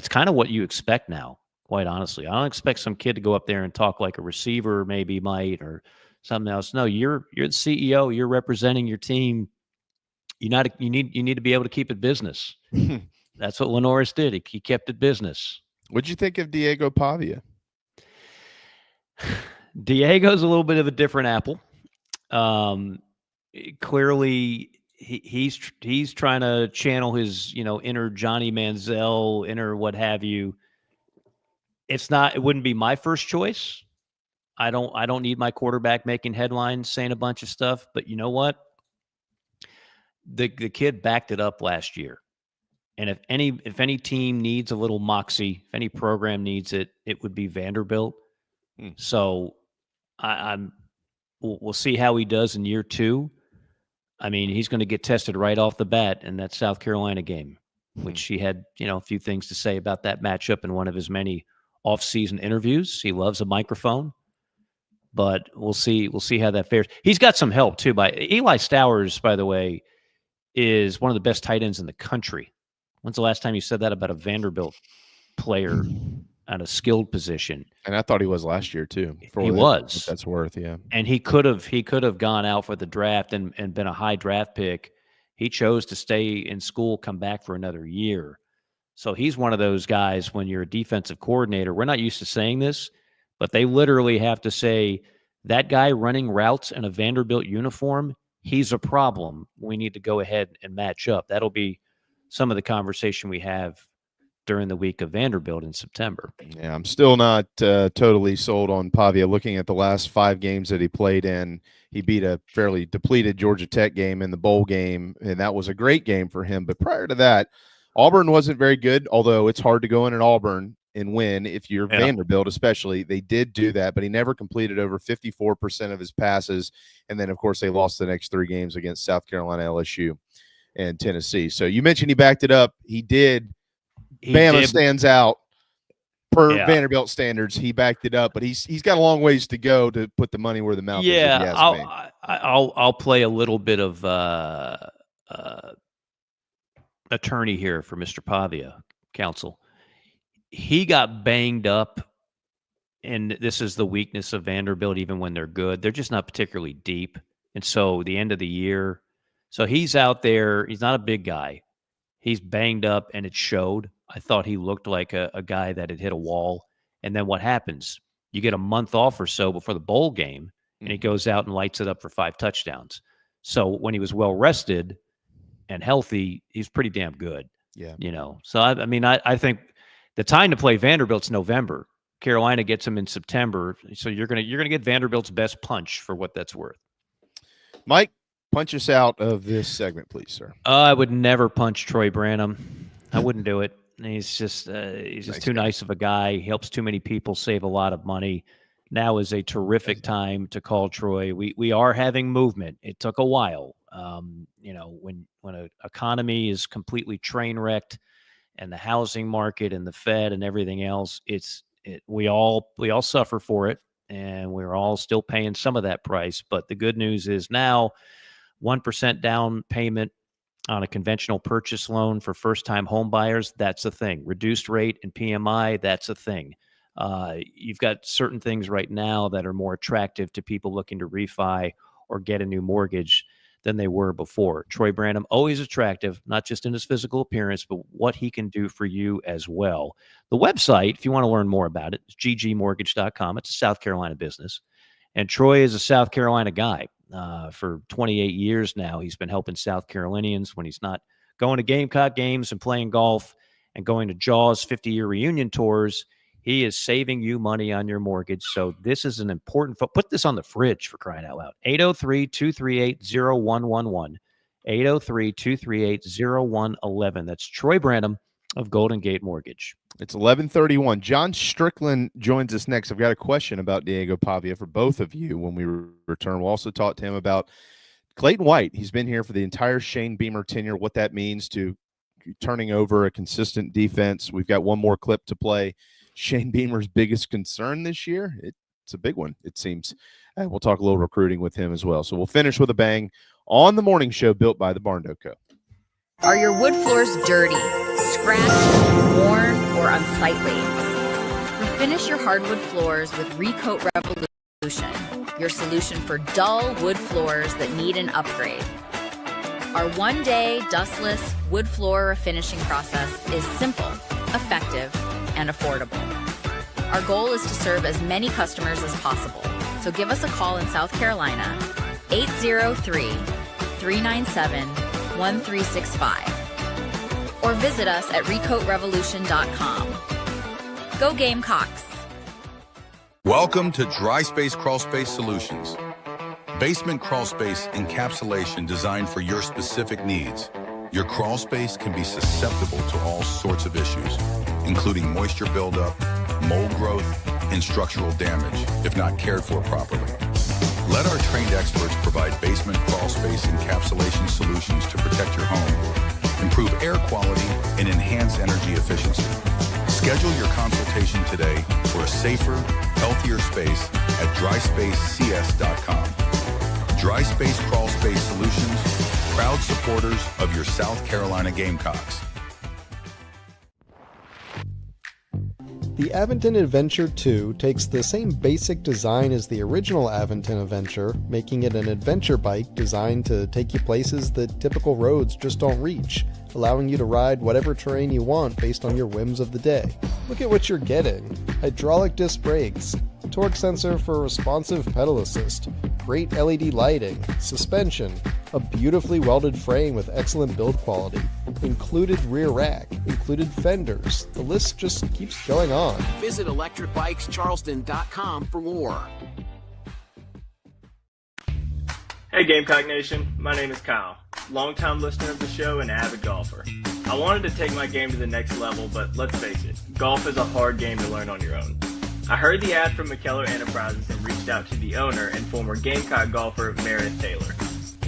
kind of what you expect now. Quite honestly, I don't expect some kid to go up there and talk like a receiver maybe might or something else. No, you're the CEO. You're representing your team. You need to be able to keep it business. That's what LaNorris did. He kept it business. What'd you think of Diego Pavia? Diego's a little bit of a different apple. Clearly, he's trying to channel his inner Johnny Manziel, inner what have you. It wouldn't be my first choice. I don't need my quarterback making headlines, saying a bunch of stuff. But you know what? The kid backed it up last year. And if any team needs a little moxie, if any program needs it, it would be Vanderbilt. So we'll see how he does in year 2. I mean, he's going to get tested right off the bat in that South Carolina game, which he had a few things to say about that matchup in one of his many off-season interviews. He loves a microphone, but we'll see how that fares. He's got some help too. By Eli Stowers, by the way, is one of the best tight ends in the country. When's the last time you said that about a Vanderbilt player at a skilled position? And I thought he was last year too. He was. That's worth, yeah. And he could have gone out for the draft and been a high draft pick. He chose to stay in school, come back for another year. So he's one of those guys, when you're a defensive coordinator, we're not used to saying this, but they literally have to say, that guy running routes in a Vanderbilt uniform, he's a problem. We need to go ahead and match up. That'll be some of the conversation we have during the week of Vanderbilt in September. Yeah, I'm still not totally sold on Pavia. Looking at the last 5 games that he played in, he beat a fairly depleted Georgia Tech game in the bowl game, and that was a great game for him. But prior to that, Auburn wasn't very good, although it's hard to go in at Auburn and win if you're Vanderbilt especially. They did do that, but he never completed over 54% of his passes. And then, of course, they lost the next 3 games against South Carolina, LSU, and Tennessee. So you mentioned he backed it up. He did. Bama stands out. per Vanderbilt standards, he backed it up, but he's got a long ways to go to put the money where the mouth is. Yeah, I'll play a little bit of attorney here for Mr. Pavia, counsel. He got banged up, and this is the weakness of Vanderbilt. Even when they're good, they're just not particularly deep. And so the end of the year, so he's out there. He's not a big guy. He's banged up, and it showed. I thought he looked like a guy that had hit a wall. And then what happens? You get a month off or so before the bowl game, and he goes out and lights it up for 5 touchdowns. So when he was well rested and healthy, he's pretty damn good. Yeah. So I think the time to play Vanderbilt's November. Carolina gets him in September. So you're gonna get Vanderbilt's best punch for what that's worth. Mike, punch us out of this segment, please, sir. I would never punch Troy Branham. I wouldn't do it. He's just too nice of a guy. He helps too many people save a lot of money. Now is a terrific time to call Troy. We are having movement. It took a while. When an economy is completely train wrecked, and the housing market and the Fed and everything else, we all suffer for it, and we're all still paying some of that price. But the good news is now 1% down payment on a conventional purchase loan for first-time home buyers, that's a thing. Reduced rate and PMI, that's a thing. You've got certain things right now that are more attractive to people looking to refi or get a new mortgage than they were before. Troy Branham, always attractive, not just in his physical appearance, but what he can do for you as well. The website, if you want to learn more about it, is ggmortgage.com. It's a South Carolina business. And Troy is a South Carolina guy. For 28 years now, he's been helping South Carolinians when he's not going to Gamecock games and playing golf and going to Jaws 50-year reunion tours. He is saving you money on your mortgage. So this is an important put this on the fridge, for crying out loud. 803-238-0111. 803-238-0111. That's Troy Branham of Golden Gate Mortgage. It's 11:31. John Strickland joins us next. I've got a question about Diego Pavia for both of you when we return. We'll also talk to him about Clayton White. He's been here for the entire Shane Beamer tenure, what that means to turning over a consistent defense. We've got one more clip to play. Shane Beamer's biggest concern this year. It's a big one, it seems. And we'll talk a little recruiting with him as well. So we'll finish with a bang on the morning show built by the Barndo Co. Are your wood floors dirty, scratched, worn, or unsightly? Refinish your hardwood floors with Recoat Revolution, your solution for dull wood floors that need an upgrade. Our one-day, dustless wood floor refinishing process is simple, effective, and affordable. Our goal is to serve as many customers as possible, so give us a call in South Carolina, 803-397-1365, or visit us at recoatrevolution.com. Go Gamecocks! Welcome to Dry Space Crawl Space Solutions. Basement crawl space encapsulation designed for your specific needs. Your crawl space can be susceptible to all sorts of issues, including moisture buildup, mold growth, and structural damage if not cared for properly. Let our trained experts provide basement crawl space encapsulation solutions to protect your home, improve air quality, and enhance energy efficiency. Schedule your consultation today for a safer, healthier space at dryspacecs.com. Dry Space Crawl Space Solutions, proud supporters of your South Carolina Gamecocks. The Aventon Adventure 2 takes the same basic design as the original Aventon Adventure, making it an adventure bike designed to take you places that typical roads just don't reach, allowing you to ride whatever terrain you want based on your whims of the day. Look at what you're getting. Hydraulic disc brakes, torque sensor for responsive pedal assist, great LED lighting, suspension, a beautifully welded frame with excellent build quality, included rear rack, included fenders. The list just keeps going on. Visit electricbikescharleston.com for more. Hey Gamecock Nation, my name is Kyle, longtime listener of the show and avid golfer. I wanted to take my game to the next level, but let's face it, golf is a hard game to learn on your own. I heard the ad from McKellar Enterprises and reached out to the owner and former Gamecock golfer Meredith Taylor.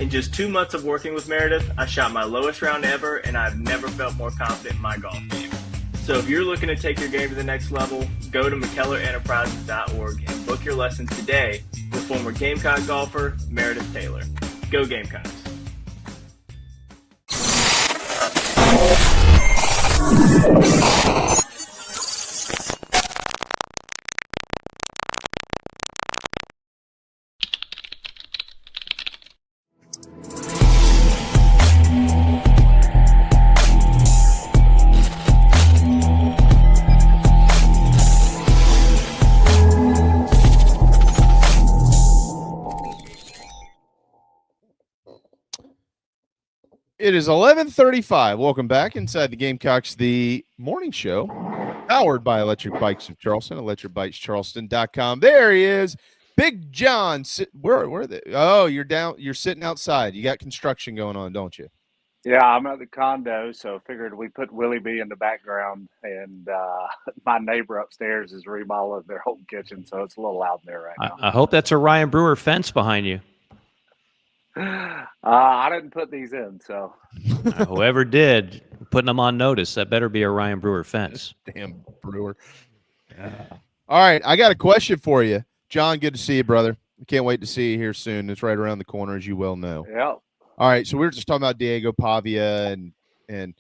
In just 2 months of working with Meredith, I shot my lowest round ever, and I've never felt more confident in my golf game. So if you're looking to take your game to the next level, go to McKellarEnterprises.org and book your lessons today with former Gamecock golfer Meredith Taylor. Go Gamecocks. It is 11:35. Welcome back inside the Gamecocks The Morning Show, powered by Electric Bikes of Charleston, electricbikescharleston.com. There he is, Big John. Where are they? Oh, you're down. You're sitting outside. You got construction going on, don't you? Yeah, I'm at the condo, so figured we put Willie B in the background, and my neighbor upstairs is remodeling their whole kitchen, so it's a little loud in there right now. I hope that's a Ryan Brewer fence behind you. I didn't put these in, so. Whoever did, putting them on notice, that better be a Ryan Brewer fence. Damn Brewer. All right, I got a question for you. John, good to see you, brother. I can't wait to see you here soon. It's right around the corner, as you well know. Yeah. All right, so we were just talking about Diego Pavia and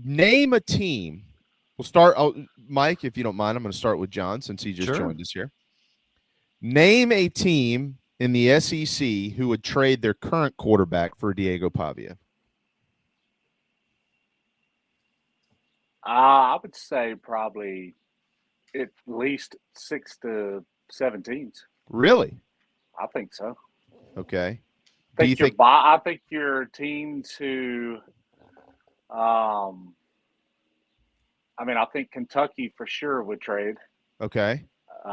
name a team. We'll start, Mike, if you don't mind. I'm going to start with John since he just joined us here. Name a team in the SEC who would trade their current quarterback for Diego Pavia. I would say probably at least 6 to 7 teams. Really? I think so. Okay. I think your teams who, I think Kentucky for sure would trade. Okay.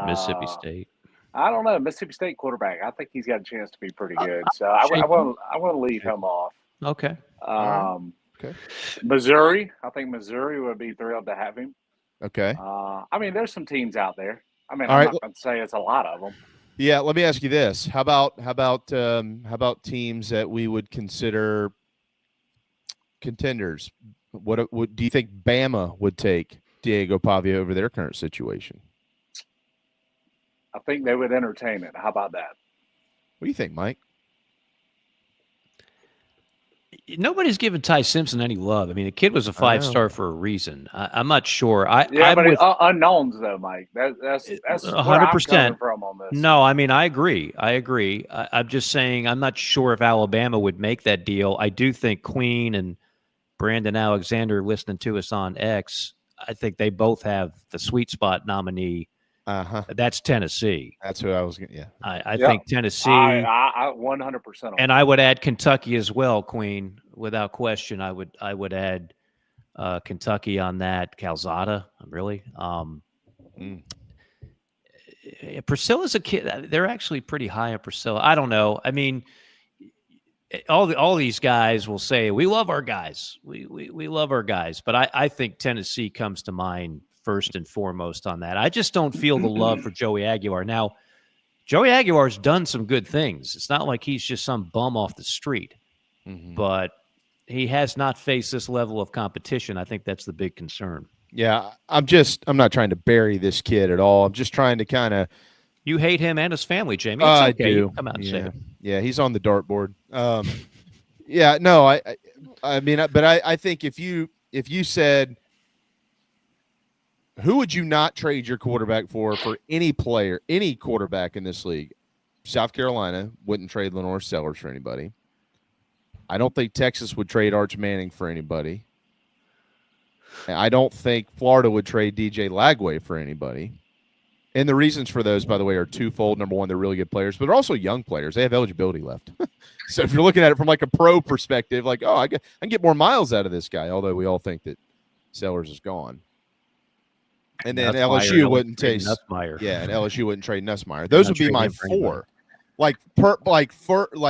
Mississippi State. I don't know. Mississippi State quarterback. I think he's got a chance to be pretty good. So I want to leave him off. Okay. Okay. Missouri. I think Missouri would be thrilled to have him. Okay. There's some teams out there. I'm right. not going to say it's a lot of them. Yeah, let me ask you this: How about teams that we would consider contenders? What do you think Bama would take Diego Pavia over their current situation? I think they would entertain it. How about that? What do you think, Mike? Nobody's given Ty Simpson any love. I mean, the kid was a 5-star for a reason. I'm not sure. Unknowns though, Mike. That's 100% from on this. No, I agree. I'm just saying I'm not sure if Alabama would make that deal. I do think Queen and Brandon Alexander, listening to us on X, I think they both have the sweet spot nominee. That's Tennessee. That's who I was going to. Yeah. I think Tennessee. I 100%. And I would add Kentucky as well, Queen, without question. I would add Kentucky on that. Calzada, really. Priscilla's a kid. They're actually pretty high on Priscilla. I don't know. I mean, all these guys will say we love our guys. We love our guys, but I think Tennessee comes to mind first and foremost on that. I just don't feel the love for Joey Aguilar. Now, Joey Aguilar's done some good things. It's not like he's just some bum off the street, but he has not faced this level of competition. I think that's the big concern. Yeah, I'm not trying to bury this kid at all. I'm just trying to kind of. You hate him and his family, Jamie. It's okay. I do. Come out and say it. Yeah, he's on the dartboard. Yeah, no, I think if you said, who would you not trade your quarterback for any player, any quarterback in this league? South Carolina wouldn't trade LaNorris Sellers for anybody. I don't think Texas would trade Arch Manning for anybody. I don't think Florida would trade DJ Lagway for anybody. And the reasons for those, by the way, are twofold. Number one, they're really good players, but they're also young players. They have eligibility left. So if you're looking at it from like a pro perspective, like, I can get more miles out of this guy, although we all think that Sellers is gone. And then LSU wouldn't trade Nussmeier. Yeah, and LSU wouldn't trade Nussmeier. Those would be my four.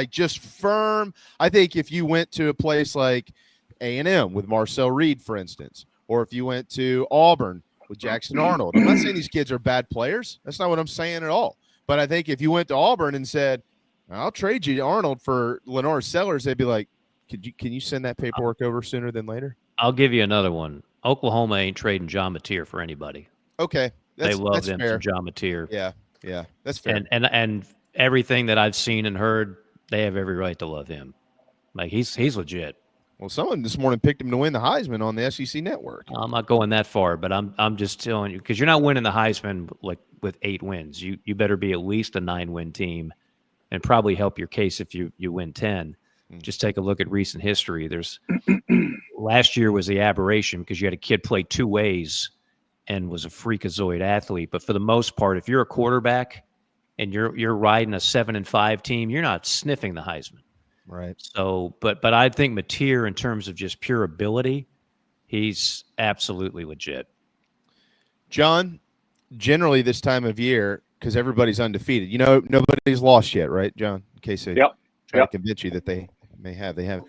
Just firm. I think if you went to a place like A&M with Marcel Reed, for instance, or if you went to Auburn with Jackson Arnold. I'm not saying these kids are bad players. That's not what I'm saying at all. But I think if you went to Auburn and said, I'll trade you Arnold for LaNorris Sellers, they'd be like, can you send that paperwork over sooner than later? I'll give you another one. Oklahoma ain't trading John Mateer for anybody. Okay, They love that's them fair. some John Mateer. Yeah, that's fair. And everything that I've seen and heard, they have every right to love him. Like he's legit. Well, someone this morning picked him to win the Heisman on the SEC Network. I'm not going that far, but I'm just telling you, because you're not winning the Heisman like with 8 wins. You better be at least a 9-win team, and probably help your case if you win 10. Just take a look at recent history. There's last year was the aberration because you had a kid play 2 ways and was a freakazoid athlete. But for the most part, if you're a quarterback and you're riding a 7-5 team, you're not sniffing the Heisman. Right. So, but I think Mateer, in terms of just pure ability, he's absolutely legit. John, generally this time of year, because everybody's undefeated, nobody's lost yet, right, John? In case they try to convince you that they may have, they haven't.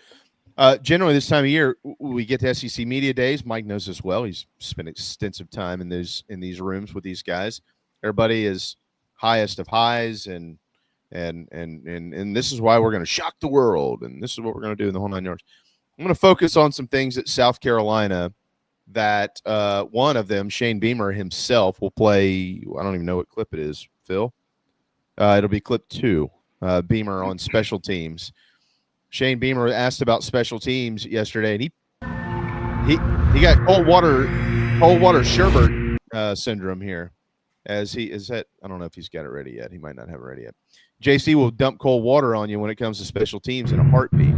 Generally this time of year, we get to SEC Media Days. Mike knows this well. He's spent extensive time in these rooms with these guys. Everybody is highest of highs, and this is why we're going to shock the world, and this is what we're going to do in the whole 9 yards. I'm going to focus on some things at South Carolina that one of them, Shane Beamer himself, will play. I don't even know what clip it is, Phil. It'll be clip 2, Beamer on special teams. Shane Beamer asked about special teams yesterday, and he got cold water sherbet syndrome here, as he is at. I don't know if he's got it ready yet. He might not have it ready yet. JC will dump cold water on you when it comes to special teams in a heartbeat.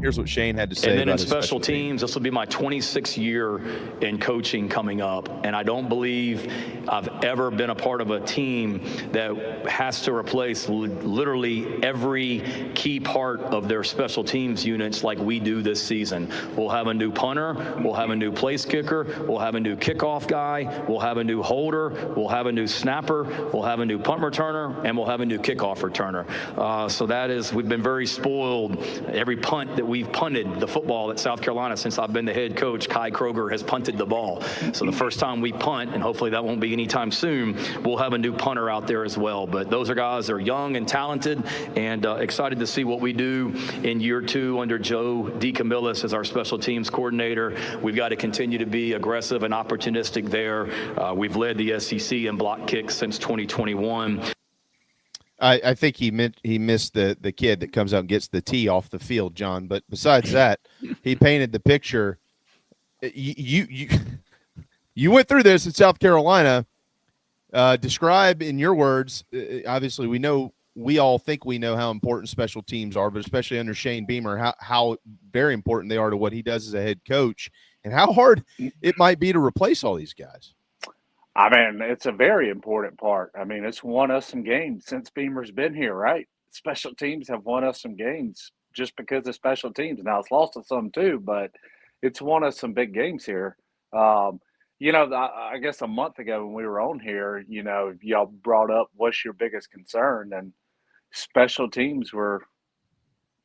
Here's what Shane had to say. And then about in special teams, this will be my 26th year in coaching coming up. And I don't believe I've ever been a part of a team that has to replace literally every key part of their special teams units like we do this season. We'll have a new punter. We'll have a new place kicker. We'll have a new kickoff guy. We'll have a new holder. We'll have a new snapper. We'll have a new punt returner. And we'll have a new kickoff returner. So that is, we've been very spoiled. Every punt that we've punted the football at South Carolina since I've been the head coach, Kai Kroger has punted the ball. So the first time we punt, and hopefully that won't be anytime soon, we'll have a new punter out there as well. But those are guys that are young and talented, and excited to see what we do in year 2 under Joe DeCamillis as our special teams coordinator. We've got to continue to be aggressive and opportunistic there. We've led the SEC in block kicks since 2021. I think he missed the kid that comes out and gets the tee off the field, John. But besides that, he painted the picture. You went through this in South Carolina. Describe in your words. Obviously, we all think we know how important special teams are, but especially under Shane Beamer, how very important they are to what he does as a head coach, and how hard it might be to replace all these guys. I mean, it's a very important part. I mean, it's won us some games since Beamer's been here, right? Special teams have won us some games just because of special teams. Now, it's lost us some too, but it's won us some big games here. I guess a month ago when we were on here, y'all brought up what's your biggest concern, and special teams were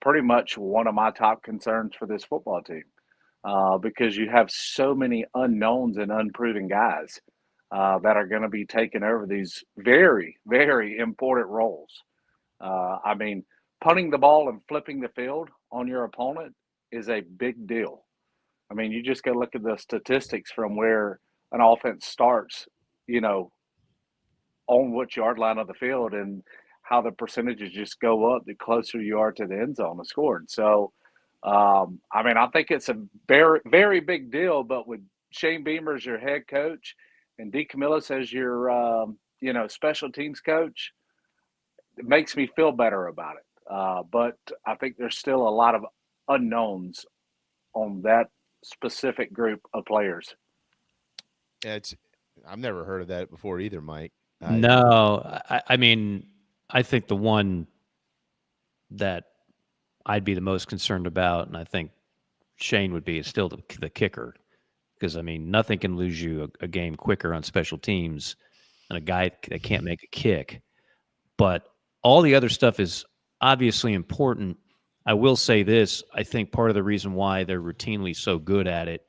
pretty much one of my top concerns for this football team because you have so many unknowns and unproven guys that are going to be taking over these very, very important roles. I mean, punting the ball and flipping the field on your opponent is a big deal. I mean, you just got to look at the statistics from where an offense starts, on which yard line of the field, and how the percentages just go up the closer you are to the end zone to score. So, I think it's a very, very big deal, but with Shane Beamer as your head coach and DeCamillis as your, special teams coach, it makes me feel better about it. But I think there's still a lot of unknowns on that specific group of players. I've never heard of that before either, Mike. No, I think the one that I'd be the most concerned about, and I think Shane would be, is still the kicker. Because, nothing can lose you a game quicker on special teams than a guy that can't make a kick. But all the other stuff is obviously important. I will say this. I think part of the reason why they're routinely so good at it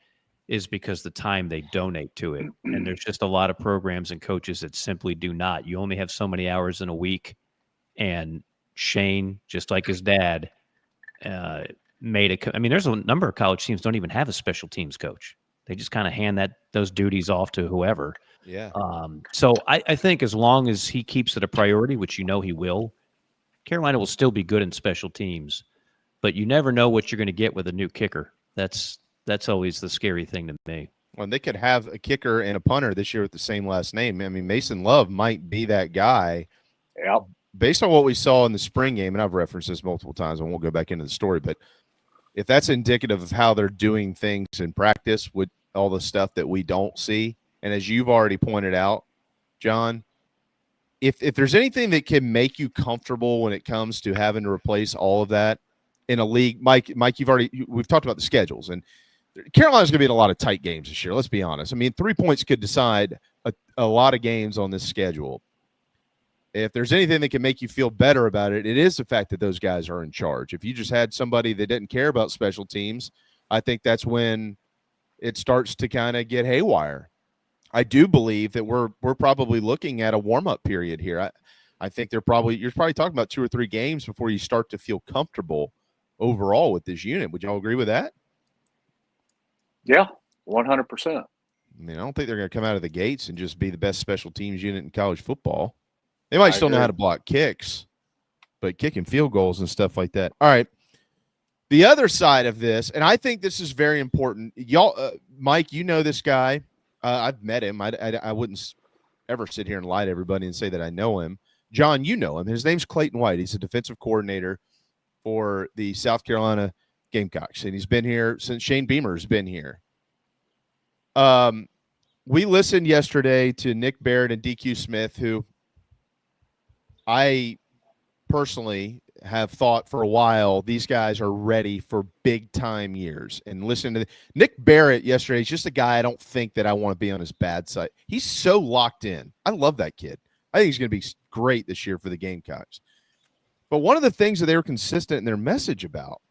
is because the time they donate to it. And there's just a lot of programs and coaches that simply do not. You only have so many hours in a week. And Shane, just like his dad, there's a number of college teams don't even have a special teams coach. They just kind of hand those duties off to whoever. Yeah. So I think as long as he keeps it a priority, which he will, Carolina will still be good in special teams. But you never know what you're going to get with a new kicker. That's always the scary thing to me. Well, they could have a kicker and a punter this year with the same last name. I mean, Mason Love might be that guy. Yep. Based on what we saw in the spring game, and I've referenced this multiple times, I won't go back into the story, but if that's indicative of how they're doing things in practice with all the stuff that we don't see, and as you've already pointed out, John, if there's anything that can make you comfortable when it comes to having to replace all of that in a league, Mike, we've talked about the schedules, and Carolina's going to be in a lot of tight games this year. Let's be honest. I mean, 3 points could decide a lot of games on this schedule. If there's anything that can make you feel better about it, it is the fact that those guys are in charge. If you just had somebody that didn't care about special teams, I think that's when it starts to kind of get haywire. I do believe that we're probably looking at a warm-up period here. I think you're probably talking about 2 or 3 games before you start to feel comfortable overall with this unit. Would y'all agree with that? Yeah, 100%. I mean, I don't think they're going to come out of the gates and just be the best special teams unit in college football. They might still know how to block kicks, but kicking field goals and stuff like that. All right. The other side of this, and I think this is very important. Y'all, Mike, you know this guy. I've met him. I wouldn't ever sit here and lie to everybody and say that I know him. John, you know him. His name's Clayton White. He's a defensive coordinator for the South Carolina Gamecocks, and he's been here since Shane Beamer's been here. We listened yesterday to Nick Barrett and DQ Smith, who I personally have thought for a while these guys are ready for big-time years. And listen to Nick Barrett yesterday. He's just a guy I don't think that I want to be on his bad side. He's so locked in. I love that kid. I think he's going to be great this year for the Gamecocks. But one of the things that they were consistent in their message about,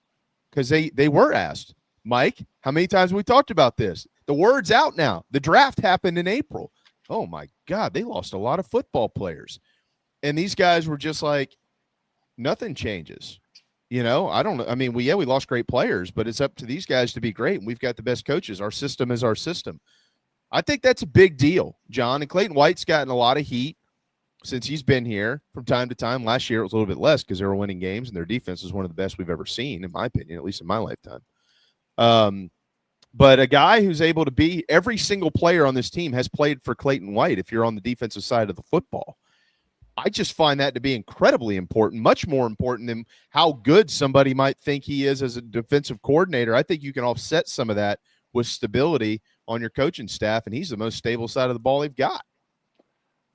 because they were asked, Mike, how many times have we talked about this? The word's out now. The draft happened in April. Oh, my God, they lost a lot of football players. And these guys were just like, nothing changes. You know, I don't know. I mean, we lost great players, but it's up to these guys to be great. And we've got the best coaches. Our system is our system. I think that's a big deal, John. And Clayton White's gotten a lot of heat since he's been here from time to time. Last year, it was a little bit less because they were winning games, and their defense is one of the best we've ever seen, in my opinion, at least in my lifetime. But a guy who's able to be – every single player on this team has played for Clayton White if you're on the defensive side of the football. I just find that to be incredibly important, much more important than how good somebody might think he is as a defensive coordinator. I think you can offset some of that with stability on your coaching staff, and he's the most stable side of the ball they've got.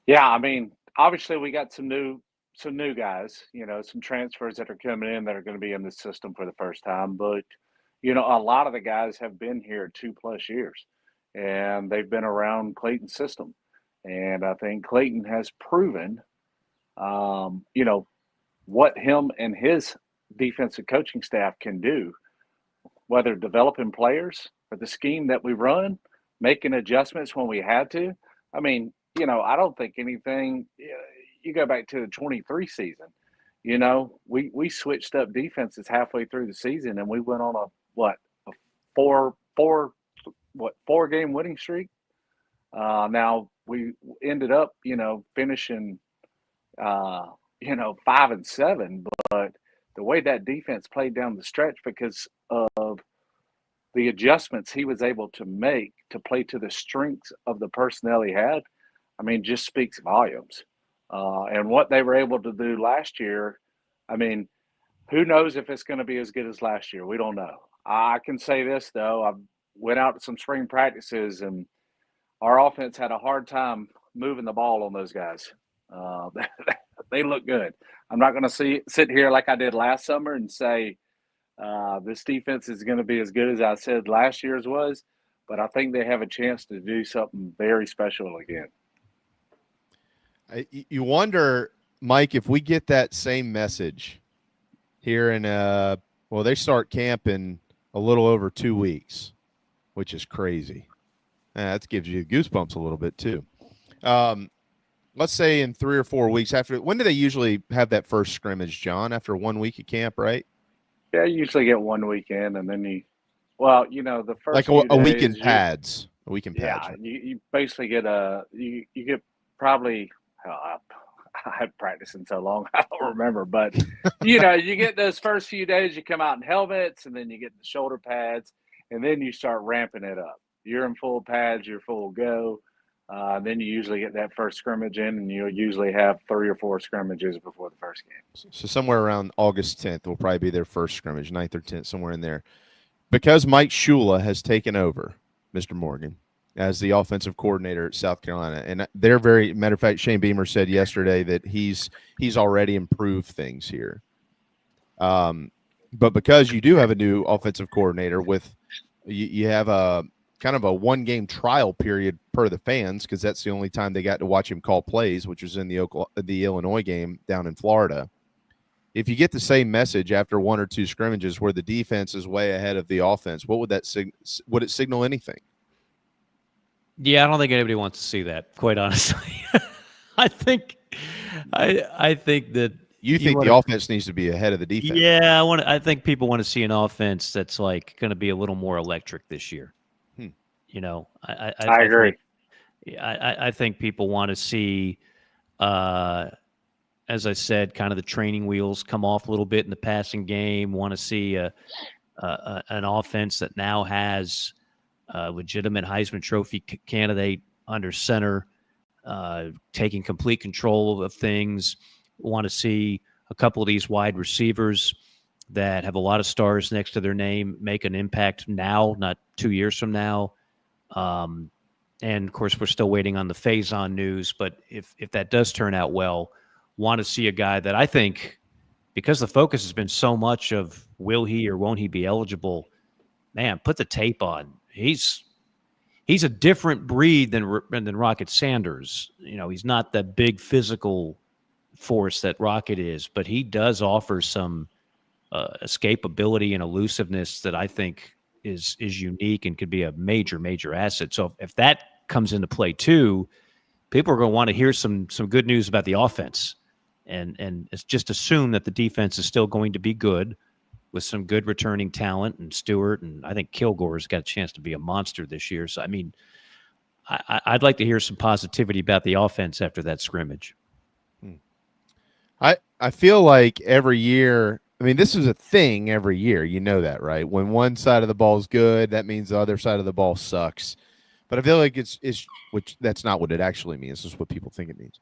Yeah, I mean, obviously we got some new guys, you know, some transfers that are coming in that are going to be in the system for the first time. But, you know, a lot of the guys have been here 2+ years, and they've been around Clayton's system. And I think Clayton has proven – you know, what him and his defensive coaching staff can do, whether developing players or the scheme that we run, making adjustments when we had to. I mean, you know, I don't think anything – you go back to the 23 season, you know, we switched up defenses halfway through the season, and we went on a four-game winning streak. Now, we ended up, you know, finishing – 5-7, but the way that defense played down the stretch because of the adjustments he was able to make to play to the strengths of the personnel he had, I mean, just speaks volumes. And what they were able to do last year, I mean, who knows if it's going to be as good as last year? We don't know. I can say this, though. I went out to some spring practices, and our offense had a hard time moving the ball on those guys. They look good. I'm not going to sit here like I did last summer and say this defense is going to be as good as I said last year's was, but I think they have a chance to do something very special again. You wonder, Mike, if we get that same message here in they start camp in a little over 2 weeks, which is crazy. That gives you goosebumps a little bit too. Let's say in 3 or 4 weeks after. When do they usually have that first scrimmage, John? After 1 week of camp, right? Yeah, you usually get 1 weekend, and then Well, the first Like few a week in days, pads. A week in pads. yeah, you basically get you get probably. I've practicing so long I don't remember, but you get those first few days. You come out in helmets, and then you get the shoulder pads, and then you start ramping it up. You're in full pads, you're full go. Then you usually get that first scrimmage in, and you'll usually have 3 or 4 scrimmages before the first game. So somewhere around August 10th will probably be their first scrimmage, 9th or 10th, somewhere in there. Because Mike Shula has taken over, Mr. Morgan, as the offensive coordinator at South Carolina. And they're matter of fact, Shane Beamer said yesterday that he's already improved things here. But because you do have a new offensive coordinator you have a kind of a 1-game trial period per the fans, because that's the only time they got to watch him call plays, which was in the Illinois game down in Florida. If you get the same message after 1 or 2 scrimmages where the defense is way ahead of the offense, what would that would it signal anything? Yeah, I don't think anybody wants to see that, quite honestly. I think that you think the offense needs to be ahead of the defense. Yeah, I think people want to see an offense that's like going to be a little more electric this year. I agree. I think people want to see, as I said, kind of the training wheels come off a little bit in the passing game. Want to see an offense that now has a legitimate Heisman Trophy candidate under center, taking complete control of things. Want to see a couple of these wide receivers that have a lot of stars next to their name make an impact now, not 2 years from now. And of course, we're still waiting on the Faison news, but if that does turn out well, want to see a guy that I think, because the focus has been so much of will he or won't he be eligible, man, put the tape on. He's a different breed than Rocket Sanders. He's not the big physical force that Rocket is, but he does offer some escapability and elusiveness that I think is unique and could be a major, major asset. So if that comes into play too, people are going to want to hear some good news about the offense, and it's just assume that the defense is still going to be good with some good returning talent, and Stewart, and I think Kilgore's got a chance to be a monster this year. So, I mean, I'd like to hear some positivity about the offense after that scrimmage. I feel like every year, I mean, this is a thing every year. You know that, right? When one side of the ball is good, that means the other side of the ball sucks. But I feel like it's which that's not what it actually means. This is what people think it means.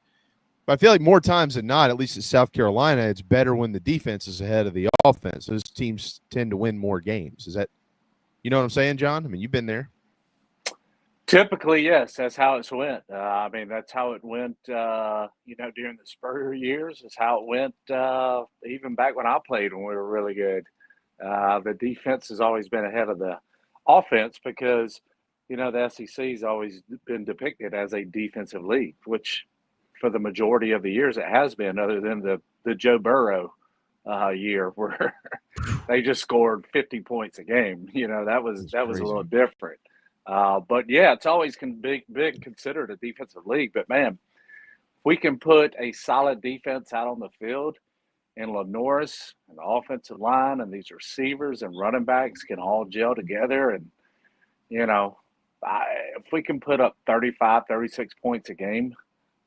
But I feel like more times than not, at least at South Carolina, it's better when the defense is ahead of the offense. Those teams tend to win more games. Is that, you know what I'm saying, John? I mean, you've been there. Typically, yes, that's how it's went. I mean, that's how it went, during the Spurrier years. It's how it went even back when I played when we were really good. The defense has always been ahead of the offense because, the SEC has always been depicted as a defensive league, which for the majority of the years it has been, other than the Joe Burrow year where they just scored 50 points a game. That was a little different. But yeah, it's always been considered a defensive league. But man, if we can put a solid defense out on the field, and LaNorris and the offensive line and these receivers and running backs can all gel together, and if we can put up 35, 36 points a game,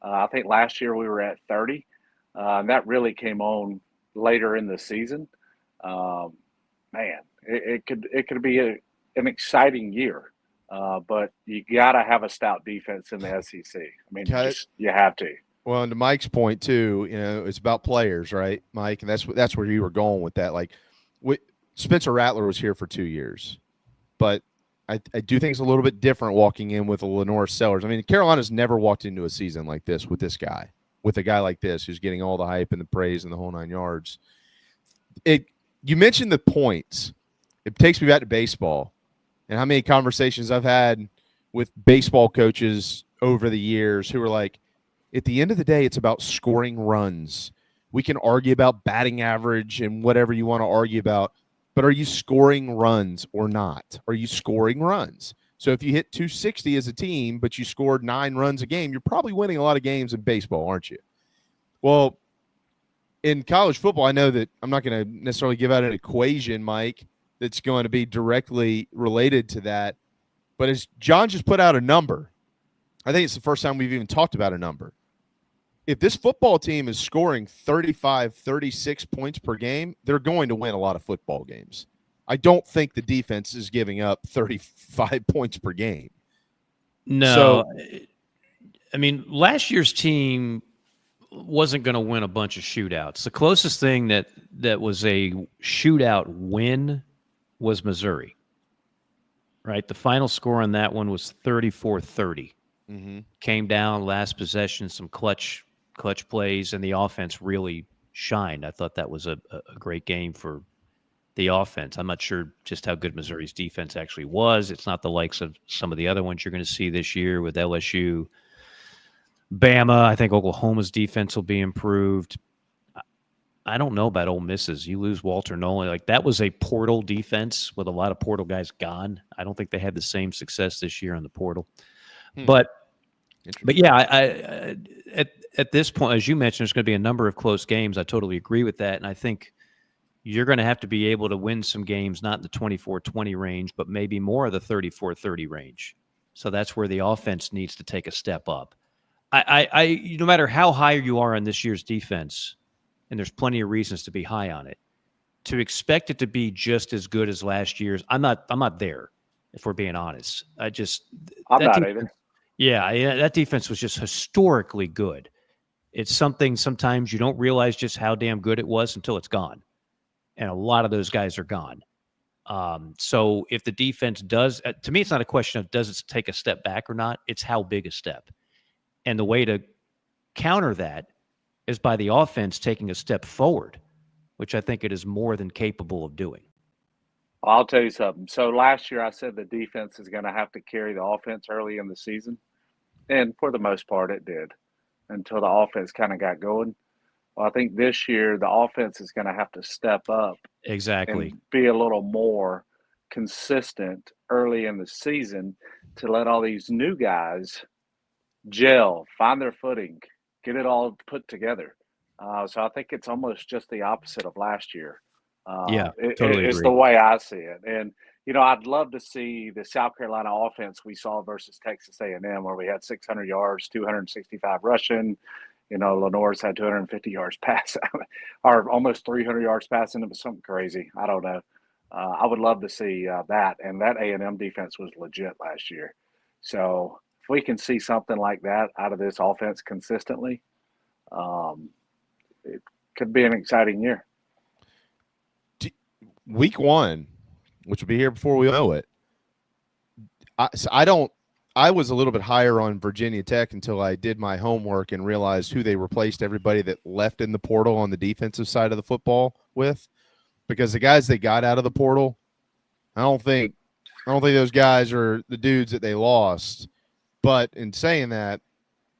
I think last year we were at 30, and that really came on later in the season. Man, it could be an exciting year. But you got to have a stout defense in the SEC. I mean, you have to. Well, and to Mike's point too, it's about players, right, Mike? And that's where you were going with that. Like, Spencer Rattler was here for 2 years, but I do think it's a little bit different walking in with a LaNorris Sellers. I mean, Carolina's never walked into a season like this with a guy like this who's getting all the hype and the praise and the whole 9 yards. You mentioned the points. It takes me back to baseball. And how many conversations I've had with baseball coaches over the years who are like, at the end of the day, it's about scoring runs. We can argue about batting average and whatever you want to argue about, but are you scoring runs or not? Are you scoring runs? So if you hit 260 as a team, but you scored 9 runs a game, you're probably winning a lot of games in baseball, aren't you? Well, in college football, I know that I'm not going to necessarily give out an equation, Mike, that's going to be directly related to that. But as John just put out a number, I think it's the first time we've even talked about a number. If this football team is scoring 35, 36 points per game, they're going to win a lot of football games. I don't think the defense is giving up 35 points per game. No. So, I mean, last year's team wasn't going to win a bunch of shootouts. The closest thing that was a shootout win was Missouri. Right? The final score on that one was 34-30. Mm-hmm. Came down, last possession, some clutch plays, and the offense really shined. I thought that was a great game for the offense. I'm not sure just how good Missouri's defense actually was. It's not the likes of some of the other ones you're going to see this year with LSU, Bama. I think Oklahoma's defense will be improved. I don't know about Ole Miss's. You lose Walter Nolan. Like, that was a portal defense with a lot of portal guys gone. I don't think they had the same success this year on the portal. But yeah, I at this point, as you mentioned, there's going to be a number of close games. I totally agree with that. And I think you're going to have to be able to win some games, not in the 24-20 range, but maybe more of the 34-30 range. So that's where the offense needs to take a step up. No matter how high you are on this year's defense, and there's plenty of reasons to be high on it, to expect it to be just as good as last year's, I'm not there, if we're being honest. I'm not either. Yeah, that defense was just historically good. It's something sometimes you don't realize just how damn good it was until it's gone. And a lot of those guys are gone. So if the defense does, to me, it's not a question of does it take a step back or not. It's how big a step. And the way to counter that is by the offense taking a step forward, which I think it is more than capable of doing. I'll tell you something. So last year I said the defense is going to have to carry the offense early in the season. And for the most part, it did until the offense kind of got going. Well, I think this year the offense is going to have to step up. Exactly. And be a little more consistent early in the season to let all these new guys gel, find their footing, get it all put together. So I think it's almost just the opposite of last year. Totally it's agree. the way I see it. And, I'd love to see the South Carolina offense we saw versus Texas A&M, where we had 600 yards, 265 rushing. LaNorris had 250 yards passing, or almost 300 yards passing. It was something crazy. I don't know. I would love to see that. And that A&M defense was legit last year. So if we can see something like that out of this offense consistently, it could be an exciting year. Week 1, which will be here before we know it. I was a little bit higher on Virginia Tech until I did my homework and realized who they replaced everybody that left in the portal on the defensive side of the football with, because the guys they got out of the portal, I don't think those guys are the dudes that they lost. But in saying that,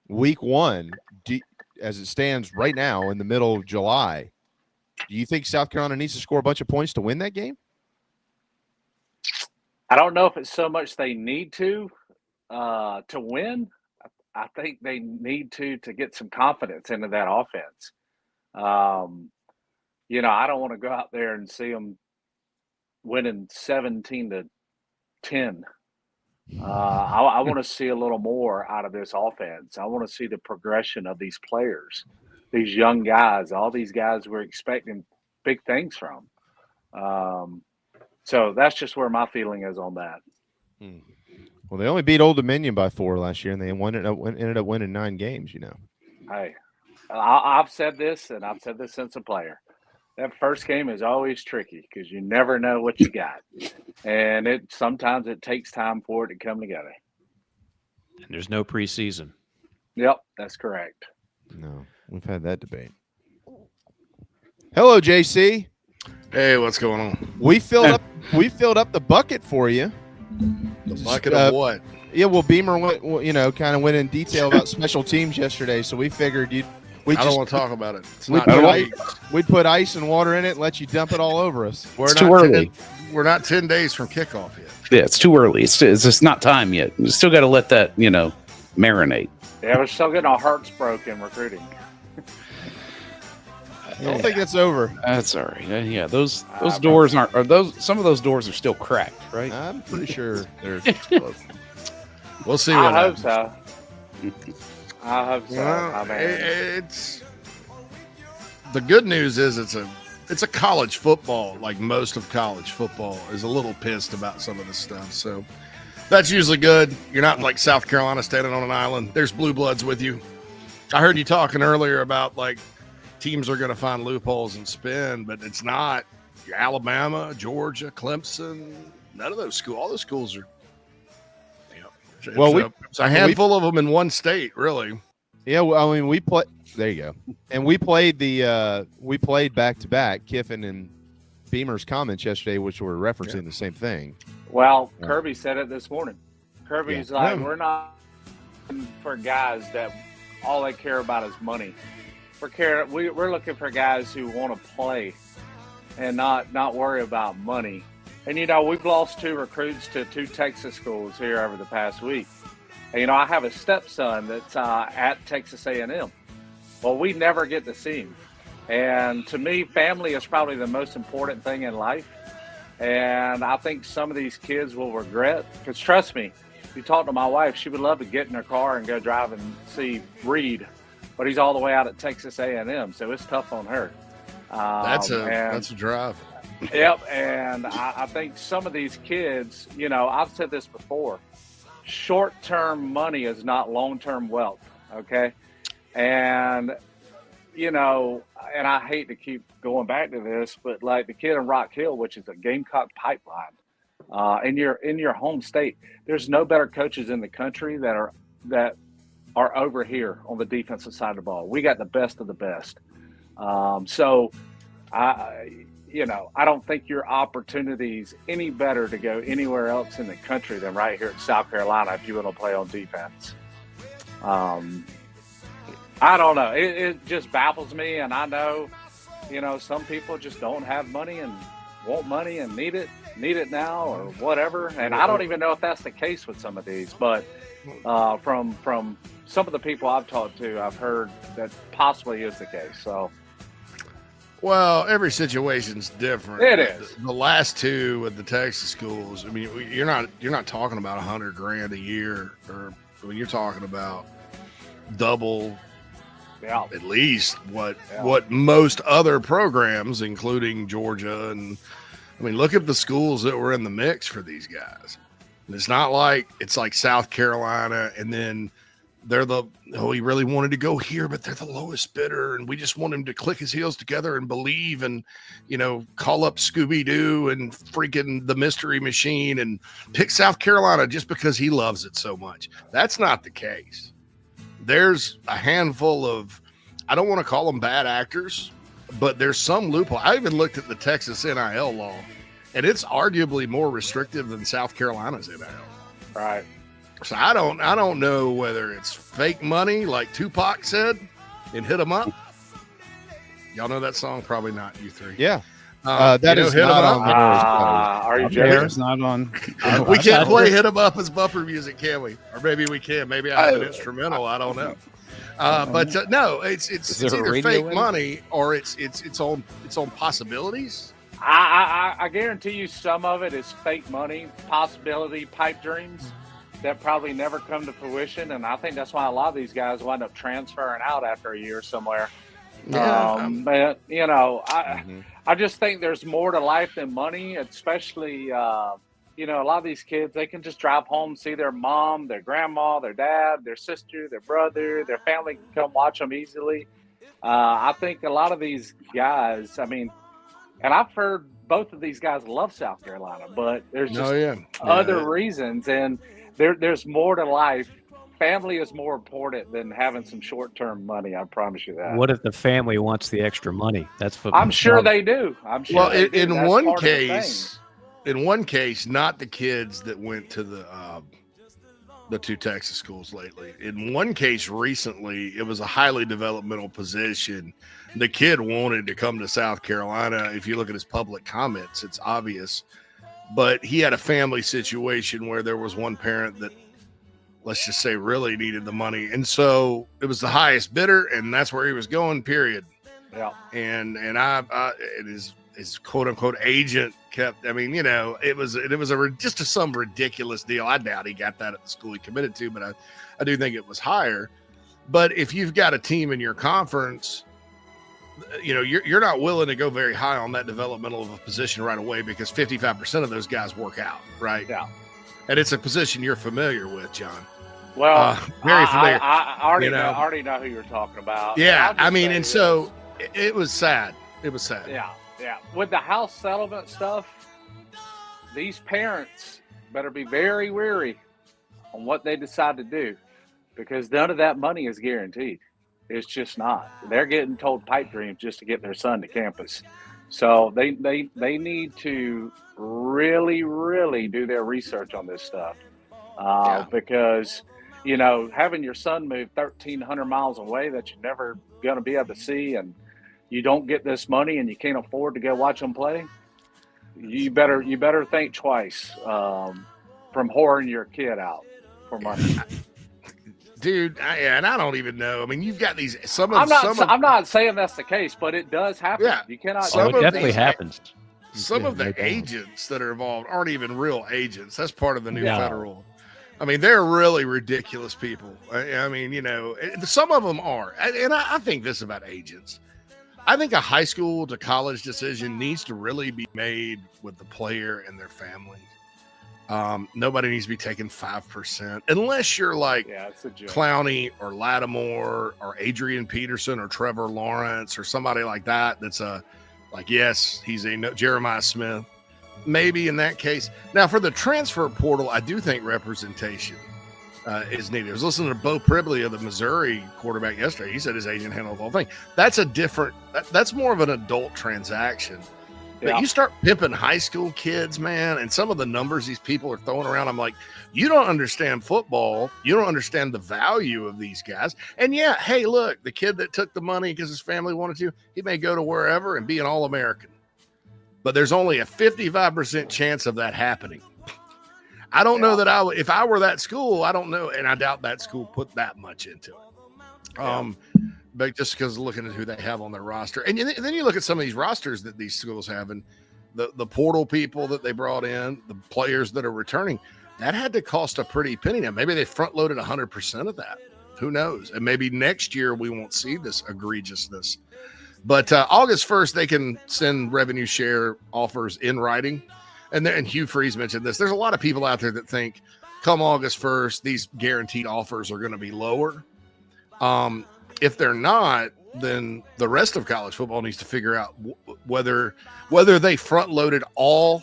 week 1, as it stands right now in the middle of July, do you think South Carolina needs to score a bunch of points to win that game? I don't know if it's so much they need to win. I think they need to get some confidence into that offense. I don't want to go out there and see them winning 17-10. I want to see a little more out of this offense. I want to see the progression of these players, these young guys, all these guys we're expecting big things from. So that's just where my feeling is on that. Well, they only beat Old Dominion by 4 last year, and they ended up winning 9 games, Hey, I've said this, and I've said this since a player. That first game is always tricky because you never know what you got. And sometimes it takes time for it to come together. And there's no preseason. Yep, that's correct. No, we've had that debate. Hello, JC. Hey, what's going on? We filled up the bucket for you. The bucket of what? Yeah, well, Beamer went in detail about special teams yesterday, so we figured I don't want to talk about it. We'd put ice and water in it and let you dump it all over us. It's too early. We're not 10 days from kickoff yet. Yeah, it's too early. It's just not time yet. We still got to let that, marinate. Yeah, we're still getting our hearts broken recruiting. I don't think it's over. That's all right. Yeah, those doors aren't. Or those some of those doors are still cracked, right? I'm pretty sure they're. We'll see. I What hope happens. so. I hope so. Well, I mean, it's the good news is it's a college football. Like most of college football is a little pissed about some of this stuff. So that's usually good. You're not like South Carolina standing on an island. There's blue bloods with you. I heard you talking earlier about like teams are going to find loopholes and spin, but it's not. Alabama, Georgia, Clemson, none of those schools. All those schools are. It's a handful of them in one state, really. Yeah, well, I mean, we play. There you go. And we played back to back. Kiffin and Beamer's comments yesterday, which were referencing the same thing. well, Kirby said it this morning. Kirby's like, we're not for guys that all they care about is money. We're looking for guys who want to play and not worry about money. And, we've lost 2 recruits to 2 Texas schools here over the past week. And, I have a stepson that's at Texas A&M. Well, we never get to see him. And to me, family is probably the most important thing in life. And I think some of these kids will regret, because trust me, if you talk to my wife, she would love to get in her car and go drive and see Reed. But he's all the way out at Texas A&M, so it's tough on her. That's a drive. Yep, and I think some of these kids, I've said this before, short-term money is not long-term wealth, okay? And, and I hate to keep going back to this, but like the kid in Rock Hill, which is a Gamecock pipeline, in your home state, there's no better coaches in the country that are over here on the defensive side of the ball. We got the best of the best. So I don't think your opportunity's any better to go anywhere else in the country than right here in South Carolina if you want to play on defense. I don't know. It just baffles me, and I know, some people just don't have money and want money and need it now or whatever. And I don't even know if that's the case with some of these, but from some of the people I've talked to, I've heard that possibly is the case. So. Well, every situation's different. It is. The last 2 with the Texas schools, I mean, you're not talking about $100,000 a year, or you're talking about double, at least what most other programs, including Georgia, and I mean, look at the schools that were in the mix for these guys. It's not like it's like South Carolina, and then they're he really wanted to go here, but they're the lowest bidder, and we just want him to click his heels together and believe and, call up Scooby-Doo and freaking the Mystery Machine and pick South Carolina just because he loves it so much. That's not the case. There's a handful of, I don't want to call them bad actors, but there's some loophole. I even looked at the Texas NIL law, and it's arguably more restrictive than South Carolina's NIL. Right. So I don't know whether it's fake money, like Tupac said, and hit 'em up. Y'all know that song? Probably not, you 3. Yeah. That is not on the Are you joking? It's not on. We can't play "Hit 'Em Up" as buffer music, can we? Or maybe we can. Maybe I have an instrumental. I don't know. But no, it's either fake money or it's on possibilities. I guarantee you some of it is fake money, possibility, pipe dreams that probably never come to fruition. And I think that's why a lot of these guys wind up transferring out after a year somewhere. Yeah. But, I just think there's more to life than money, especially, a lot of these kids, they can just drive home, see their mom, their grandma, their dad, their sister, their brother, their family can come watch them easily. I think a lot of these guys, and I've heard both of these guys love South Carolina, but there's just other reasons. And there's more to life. Family is more important than having some short-term money. I promise you that. What if the family wants the extra money? That's what I'm sure they do. Well, in one case, not the kids that went to the 2 Texas schools lately. In one case recently, it was a highly developmental position. The kid wanted to come to South Carolina. If you look at his public comments, it's obvious. But he had a family situation where there was one parent that, let's just say, really needed the money. And so it was the highest bidder, and that's where he was going, period. Yeah. And it is his quote unquote agent kept. I mean, it was just some ridiculous deal. I doubt he got that at the school he committed to, but I do think it was higher. But if you've got a team in your conference, you're not willing to go very high on that developmental of a position right away because 55% of those guys work out, right? Yeah. And it's a position you're familiar with, John. Well, very familiar. I already know who you're talking about. Yeah, I mean, and so it was sad. It was sad. Yeah. With the house settlement stuff, these parents better be very wary on what they decide to do because none of that money is guaranteed. It's just not. They're getting told pipe dreams just to get their son to campus. So they need to really, really do their research on this stuff because, having your son move 1,300 miles away that you're never going to be able to see and you don't get this money and you can't afford to go watch them play, you better think twice from whoring your kid out for money. Dude, and I don't even know. I mean, you've got these. I'm not saying that's the case, but it does happen. Yeah, you cannot. It definitely happens. Some of the agents that are involved aren't even real agents. That's part of the new federal. I mean, they're really ridiculous people. I mean, some of them are, and I think this about agents. I think a high school to college decision needs to really be made with the player and their family. Nobody needs to be taking 5% unless you're like Clowney or Lattimore or Adrian Peterson or Trevor Lawrence or somebody like that. That's he's a Jeremiah Smith. Maybe in that case. Now for the transfer portal, I do think representation is needed. I was listening to Bo Pribley of the Missouri quarterback yesterday. He said his agent handled the whole thing. That's that's more of an adult transaction. But you start pimping high school kids, man, and some of the numbers these people are throwing around, I'm like, you don't understand football. You don't understand the value of these guys. And yeah, hey, look, the kid that took the money because his family wanted to, he may go to wherever and be an All-American. But there's only a 55% chance of that happening. I don't know that if I were that school, I don't know, and I doubt that school put that much into it. But just because looking at who they have on their roster. And then you look at some of these rosters that these schools have and the portal people that they brought in, the players that are returning, that had to cost a pretty penny. Now, maybe they front-loaded 100% of that. Who knows? And maybe next year we won't see this egregiousness. But August 1st, they can send revenue share offers in writing. And Hugh Freeze mentioned this. There's a lot of people out there that think come August 1st, these guaranteed offers are going to be lower. If they're not, then the rest of college football needs to figure out whether they front loaded all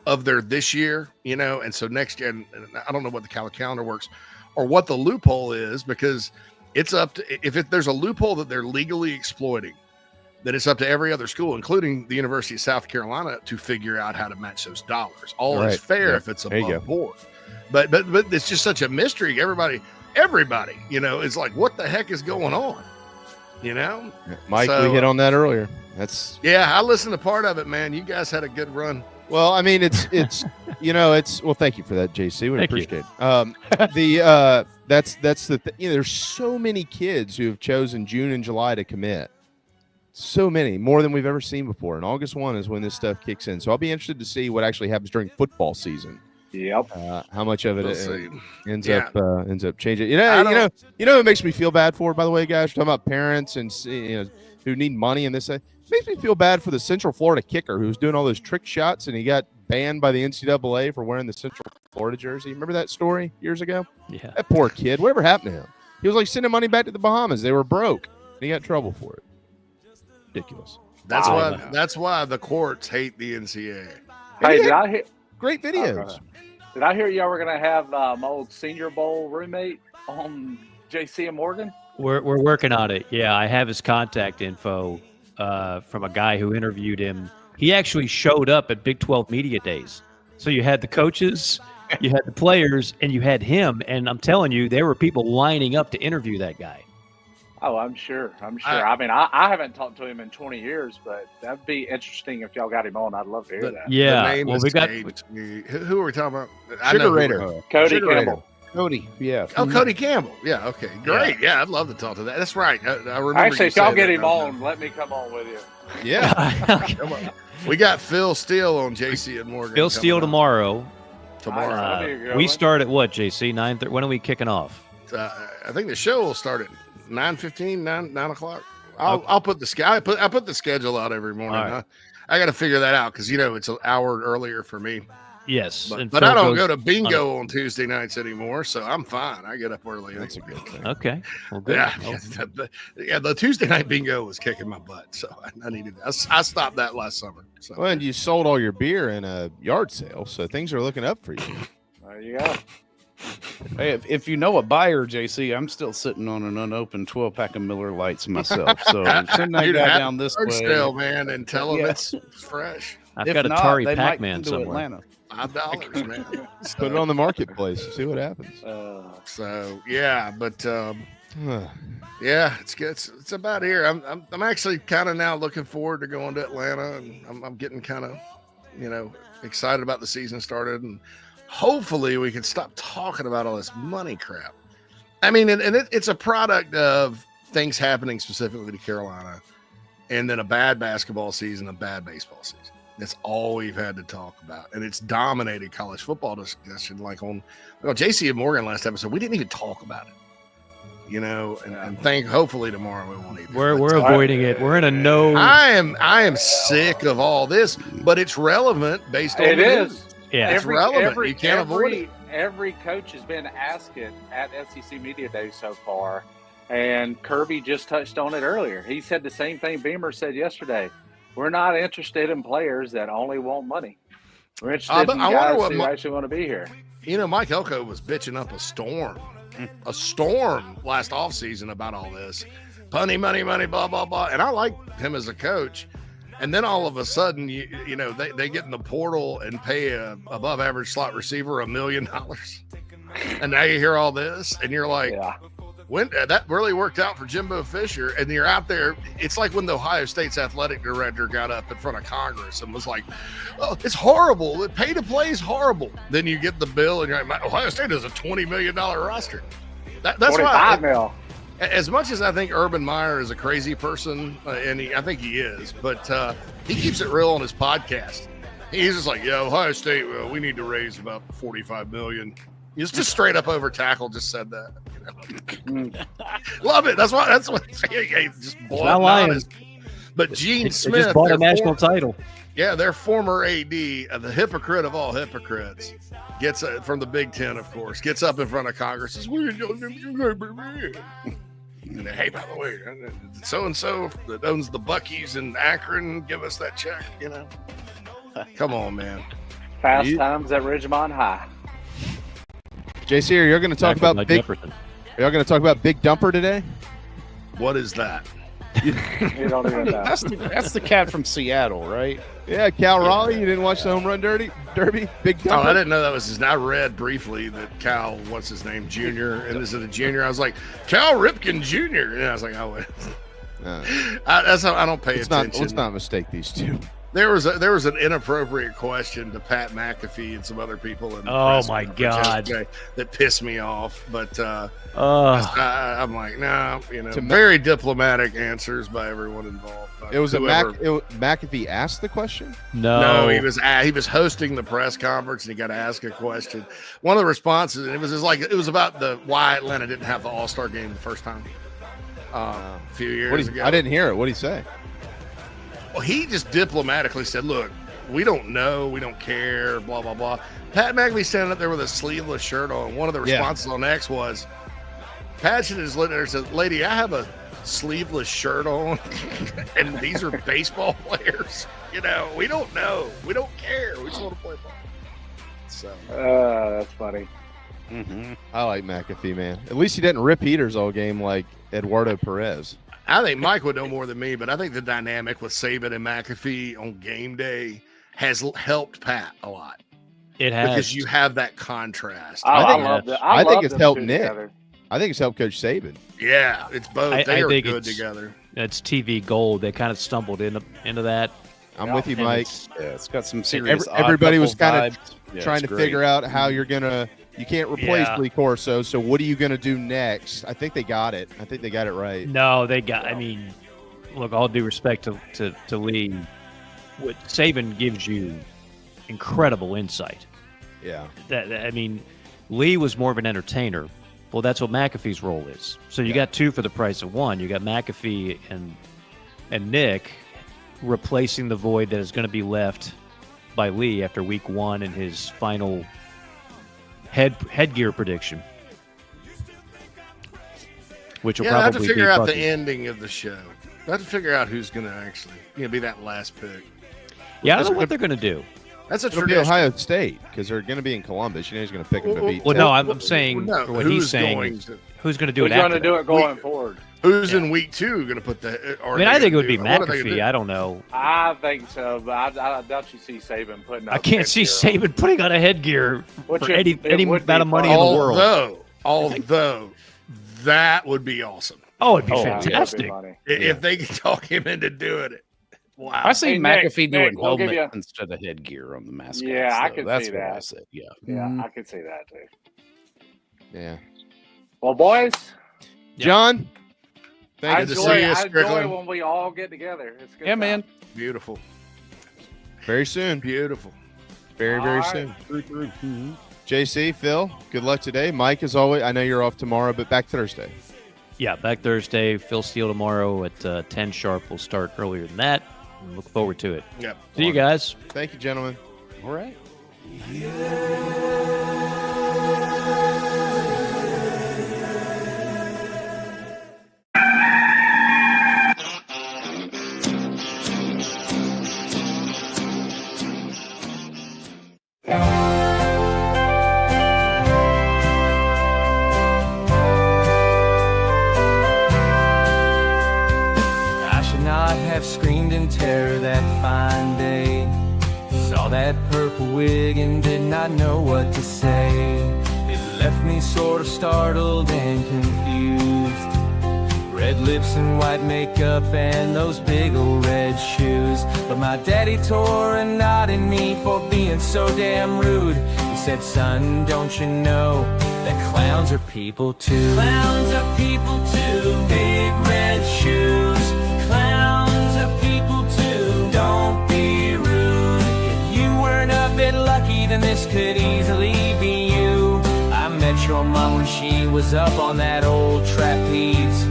of their this year, and so next year, and I don't know what the calendar works or what the loophole is, because it's up to, if there's a loophole that they're legally exploiting, then it's up to every other school, including the University of South Carolina, to figure out how to match those dollars. All is fair if it's above board, but it's just such a mystery. Everybody, is like, what the heck is going on? Mike, we hit on that earlier. I listened to part of it, man. You guys had a good run. Well, I mean, it's well, thank you for that, JC. We appreciate it. That's the thing. There's so many kids who have chosen June and July to commit. So many, more than we've ever seen before. And August 1 is when this stuff kicks in. So I'll be interested to see what actually happens during football season. Yep. How much of it ends up changing? It makes me feel bad for, by the way, guys. We're talking about parents and who need money and this. It makes me feel bad for the Central Florida kicker who's doing all those trick shots and he got banned by the NCAA for wearing the Central Florida jersey. Remember that story years ago? Yeah. That poor kid. Whatever happened to him? He was like sending money back to the Bahamas. They were broke and he got in trouble for it. Ridiculous. That's why the courts hate the NCAA. Hey, did I hear great videos? Did I hear y'all were going to have my old Senior Bowl roommate on JC and Morgan? We're working on it. Yeah, I have his contact info from a guy who interviewed him. He actually showed up at Big 12 Media Days. So you had the coaches, you had the players, and you had him. And I'm telling you, there were people lining up to interview that guy. Oh, I'm sure. I mean, I haven't talked to him in 20 years, but that'd be interesting if y'all got him on. I'd love to hear that. Yeah. The name is we got. Who are we talking about? Sugar Raider. Cody Campbell. Cody. Yeah. Oh, Cody Campbell. Yeah. Okay. Great. Yeah, I'd love to talk to that. That's right. I remember. Actually, if y'all get him on, on, let me come on with you. Yeah. Come on. We got Phil Steele on JC and Morgan. Phil Steele tomorrow. We start at what, JC? 9:30. When are we kicking off? I think the show will start at 9:15, 9 o'clock. I'll put I put the schedule out every morning. Right. I got to figure that out because it's an hour earlier for me. Yes, but I don't go to bingo on Tuesday nights anymore, so I'm fine. I get up early. That's a good thing. Okay, well, good. Yeah, the Tuesday night bingo was kicking my butt, so I needed. I stopped that last summer. So. Well, and you sold all your beer in a yard sale, so things are looking up for you. There you go. Hey, if you know a buyer, JC, I'm still sitting on an unopened 12-pack of Miller Lights myself. So send that guy down this way, still, man, and tell him it's fresh. I've got Atari Pac-Man somewhere. Atlanta. $5, man. Put it on the marketplace. See what happens. So yeah, but yeah, it's good. It's about here. I'm actually kind of now looking forward to going to Atlanta, and I'm getting kind of excited about the season started, and hopefully we can stop talking about all this money crap. I mean, and it's a product of things happening specifically to Carolina, and then a bad basketball season, a bad baseball season. That's all we've had to talk about, and it's dominated college football discussion. Like on JC and Morgan last episode, we didn't even talk about it. And hopefully tomorrow we won't either. We're avoiding it. We're in a no. I am sick of all this, but it's relevant based on it is. Yeah, it's relevant. You can't avoid it. Every coach has been asking at SEC Media Day so far, and Kirby just touched on it earlier. He said the same thing Beamer said yesterday. We're not interested in players that only want money. We're interested in guys who actually want to be here. Mike Elko was bitching up a storm last offseason about all this. Money, blah, blah, blah. And I like him as a coach. And then all of a sudden, they get in the portal and pay a above average slot receiver $1 million. And now you hear all this and you're like, when that really worked out for Jimbo Fisher, and you're out there. It's like when the Ohio State's athletic director got up in front of Congress and was like, "Oh, it's horrible. The pay to play is horrible." Then you get the bill, and you're like, "Ohio State has a $20 million roster." That's why. As much as I think Urban Meyer is a crazy person, and I think he is, but he keeps it real on his podcast. He's just like, "Yeah, Ohio State, we need to raise about $45 million." He's just straight up over tackle. Just said that. Love it. That's what he just not lying. But Gene Smith just bought a national title. Yeah, their former AD, the hypocrite of all hypocrites, gets from the Big Ten, of course, gets up in front of Congress. Says, "Hey, by the way, so and so that owns the Buc-ee's in Akron, give us that check." Come on, man. Fast times at Ridgemont High. JC, are you going to talk about Big? Are y'all going to talk about Big Dumper today? What is that? You don't even know. That's the cat from Seattle, right? Yeah, Cal Raleigh. You didn't watch the home run derby? Big Dumper. Oh, I didn't know that was his name. I read briefly that Cal, what's his name, Jr. And is it a junior? I was like, Cal Ripken Jr. And I was like, oh, that's how I don't pay attention. Let's not mistake these two. There was an inappropriate question to Pat McAfee and some other people in the press my God, that pissed me off. But I'm like, no, very diplomatic answers by everyone involved. It was McAfee asked the question. No, he was hosting the press conference and he got to ask a question. One of the responses, and it was about why Atlanta didn't have the All-Star game the first time a few years ago. I didn't hear it. What did he say? Well, he just diplomatically said, "Look, we don't know, we don't care, blah, blah, blah." Pat McAfee standing up there with a sleeveless shirt on. One of the responses on X was, Patchen is looking there and said, "Lady, I have a sleeveless shirt on, and these are baseball players. We don't know. We don't care. We just want to play ball." So that's funny. Mm-hmm. I like McAfee, man. At least he didn't rip heaters all game like Eduardo Perez. I think Mike would know more than me, but I think the dynamic with Saban and McAfee on game day has helped Pat a lot. It has. Because you have that contrast. I think it's helped Nick. Together. I think it's helped Coach Saban. Yeah, it's both. They are good together. It's TV gold. They kind of stumbled into that. I'm with you, Mike. It's got some serious. Everybody was kind of trying to figure out how you're going to You can't replace Lee Corso. So what are you going to do next? I think they got it. I think they got it right. No, they got. I mean, look, all due respect to Lee, what Saban gives you incredible insight. Yeah. I mean, Lee was more of an entertainer. Well, that's what McAfee's role is. So you got two for the price of one. You got McAfee and Nick replacing the void that is going to be left by Lee after week 1 in his final headgear prediction, which will I have probably to figure be out the Bucky. ending of the show. I have to figure out who's going to actually be that last pick. Yeah, I don't know what they're going to do. That's a It'll be tradition. Ohio State because they're going to be in Columbus. He's going to pick them to beat. Well, no, I'm saying no, what who's he's saying. going to- Who's going to do Who's it? going After to do that? it going forward? Who's in week 2 going to put the? I mean, I think it would be McAfee. I don't know. I think so, but I doubt you see Saban putting. I can't see Saban putting on a headgear Which for it- any it would amount of be money in the world. Although that would be awesome. Oh, it'd be Oh, fantastic. that'd be funny. If they could talk him into doing it. Wow. I see Hey, Nick, McAfee doing Nick, we'll give helmet you- instead of headgear on the mascots. Yeah, I though. can That's see what I that. said. Yeah. Yeah, I could see that too. Yeah. Well, boys, John, I thank you. enjoy when we all get together. It's good. Yeah, man. Beautiful. Very soon. Beautiful. Very, All very right. soon. JC, Phil, good luck today. Mike, as always, I know you're off tomorrow, but back Thursday. Yeah, back Thursday. Phil Steele tomorrow at 10 sharp. We'll start earlier than that. Look forward to it. Yep. See you guys. Thank you, gentlemen. All right. I should not have screamed in terror that fine day. Saw that purple wig and did not know what to say. It left me sort of startled and confused. Red lips and white makeup and those big old red shoes. But my daddy tore a knot in me for being so damn rude. He said, son, don't you know that clowns are people too? Clowns are people too. Big red shoes. Clowns are people too. Don't be rude. If you weren't a bit lucky, then this could easily be you. I met your mom when she was up on that old trapeze.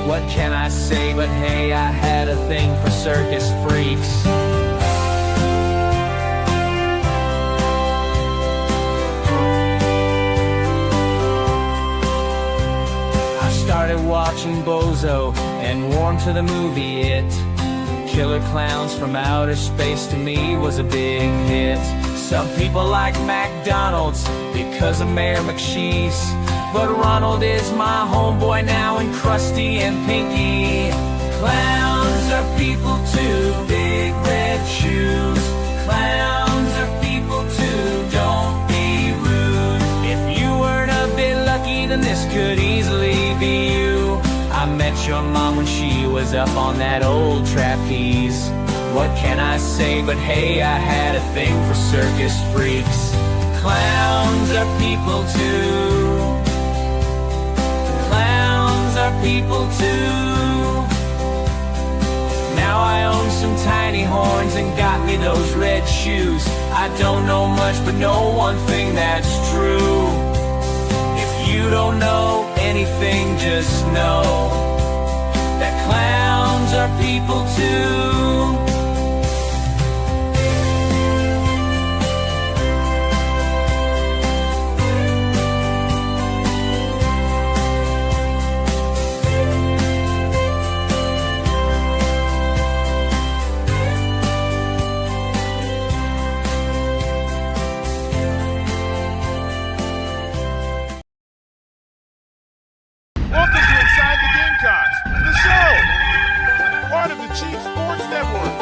What can I say but hey, I had a thing for circus freaks. I started watching Bozo and warmed to the movie It. Killer Clowns from Outer Space to me was a big hit. Some people like McDonald's because of Mayor McSheese. But Ronald is my homeboy now, and Krusty and Pinky. Clowns are people too, big red shoes. Clowns are people too, don't be rude. If you weren't a bit lucky, then this could easily be you. I met your mom when she was up on that old trapeze. What can I say but hey, I had a thing for circus freaks. Clowns are people too. Clowns are people too. Now I own some tiny horns and got me those red shoes. I don't know much, but know one thing that's true. If you don't know anything, just know that clowns are people too. Welcome to Inside the Gamecocks, the show, part of the Chief Sports Network.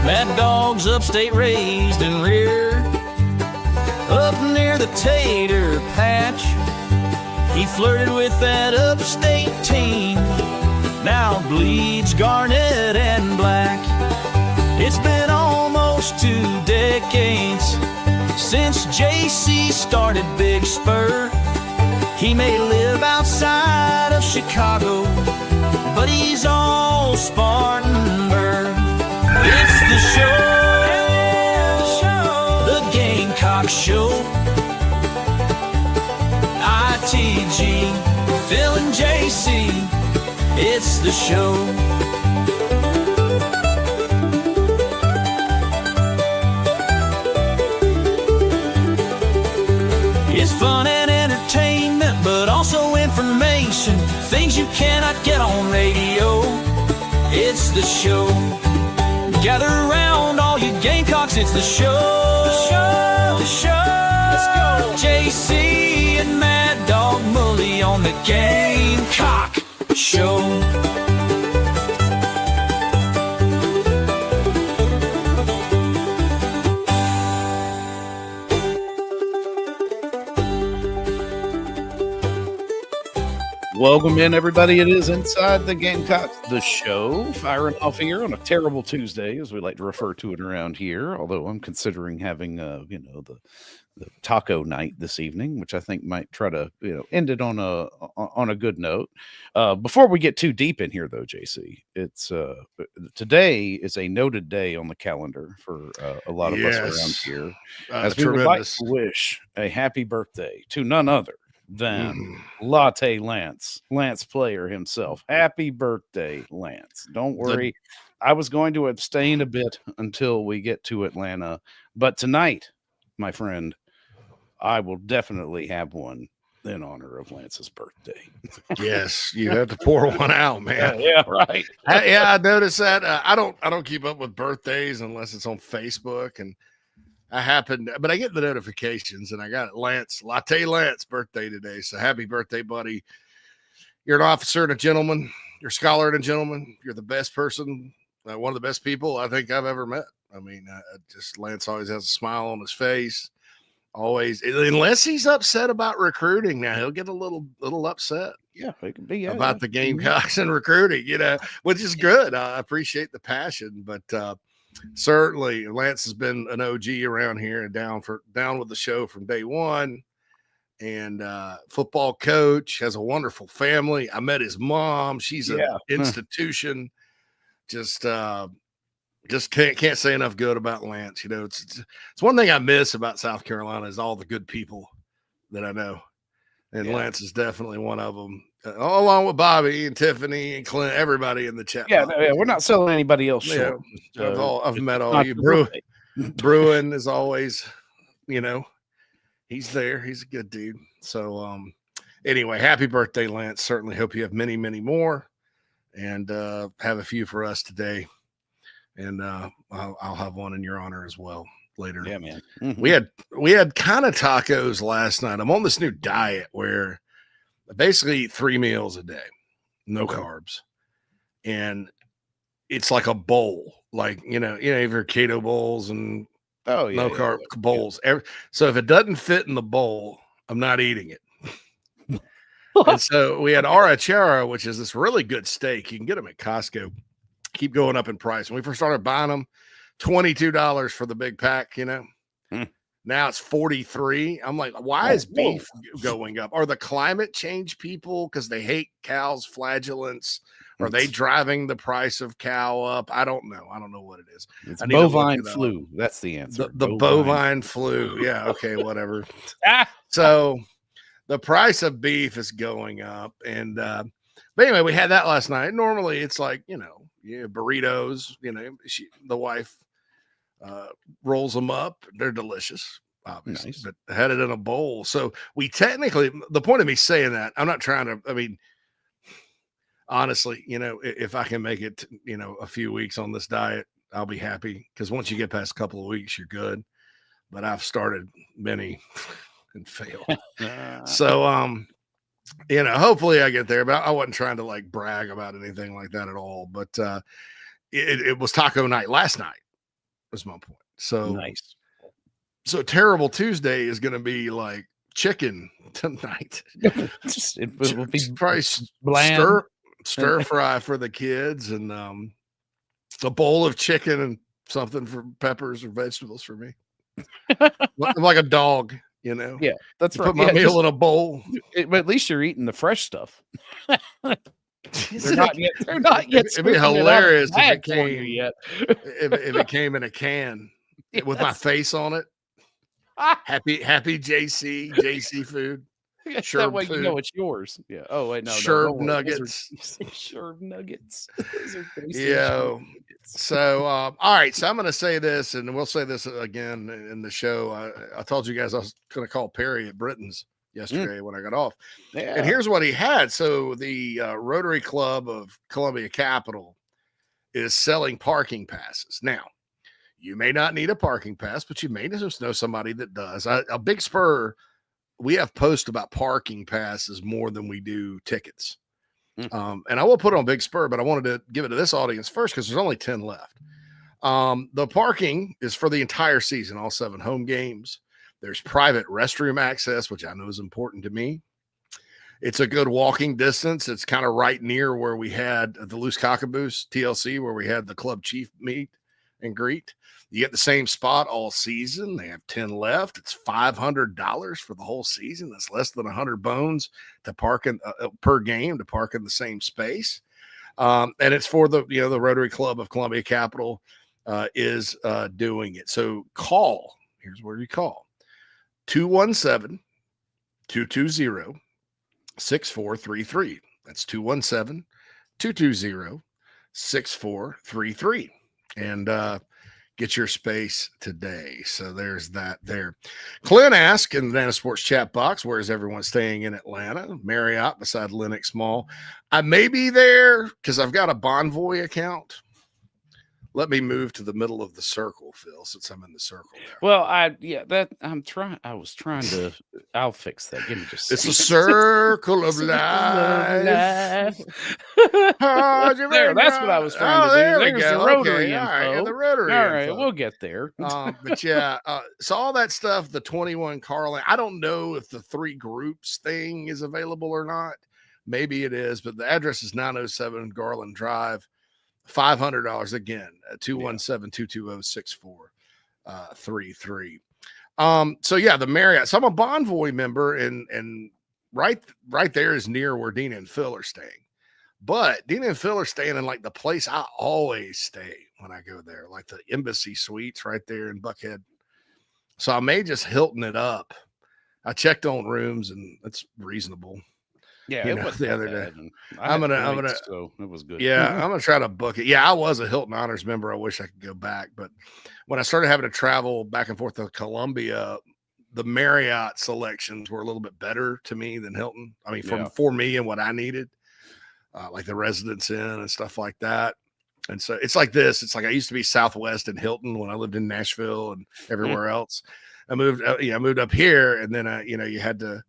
Mad Dog's upstate raised and reared up near the tater patch. He flirted with that upstate team, now bleeds garnet and black. It's been almost almost 2 decades since JC started Big Spur. He may live outside of Chicago, but he's all Spartanburg. It's the show, the Gamecock Show. ITG, Phil and JC, it's the show. It's fun and entertainment, but also information, things you cannot get on radio. It's the show. Gather around, all you Gamecocks, it's the show. The show. Let's go. JC and Mad Dog Mully on the Gamecock Show. Welcome in, everybody. It is Inside the Gamecocks, the show, firing off here on a terrible Tuesday, as we like to refer to it around here. Although I'm considering having, the taco night this evening, which I think might try to, end it on a good note. Before we get too deep in here, though, JC, it's today is a noted day on the calendar for a lot of us around here, as we would like to wish a happy birthday to none other than Latte Lance player himself. Happy birthday, Lance. Don't worry. I was going to abstain a bit until we get to Atlanta, but tonight, my friend, I will definitely have one in honor of Lance's birthday. Yes, you have to pour one out, man. Yeah, right. I noticed that. I don't keep up with birthdays unless it's on Facebook, and but I get the notifications, and I got Latte Lance birthday today. So happy birthday, buddy. You're an officer and a gentleman. You're a scholar and a gentleman. You're the best person, one of the best people I think I've ever met. I mean, just Lance always has a smile on his face. Always, unless he's upset about recruiting. Now he'll get a little upset. Yeah, it can be about the Gamecocks and recruiting, which is good. I appreciate the passion, but certainly Lance has been an OG around here and down with the show from day one. And football coach, has a wonderful family. I met his mom. She's an institution. Just can't say enough good about Lance. It's one thing I miss about South Carolina is all the good people that I know. And Lance is definitely one of them, along with Bobby and Tiffany and Clint, everybody in the chat. Yeah, we're not selling anybody else short. I've met all you. Bruin is always, he's there. He's a good dude. So anyway, happy birthday, Lance. Certainly hope you have many, many more, and have a few for us today. And I'll have one in your honor as well later. Yeah, man. We had kind of tacos last night. I'm on this new diet where I basically eat 3 meals a day, no carbs, and it's like a bowl, like your keto bowls and no carb bowls. So if it doesn't fit in the bowl, I'm not eating it. And so we had arrachera, which is this really good steak. You can get them at Costco. Keep going up in price. When we first started buying them, $22 for the big pack, Now it's $43. I'm like, why is beef going up? Are the climate change people because they hate cows' flagellants? Are they driving the price of cow up? I don't know. I don't know what it is. It's bovine flu. That's the answer. The bovine flu. Yeah. Okay. Whatever. So the price of beef is going up. And, but anyway, we had that last night. Normally it's like, burritos, the wife rolls them up. They're delicious, obviously, but had it in a bowl. So we technically, the point of me saying that, I'm not trying to, honestly, if I can make it, a few weeks on this diet, I'll be happy. Because once you get past a couple of weeks, you're good. But I've started many and failed. So, hopefully I get there, but I wasn't trying to brag about anything like that at all. But it was taco night last night was my point. So nice. So Terrible Tuesday is going to be like chicken tonight. It will be probably stir fry for the kids and a bowl of chicken and something for peppers or vegetables for me. I'm like a dog, you know. Yeah, that's right. Put my meal in a bowl. But at least you're eating the fresh stuff. They're not yet. They're not yet. It'd be hilarious if it for you came yet. if it came in a can with my face on it. Happy JC food. That way you know it's yours. Yeah. Oh wait, no. Sherb nuggets. Sherb nuggets. Yeah. So all right. So I'm going to say this, and we'll say this again in the show. I told you guys I was going to call Perry at Britain's yesterday when I got off. Yeah. And here's what he had. So the Rotary Club of Columbia Capital is selling parking passes. Now, you may not need a parking pass, but you may just know somebody that does. A Big Spur, we have posts about parking passes more than we do tickets. And I will put it on Big Spur, but I wanted to give it to this audience first because there's only 10 left. The parking is for the entire season, all 7 home games. There's private restroom access, which I know is important to me. It's a good walking distance. It's kind of right near where we had the Loose Cockaboose TLC, where we had the club chief meet and greet. You get the same spot all season. They have 10 left. It's $500 for the whole season. That's less than 100 bones to park in per game to park in the same space. And it's for the Rotary Club of Columbia Capital is doing it. So call. Here's where you call. 217-220-6433. That's 217-220-6433. And get your space today. So there's that there. Clint asked in the Atlanta Sports chat box, where is everyone staying in Atlanta? Marriott beside Lenox Mall. I may be there because I've got a Bonvoy account. Let me move to the middle of the circle, Phil, since I'm in the circle there. Well, I was trying to. I'll fix that. Give me just. It's a circle of life. There, that's what I was trying to do. There we There's go. the Rotary All right, info. the Rotary All right, info. we'll get there. But yeah, so all that stuff, the 21 Carlin, I don't know if the 3 groups thing is available or not. Maybe it is, but the address is 907 Garland Drive. $500 again, 217-220-6433. So yeah, the Marriott. So I'm a Bonvoy member, and right there is near where Dina and Phil are staying. But Dina and Phil are staying in like the place I always stay when I go there, like the Embassy Suites right there in Buckhead. So I may just Hilton it up. I checked on rooms and it's reasonable. Yeah, it was the other day. I'm gonna. So it was good. Yeah, I'm gonna try to book it. Yeah, I was a Hilton Honors member. I wish I could go back, but when I started having to travel back and forth to Columbia, the Marriott selections were a little bit better to me than Hilton. I mean, for me and what I needed, like the Residence Inn and stuff like that. And so it's like this. It's like I used to be Southwest and Hilton when I lived in Nashville and everywhere else. I moved up here, and then you had to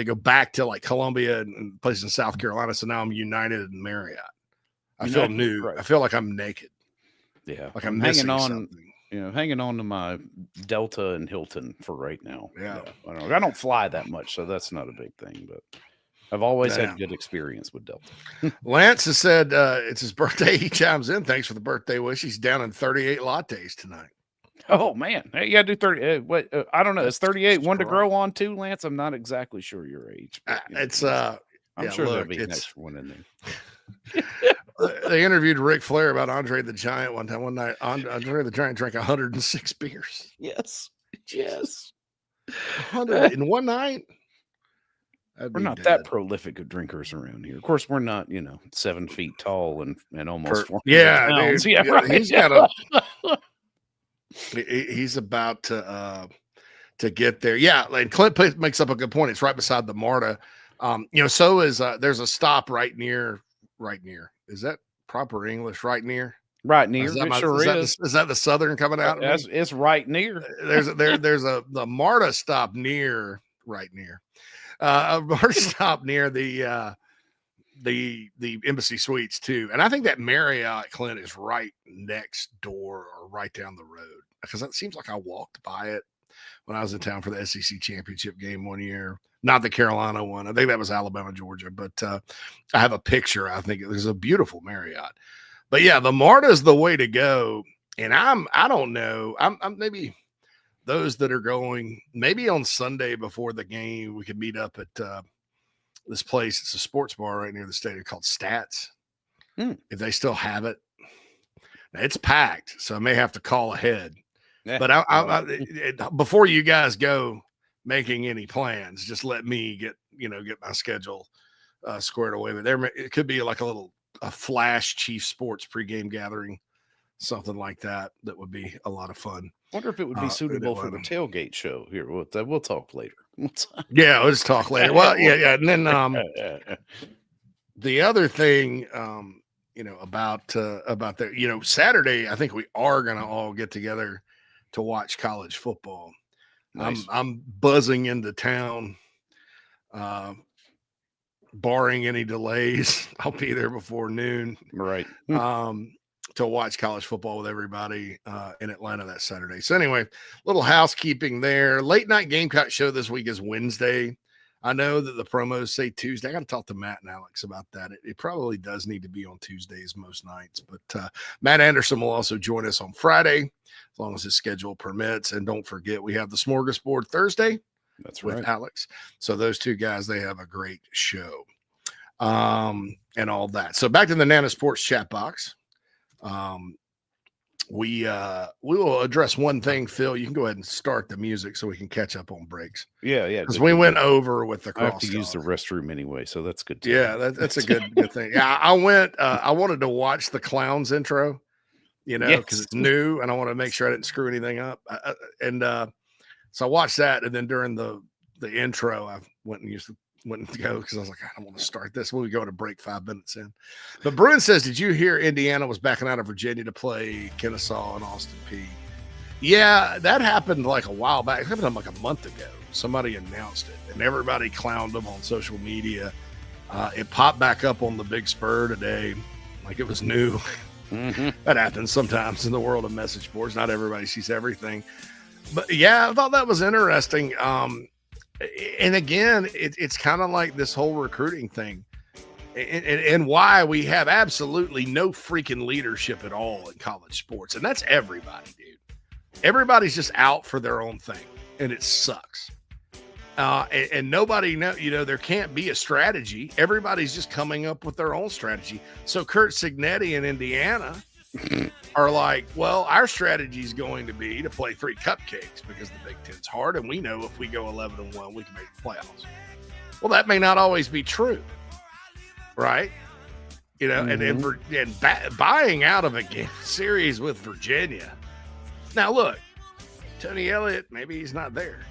go back to like Columbia and places in South Carolina. So now I'm United and Marriott. I feel new. Right. I feel like I'm naked. Yeah. Like I'm hanging on, something. Hanging on to my Delta and Hilton for right now. Yeah. I don't fly that much, so that's not a big thing, but I've always had good experience with Delta. Lance has said it's his birthday. He chimes in. Thanks for the birthday wish. He's down in 38 lattes tonight. Oh man, hey, you gotta do 30. I don't know. Is 38 one to grow on too, Lance? I'm not exactly sure your age. It's I'm sure there'll be an extra one in there. They interviewed Ric Flair about Andre the Giant one time. One night, Andre the Giant drank 106 beers. Yes. 100 in one night. We're not that prolific of drinkers around here. Of course, we're not, 7 feet tall and almost 4 pounds. Dude, yeah, right. He's got he's about to get there. Yeah, and Clint makes up a good point. It's right beside the MARTA. So is there's a stop right near. Is that proper English? Right near. Right near. Is that the Southern coming out? It's right near. There's the MARTA stop near. Right near. A MARTA stop near the Embassy Suites too, and I think that Marriott, Clint, is right next door or right down the road, because it seems like I walked by it when I was in town for the SEC championship game one year. Not the Carolina one. I think that was Alabama, Georgia, but I have a picture. I think there's a beautiful Marriott. But yeah, the MARTA is the way to go. And I don't know. I'm maybe those that are going, maybe on Sunday before the game, we could meet up at this place. It's a sports bar right near the stadium called Stats. If they still have it. Now, it's packed, so I may have to call ahead. Yeah. But before you guys go making any plans, just let me get my schedule squared away. But it could be like a flash Chief Sports pregame gathering, something like that. That would be a lot of fun. Wonder if it would be suitable for the tailgate show here. We'll talk later. Yeah, we'll just talk later. Well, yeah. And then the other thing, about the, Saturday, I think we are going to all get together to watch college football. Nice. I'm buzzing into town, barring any delays. I'll be there before noon. Right. To watch college football with everybody in Atlanta that Saturday. So anyway, little housekeeping there. Late night Gamecock show this week is Wednesday. I know that the promos say Tuesday. I got to talk to Matt and Alex about that. It probably does need to be on Tuesdays most nights, but Matt Anderson will also join us on Friday as long as his schedule permits. And don't forget, we have the Smorgasbord Thursday. That's with right. Alex. So those two guys, they have a great show and all that. So back to the Nana Sports chat box. We will address one thing. Phil, you can go ahead and start the music so we can catch up on breaks. Yeah. Because we went over with the I have cross. to use the restroom anyway, so that's good. Yeah, that's a good thing. Yeah, I went. I wanted to watch the Clowns intro, because it's new, and I want to make sure I didn't screw anything up. So I watched that, and then during the intro, I went to go because I was like, I don't want to start this. We go to break 5 minutes in. But Bruin says, did you hear Indiana was backing out of Virginia to play Kennesaw and Austin Peay? Yeah, that happened like a while back. It happened like a month ago. Somebody announced it, and everybody clowned them on social media. It popped back up on the Big Spur today like it was new. Mm-hmm. That happens sometimes in the world of message boards. Not everybody sees everything. But yeah, I thought that was interesting. And again, it's kind of like this whole recruiting thing and why we have absolutely no freaking leadership at all in college sports. And that's everybody, dude. Everybody's just out for their own thing, and it sucks. And nobody there can't be a strategy. Everybody's just coming up with their own strategy. So Kurt Signetti in Indiana are like, well, our strategy is going to be to play 3 cupcakes because the Big Ten's hard, and we know if we go 11-1, we can make the playoffs. Well, that may not always be true, right? And buying out of a game series with Virginia. Now, look, Tony Elliott, maybe he's not there,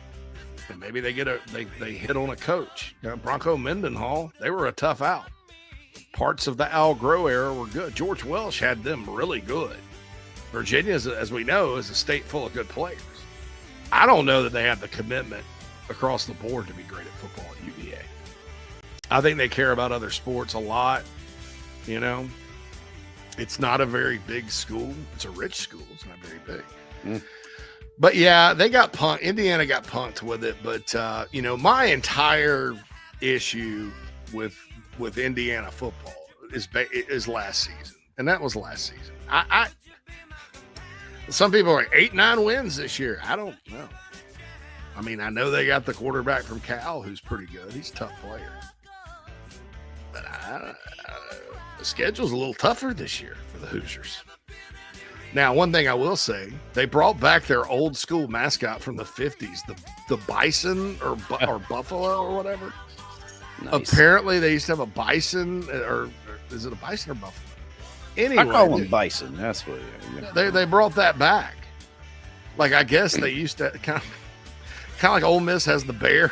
and maybe they hit on a coach. Bronco Mendenhall, they were a tough out. Parts of the Al Groh era were good. George Welsh had them really good. Virginia, as we know, is a state full of good players. I don't know that they have the commitment across the board to be great at football at UVA. I think they care about other sports a lot. It's not a very big school. It's a rich school. It's not very big. But yeah, they got punked. Indiana got punked with it. But, my entire issue with Indiana football is last season. And that was last season. Some people are like 8-9 wins this year. I don't know. I mean, I know they got the quarterback from Cal who's pretty good. He's a tough player. But the schedule's a little tougher this year for the Hoosiers. Now, one thing I will say, they brought back their old school mascot from the 50s, the bison or buffalo or whatever. Nice. Apparently, they used to have a bison, or is it a bison or buffalo? Anyway, I call them bison. That's what they brought that back. Like, I guess they used to kind of like Ole Miss has the bear,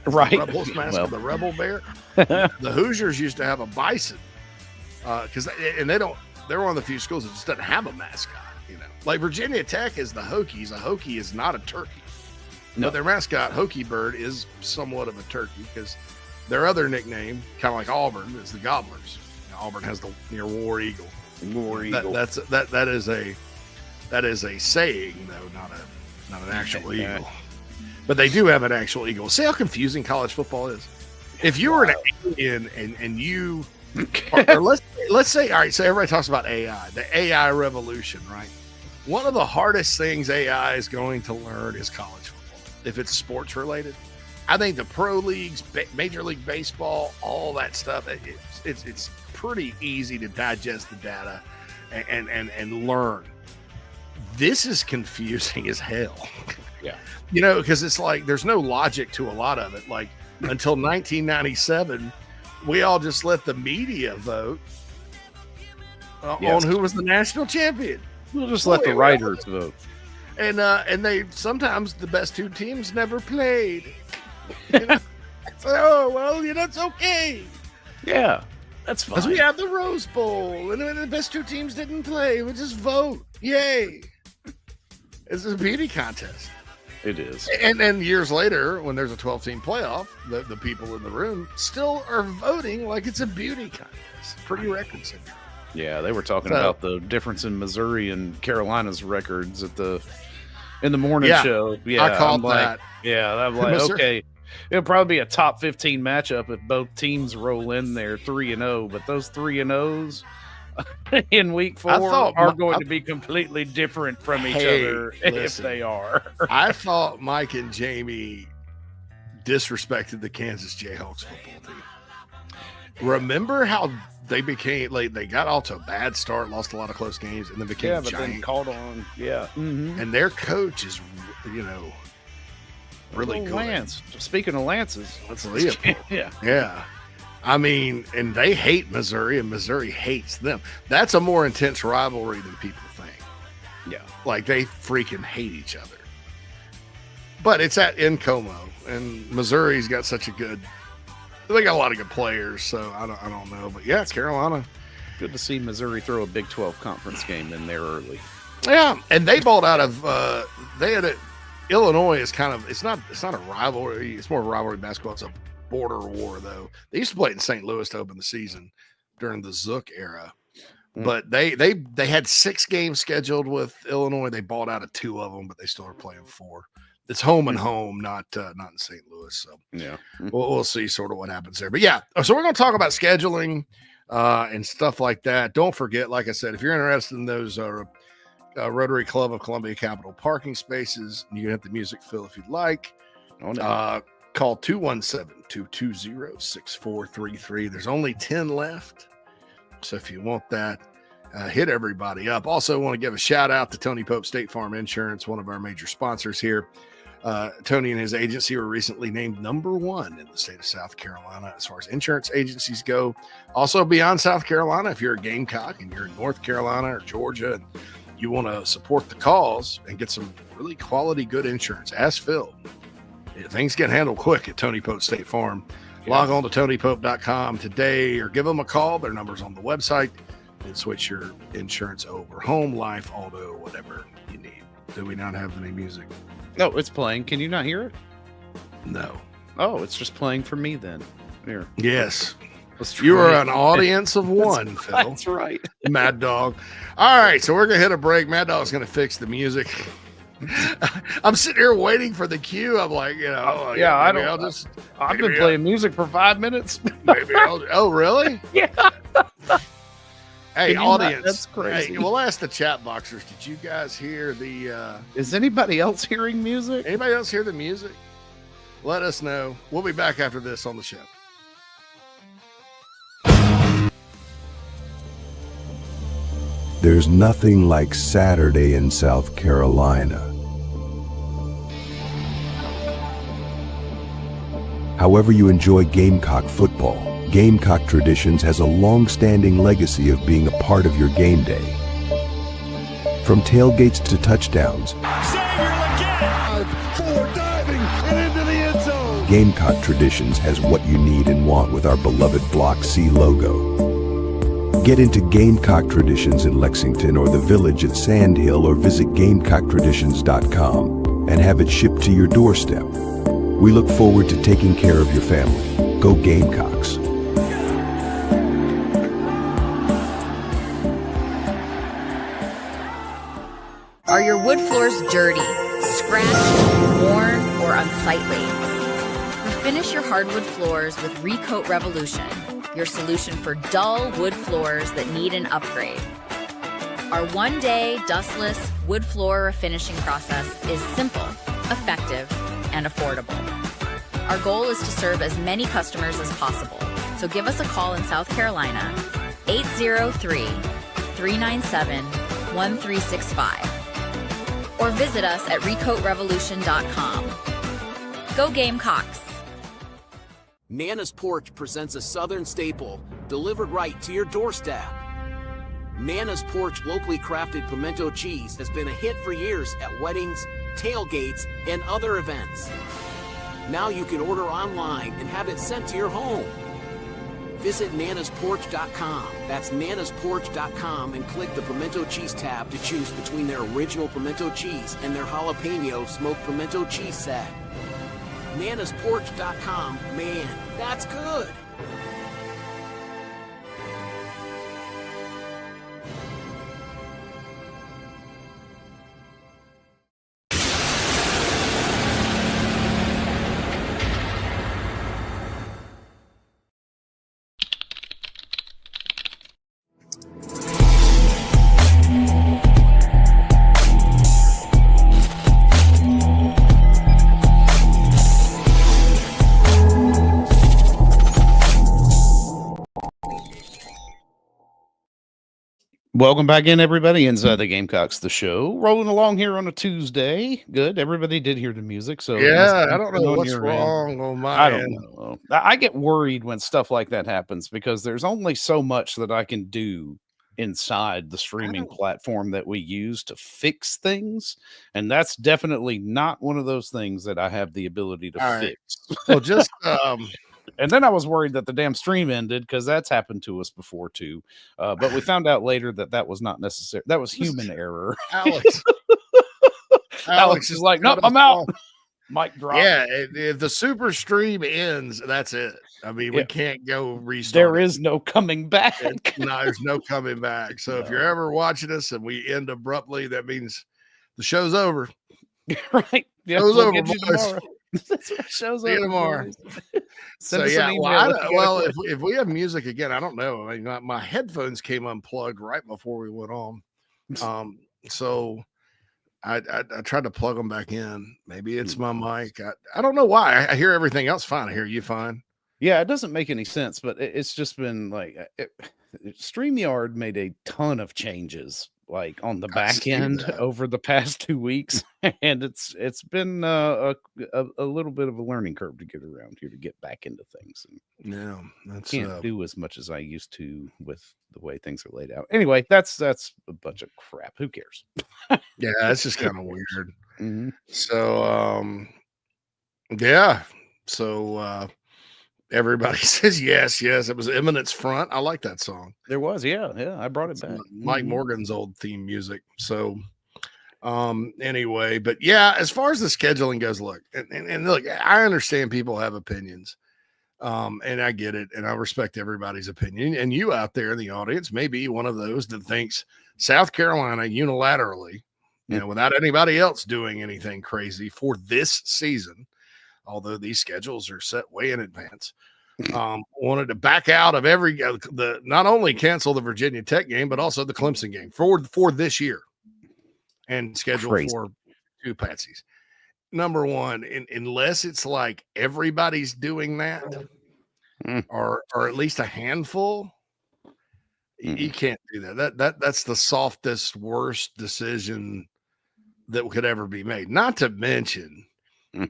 right? The Rebels mascot, the Rebel Bear. The Hoosiers used to have a bison because they're one of the few schools that just doesn't have a mascot. Like Virginia Tech is the Hokies. A Hokie is not a turkey, but their mascot Hokie Bird is somewhat of a turkey because their other nickname, kind of like Auburn, is the Gobblers. Auburn has the War Eagle. War Eagle. That is a saying though, not an actual eagle. But they do have an actual eagle. See how confusing college football is. If you were an alien and you, or let's say, all right. So everybody talks about AI, the AI revolution, right? one of the hardest things AI is going to learn is college football, if it's sports related. I think the pro leagues, Major League Baseball, all that stuff, it's pretty easy to digest the data and learn. This is confusing as hell. Yeah. You know, because it's like there's no logic to a lot of it. Like until 1997, we all just let the media vote on who was the national champion. We'll just let the writers vote. And they sometimes the best two teams never played. You know? So, oh well, you know, it's okay. Yeah, that's fine. Because we have the Rose Bowl, and the best two teams didn't play. We just vote. Yay! It's a beauty contest. It is. And then years later, when there's a 12-team playoff, the people in the room still are voting like it's a beauty contest. Pretty record syndrome. Yeah, they were talking about the difference in Missouri and Carolina's records in the morning show. Yeah, I called that. Yeah, I'm like, okay, it'll probably be a top 15 matchup if both teams roll in there 3-0. But those 3-0s in week 4 are going to be completely different from each other if they are. I thought Mike and Jamie disrespected the Kansas Jayhawks football team. Remember how they became like they got off to a bad start, lost a lot of close games, and then became but giant. then caught on. Yeah. Mm-hmm. And their coach is, you know, really good. Lance. Speaking of Lances, let's leave. Yeah. Yeah. I mean, and they hate Missouri, and Missouri hates them. That's a more intense rivalry than people think. Yeah. Like they freaking hate each other. But it's in Como, and Missouri's got such a good. They got a lot of good players, so I don't know. But yeah, it's Carolina. Good to see Missouri throw a Big 12 conference game in there early. Yeah, and they balled out of they had Illinois is kind of it's not a rivalry. It's more of a rivalry basketball. It's a border war though. They used to play in St. Louis to open the season during the Zook era. But they had 6 games scheduled with Illinois. They balled out of 2 of them, but they still are playing 4. It's home and home, not in St. Louis. So yeah, we'll see sort of what happens there. But yeah, so we're going to talk about scheduling and stuff like that. Don't forget, like I said, if you're interested in those Rotary Club of Columbia Capital parking spaces, you can hit the music fill if you'd like. Call 217-220-6433. There's only 10 left. So if you want that, hit everybody up. Also want to give a shout out to Tony Pope State Farm Insurance, one of our major sponsors here. Tony and his agency were recently named #1 in the state of South Carolina as far as insurance agencies go. Also beyond South Carolina, if you're a Gamecock and you're in North Carolina or Georgia and you want to support the cause and get some really quality, good insurance, ask Phil. Things get handled quick at Tony Pope State Farm. Log on to TonyPope.com today or give them a call. Their number's on the website. And switch your insurance over. Home, life, auto, whatever you need. Do we not have any music? No, it's playing. Can you not hear it? No. Oh, it's just playing for me then. Here. Yes. You are an audience of one, Phil. That's right. Mad Dog. All right, so we're going to hit a break. Mad Dog's going to fix the music. I'm sitting here waiting for the cue. I'm like, you know, I've been playing music for 5 minutes. Maybe oh, really? Yeah. Hey, audience. That's crazy. Hey, we'll ask the chat boxers. Did you guys hear the Is anybody else hearing music? Anybody else hear the music? Let us know. We'll be back after this on the show. There's nothing like Saturday in South Carolina. However you enjoy Gamecock football, Gamecock Traditions has a long-standing legacy of being a part of your game day. From tailgates to touchdowns, Gamecock Traditions has what you need and want with our beloved Block C logo. Get into Gamecock Traditions in Lexington or the Village at Sand Hill, or visit GamecockTraditions.com and have it shipped to your doorstep. We look forward to taking care of your family. Go Gamecocks. Are your wood floors dirty, scratched, worn, or unsightly? Refinish your hardwood floors with Recoat Revolution, your solution for dull wood floors that need an upgrade. Our one-day, dustless, wood floor finishing process is simple, effective, and affordable. Our goal is to serve as many customers as possible, so give us a call in South Carolina, 803-397-1365, or visit us at recoatrevolution.com. Go Gamecocks! Nana's Porch presents a Southern staple delivered right to your doorstep. Nana's Porch locally crafted pimento cheese has been a hit for years at weddings, tailgates, and other events. Now you can order online and have it sent to your home. Visit nanasporch.com. That's nanasporch.com and click the pimento cheese tab to choose between their original pimento cheese and their jalapeno smoked pimento cheese set. nanasporch.com, man, that's good. Welcome back in, everybody, inside the Gamecocks, the show. Rolling along here on a Tuesday. Good. Everybody did hear the music. So yeah, I don't know what's wrong on my I don't end. know. I get worried when stuff like that happens because there's only so much that I can do inside the streaming platform that we use to fix things. And that's definitely not one of those things that I have the ability to All right. fix. Well, just and then I was worried that the damn stream ended because that's happened to us before too. But we found out later that that was not necessary. That was human error. Alex is like, nope, I'm out. Mic drop. Yeah, if the super stream ends, that's it. I mean, we can't go restart. There is no coming back. No, there's no coming back. So if you're ever watching us and we end abruptly, that means the show's over. Right. Yeah, Show's we'll over, get you boys. tomorrow. Show's See you over tomorrow. boys. So Send us an yeah, email well, if we have music again, I don't know. I mean, my headphones came unplugged right before we went on. So I tried to plug them back in. Maybe it's my mic. I don't know why. I hear everything else fine. I hear you fine. Yeah, it doesn't make any sense, but it's just been like StreamYard made a ton of changes like on the back end over the past 2 weeks, and it's been a little bit of a learning curve to get around here to get back into things. And yeah, that's can't do as much as I used to with the way things are laid out. Anyway, that's a bunch of crap. Who cares? Yeah, it's just kind of weird. Mm-hmm. So yeah, so everybody says yes. It was Eminence Front. I like that song. There was, yeah. I brought it back. Mike Morgan's old theme music. So anyway, but yeah, as far as the scheduling goes, look, and look, I understand people have opinions. And I get it, and I respect everybody's opinion. And you out there in the audience may be one of those that thinks South Carolina unilaterally, without anybody else doing anything crazy for this season, although these schedules are set way in advance, wanted to back out of not only cancel the Virginia Tech game, but also the Clemson game for this year and schedule for 2 Patsies. Number one, unless it's like everybody's doing that, or at least a handful, you can't do that. That's the softest, worst decision that could ever be made. Not to mention,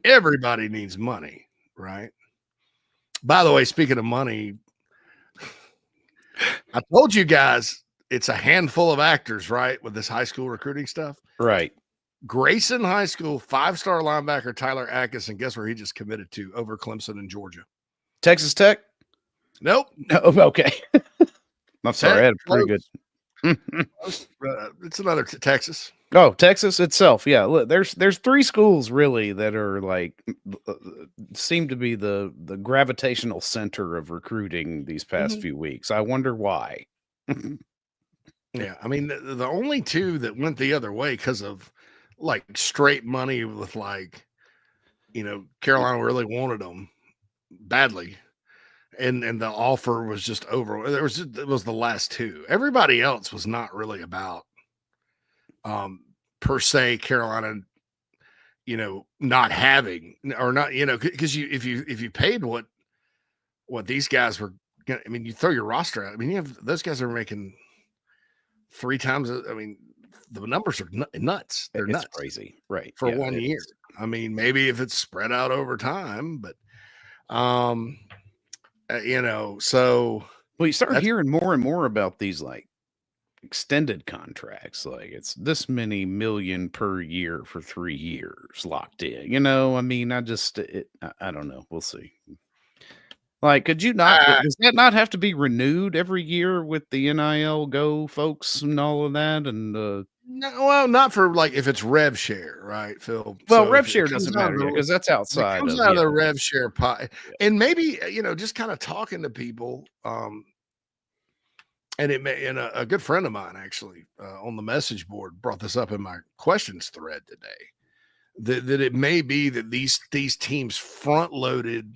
everybody needs money, right? By the way, speaking of money, I told you guys it's a handful of actors, right, with this high school recruiting stuff, right? Grayson High School 5-star linebacker Tyler Ackes, and guess where he just committed to over Clemson and Georgia? Texas Tech? Nope. No, okay. I'm sorry. I had a pretty good. It's another Texas. Oh, Texas itself. Yeah. Look, there's 3 schools really that are like seem to be the gravitational center of recruiting these past few weeks. I wonder why. Yeah, I mean the only 2 that went the other way because of like straight money with like, Carolina really wanted them badly, and the offer was just over. It was the last 2. Everybody else was not really about per se Carolina, not having or not, because if you paid what these guys were gonna, I mean, you throw your roster out. I mean, you have those guys are making 3 times. I mean, the numbers are nuts. They're nuts, crazy, right? For 1 year. Is. I mean, maybe if it's spread out over time, but so you start hearing more and more about these like extended contracts, like it's this many million per year for 3 years locked in. I mean, I don't know. We'll see. Like, could you not? Does that not have to be renewed every year with the NIL Go folks and all of that? And no, well, not for like if it's rev share, right, Phil? Well, rev share doesn't matter because that's outside. It comes out of the rev share pie, and maybe just kind of talking to people. And a good friend of mine actually on the message board brought this up in my questions thread today. That it may be that these teams front loaded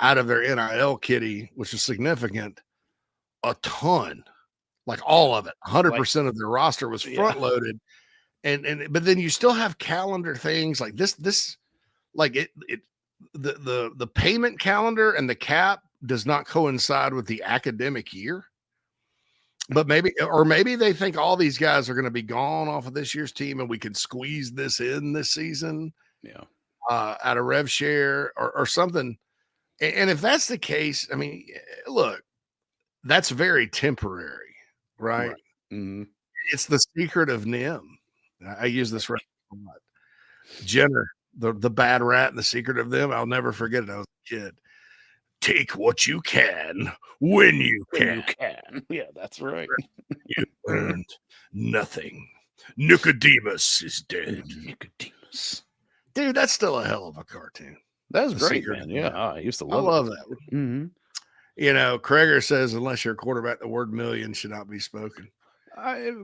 out of their NIL kitty, which is significant, a ton, like all of it, 100% of their roster was front loaded, but then you still have calendar things like this, like the payment calendar and the cap does not coincide with the academic year. But maybe they think all these guys are going to be gone off of this year's team, and we can squeeze this in this season, out of rev share or something. And if that's the case, I mean, look, that's very temporary, right? Mm-hmm. It's the secret of NIM. I use this right a lot. Jenner, the bad rat, and the secret of them. I'll never forget it. I was a kid. Take what you can when you can. Yeah, that's right. You earned nothing. Nicodemus is dead. Nicodemus. Dude, that's still a hell of a cartoon. That was great, man. Yeah, I used to love I love that. Mm-hmm. Krager says, unless you're a quarterback, the word million should not be spoken. I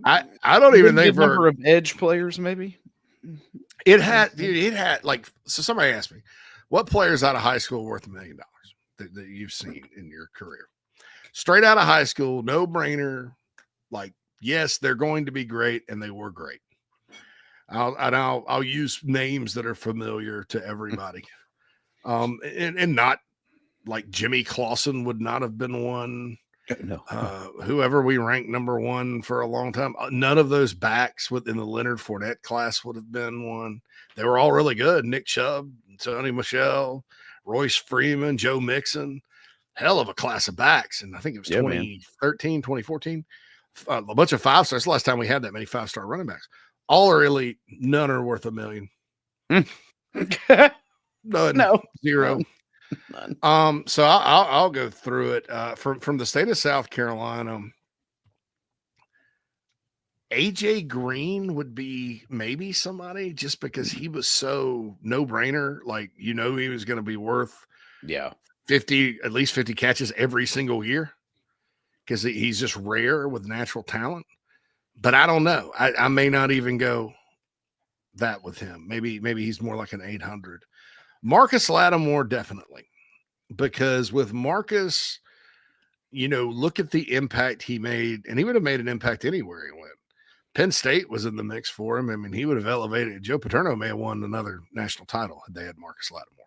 don't even think for number of edge players, maybe. It had like, so somebody asked me, what players out of high school worth $1 million that you've seen in your career? Straight out of high school, no brainer. Like, yes, they're going to be great, and they were great. I'll use names that are familiar to everybody. And not like Jimmy Clausen would not have been one. No. Whoever we ranked number 1 for a long time, none of those backs within the Leonard Fournette class would have been one. They were all really good. Nick Chubb, Tony Michel, Royce Freeman, Joe Mixon, hell of a class of backs. And I think it was 2013, 2014, a bunch of 5-stars. The last time we had that many 5-star running backs. All are elite. None are worth $1 million. None. No. Zero. None. So I'll go through it. From the state of South Carolina, AJ Green would be maybe somebody just because he was so no brainer. Like, he was going to be worth 50, at least 50 catches every single year because he's just rare with natural talent. But I don't know. I may not even go that with him. Maybe he's more like an 800. Marcus Lattimore, definitely. Because with Marcus, look at the impact he made, and he would have made an impact anywhere he went. Penn State was in the mix for him. I mean, he would have elevated. Joe Paterno may have won another national title had they had Marcus Lattimore.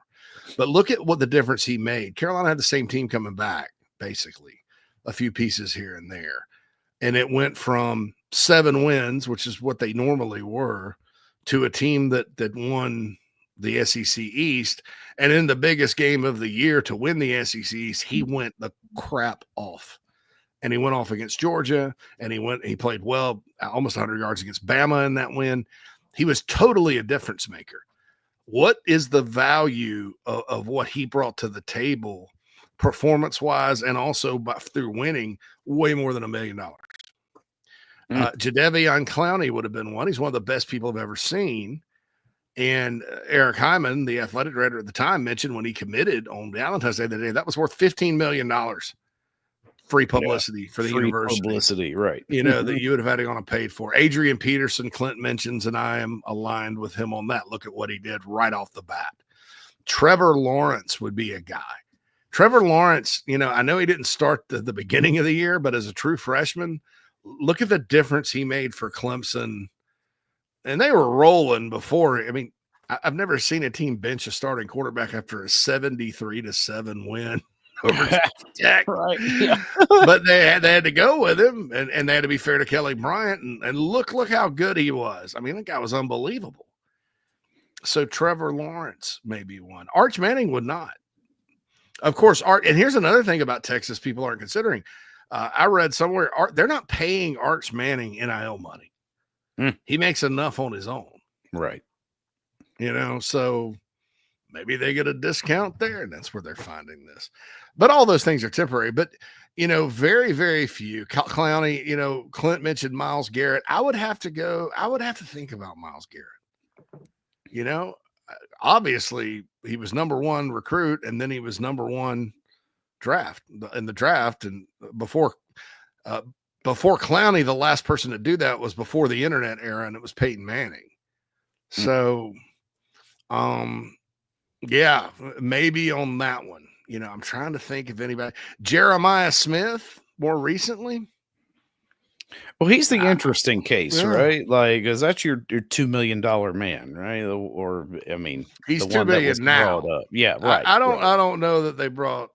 But look at what the difference he made. Carolina had the same team coming back, basically, a few pieces here and there. And it went from 7 wins, which is what they normally were, to a team that won the SEC East. And in the biggest game of the year to win the SEC East, he went the crap off. And he went off against Georgia, and he played well, almost 100 yards against Bama in that win. He was totally a difference maker. What is the value of what he brought to the table performance-wise and also through winning? Way more than $1 million. Jadeveon Clowney would have been one. He's one of the best people I've ever seen. And Eric Hyman, the athletic director at the time, mentioned when he committed on Valentine's Day that was worth $15 million free publicity for the university. Publicity, right. That you would have had to go on paid for. Adrian Peterson, Clint mentions, and I am aligned with him on that. Look at what he did right off the bat. Trevor Lawrence would be a guy. Trevor Lawrence, I know he didn't start the beginning of the year, but as a true freshman, look at the difference he made for Clemson and they were rolling before. I mean, I've never seen a team bench a starting quarterback after a 73-7 win over Tech. Right. Yeah. But they had to go with him, and they had to be fair to Kelly Bryant. And look how good he was. I mean, that guy was unbelievable. So Trevor Lawrence may be one. Arch Manning would not. Of course, and here's another thing about Texas people aren't considering. I read somewhere they're not paying Arch Manning NIL money. He makes enough on his own. Right. So maybe they get a discount there, and that's where they're finding this. But all those things are temporary. But, very, very few. Clowney, Clint mentioned Myles Garrett. I would have to think about Myles Garrett. Obviously he was number one recruit, and then he was number one in the draft. And before Clowney, the last person to do that was before the internet era, and it was Peyton Manning. So, yeah, maybe on that one. I'm trying to think of anybody. Jeremiah Smith more recently. Well, he's the interesting case, right? Like, is that your $2 million man, right? Or I mean, he's the $2 one million that was now. brought up. Yeah, right. I don't know that they brought.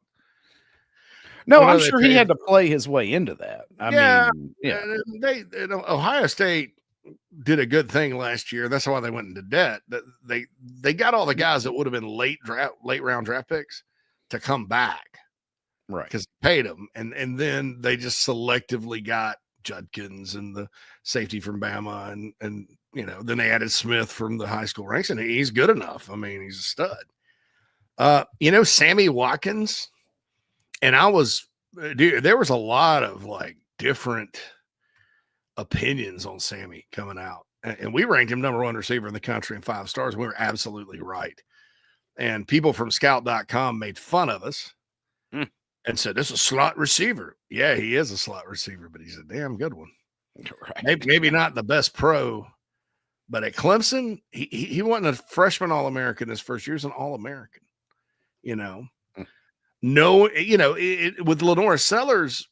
No, I'm sure he had to play his way into that. I mean, Ohio State did a good thing last year. That's why they went into debt. They got all the guys that would have been late round draft picks to come back, right? Because they paid them, and then they just selectively got Judkins and the safety from Bama, and then they added Smith from the high school ranks, and he's good enough. I mean, he's a stud. Sammy Watkins, and there was a lot of like different opinions on Sammy coming out, and we ranked him number one receiver in the country and 5 stars. We were absolutely right. And people from scout.com made fun of us and said, this is a slot receiver. Yeah, he is a slot receiver, but he's a damn good one. Right. Maybe not the best pro, but at Clemson, he wasn't a freshman All-American his first year. He was an All-American, No, with LaNorris Sellers,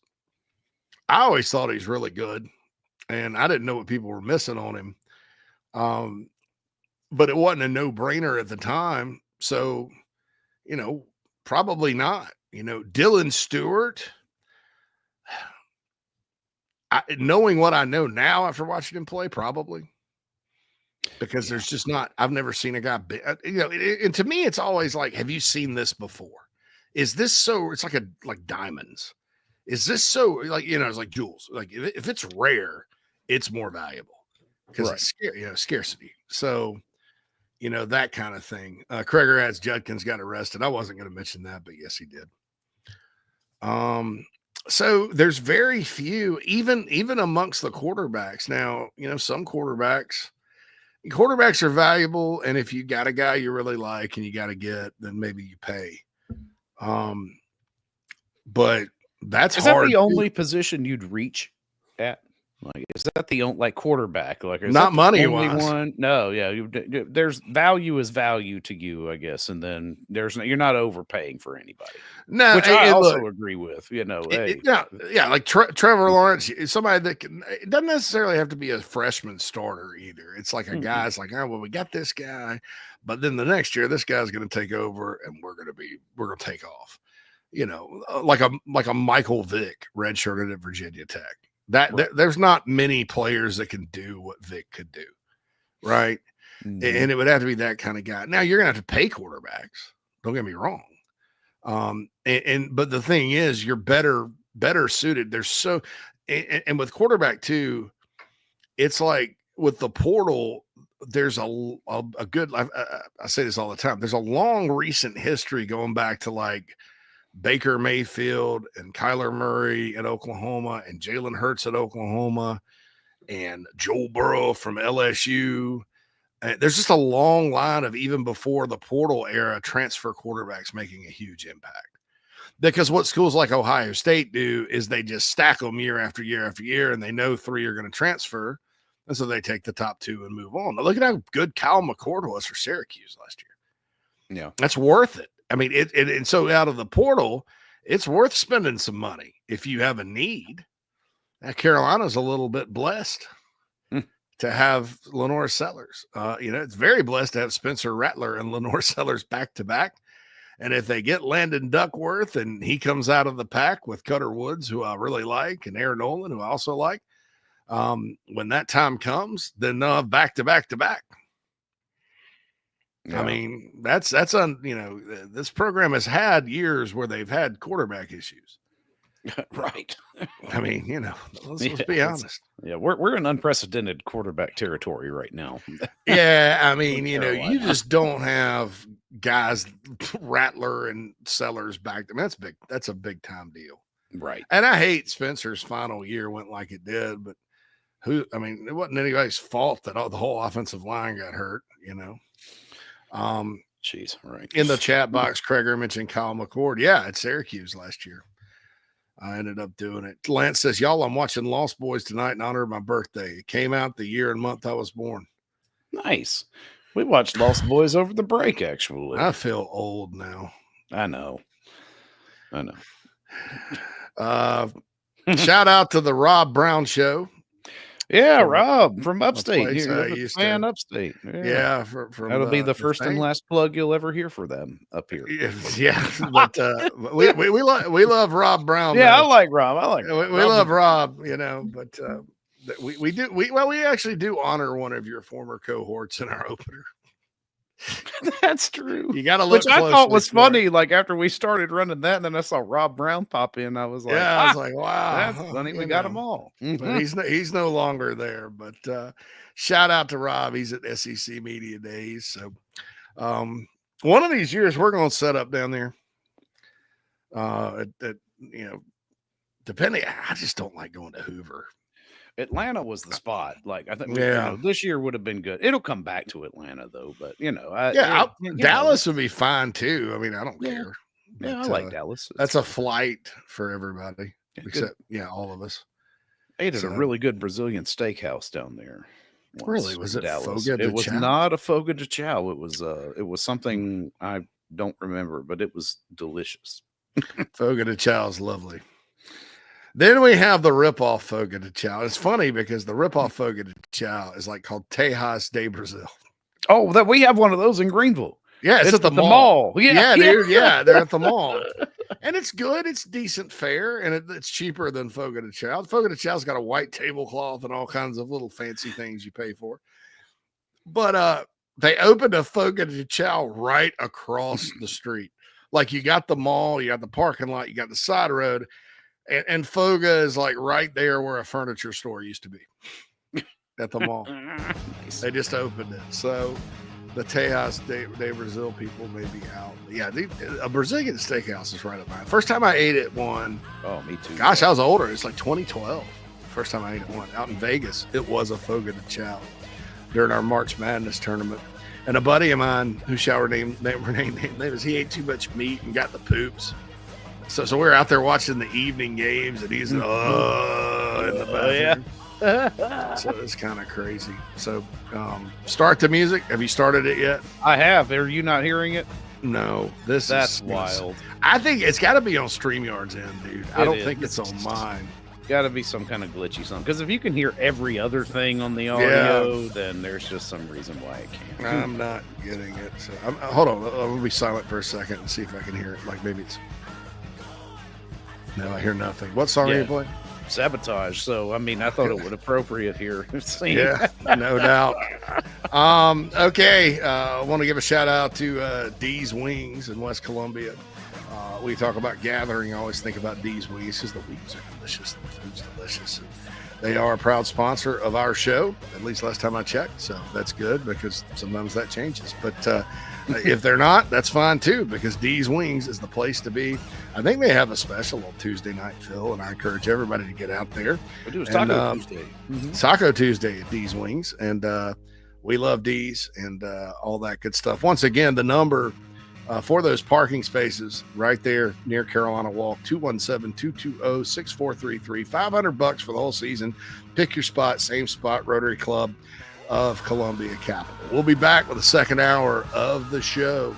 I always thought he's really good, and I didn't know what people were missing on him. But it wasn't a no-brainer at the time. So, probably not. Dylan Stewart, knowing what I know now after watching him play, probably. Because there's just not, I've never seen a guy, and to me, it's always like, have you seen this before? Is this so, it's like diamonds. Is this so, it's like jewels. Like if it's rare, it's more valuable because it's scarcity. So, that kind of thing. Kreger adds Judkins got arrested. I wasn't going to mention that, but yes, he did. So there's very few, even amongst the quarterbacks. Now, some quarterbacks are valuable, and if you got a guy you really like and you got to get, then maybe you pay. But that's is hard. That the only position you'd reach at? Like, is that the only quarterback? Like, is not money wise? One? No, yeah. There's value is value to you, I guess, and then you're not overpaying for anybody. No, which I also agree with. Like Trevor Lawrence, somebody that it doesn't necessarily have to be a freshman starter either. It's like a guy's like, oh well, we got this guy, but then the next year this guy's going to take over, and we're going to take off. Like a Michael Vick redshirted at Virginia Tech. There's not many players that can do what Vic could do, right? Mm-hmm. And it would have to be that kind of guy. Now you're gonna have to pay quarterbacks. Don't get me wrong. But the thing is, you're better suited. There's so, and with quarterback too, it's like with the portal. There's a good. I say this all the time. There's a long recent history going back to like Baker Mayfield and Kyler Murray at Oklahoma and Jalen Hurts at Oklahoma and Joe Burrow from LSU. There's just a long line of even before the portal era transfer quarterbacks making a huge impact. Because what schools like Ohio State do is they just stack them year after year after year, and they know 3 are going to transfer. And so they take the top 2 and move on. Now look at how good Kyle McCord was for Syracuse last year. Yeah. That's worth it. I mean, and so out of the portal, it's worth spending some money if you have a need. Now, Carolina's a little bit blessed to have LaNorris Sellers. It's very blessed to have Spencer Rattler and LaNorris Sellers back to back. And if they get Landon Duckworth and he comes out of the pack with Cutter Woods, who I really like, and Aaron Nolan, who I also like, when that time comes, then they'll have back to back to back. Yeah. I mean, that's this program has had years where they've had quarterback issues. Right. I mean, let's be honest. Yeah, we're in unprecedented quarterback territory right now. Yeah, I mean, you just don't have guys Rattler and Sellers back. I mean, that's big. That's a big time deal. Right. And I hate Spencer's final year went like it did, but it wasn't anybody's fault that the whole offensive line got hurt, Jeez, right. In the chat box, Kreger mentioned Kyle McCord. Yeah, at Syracuse last year. I ended up doing it. Lance says, y'all, I'm watching Lost Boys tonight in honor of my birthday. It came out the year and month I was born. Nice. We watched Lost Boys over the break, actually. I feel old now. I know. Shout out to the Rob Brown Show. Yeah, Rob from upstate. Upstate. Yeah, that'll be the first and last plug you'll ever hear for them up here. Yeah, but we love Rob Brown. Yeah, I like Rob. We love Rob. But we actually do honor one of your former cohorts in our opener. That's true. You got to look. Which I thought was funny. Like after we started running that, and then I saw Rob Brown pop in. I was like, I was like, wow, that's funny. We got them all. But he's no longer there. But shout out to Rob. He's at SEC Media Days. So one of these years we're going to set up down there. Depending, I just don't like going to Hoover. Atlanta was the spot. Like I think, this year would have been good. It'll come back to Atlanta though, but Dallas would be fine too. I mean, I don't care. But, I like Dallas. That's a flight for everybody, except all of us. I ate at a really good Brazilian steakhouse down there. Really, was it Dallas? Fogo de It was Chao? not a Fogo de Chao. It was something I don't remember, but it was delicious. Fogo de Chao is lovely. Then we have the ripoff Fogo de Chao. It's funny because the ripoff Fogo de Chao is like called Tejas de Brazil. Oh, that we have one of those in Greenville. Yeah, it's at the mall. Yeah, dude. Yeah, they're at the mall. And it's good. It's decent fare, and it's cheaper than Fogo de Chao. Fogo de Chao's got a white tablecloth and all kinds of little fancy things you pay for. But they opened a Fogo de Chao right across the street. Like you got the mall, you got the parking lot, you got the side road. And Foga is like right there where a furniture store used to be at the mall. Nice. They just opened it. So the Tejas de Brazil people may be out. Yeah, a Brazilian steakhouse is right up mine. First time I ate at one. Oh, me too. Gosh, I was older. It's like 2012. First time I ate at one out in Vegas. It was a Fogo de Chao during our March Madness tournament. And a buddy of mine who shall remain nameless, he ate too much meat and got the poops. So we were out there watching the evening games, and he's in the bathroom. Yeah. So it's kind of crazy. So start the music. Have you started it yet? I have. Are you not hearing it? No. That's wild. I think it's got to be on StreamYard's end, dude. I don't think it's on mine. Got to be some kind of glitchy something. Because if you can hear every other thing on the audio, then there's just some reason why it can't. I'm not getting it. So hold on. I'm going to be silent for a second and see if I can hear it. Like maybe it's... No, I hear nothing. What song are you playing? Sabotage. So, I mean, I thought it would appropriate here. Yeah, no doubt. Okay. I want to give a shout out to D's Wings in West Columbia. We talk about gathering. I always think about D's Wings because the wings are delicious. The food's delicious. And they are a proud sponsor of our show, at least last time I checked. So that's good because sometimes that changes. But if they're not, that's fine too, because D's Wings is the place to be. I think they have a special on Tuesday night, Phil, and I encourage everybody to get out there. We do Taco Tuesday. Taco Tuesday at D's Wings. And we love D's and all that good stuff. Once again, the number for those parking spaces right there near Carolina Walk, 217-220-6433, $500 for the whole season. Pick your spot, same spot, Rotary Club of Columbia Capital. We'll be back with the second hour of the show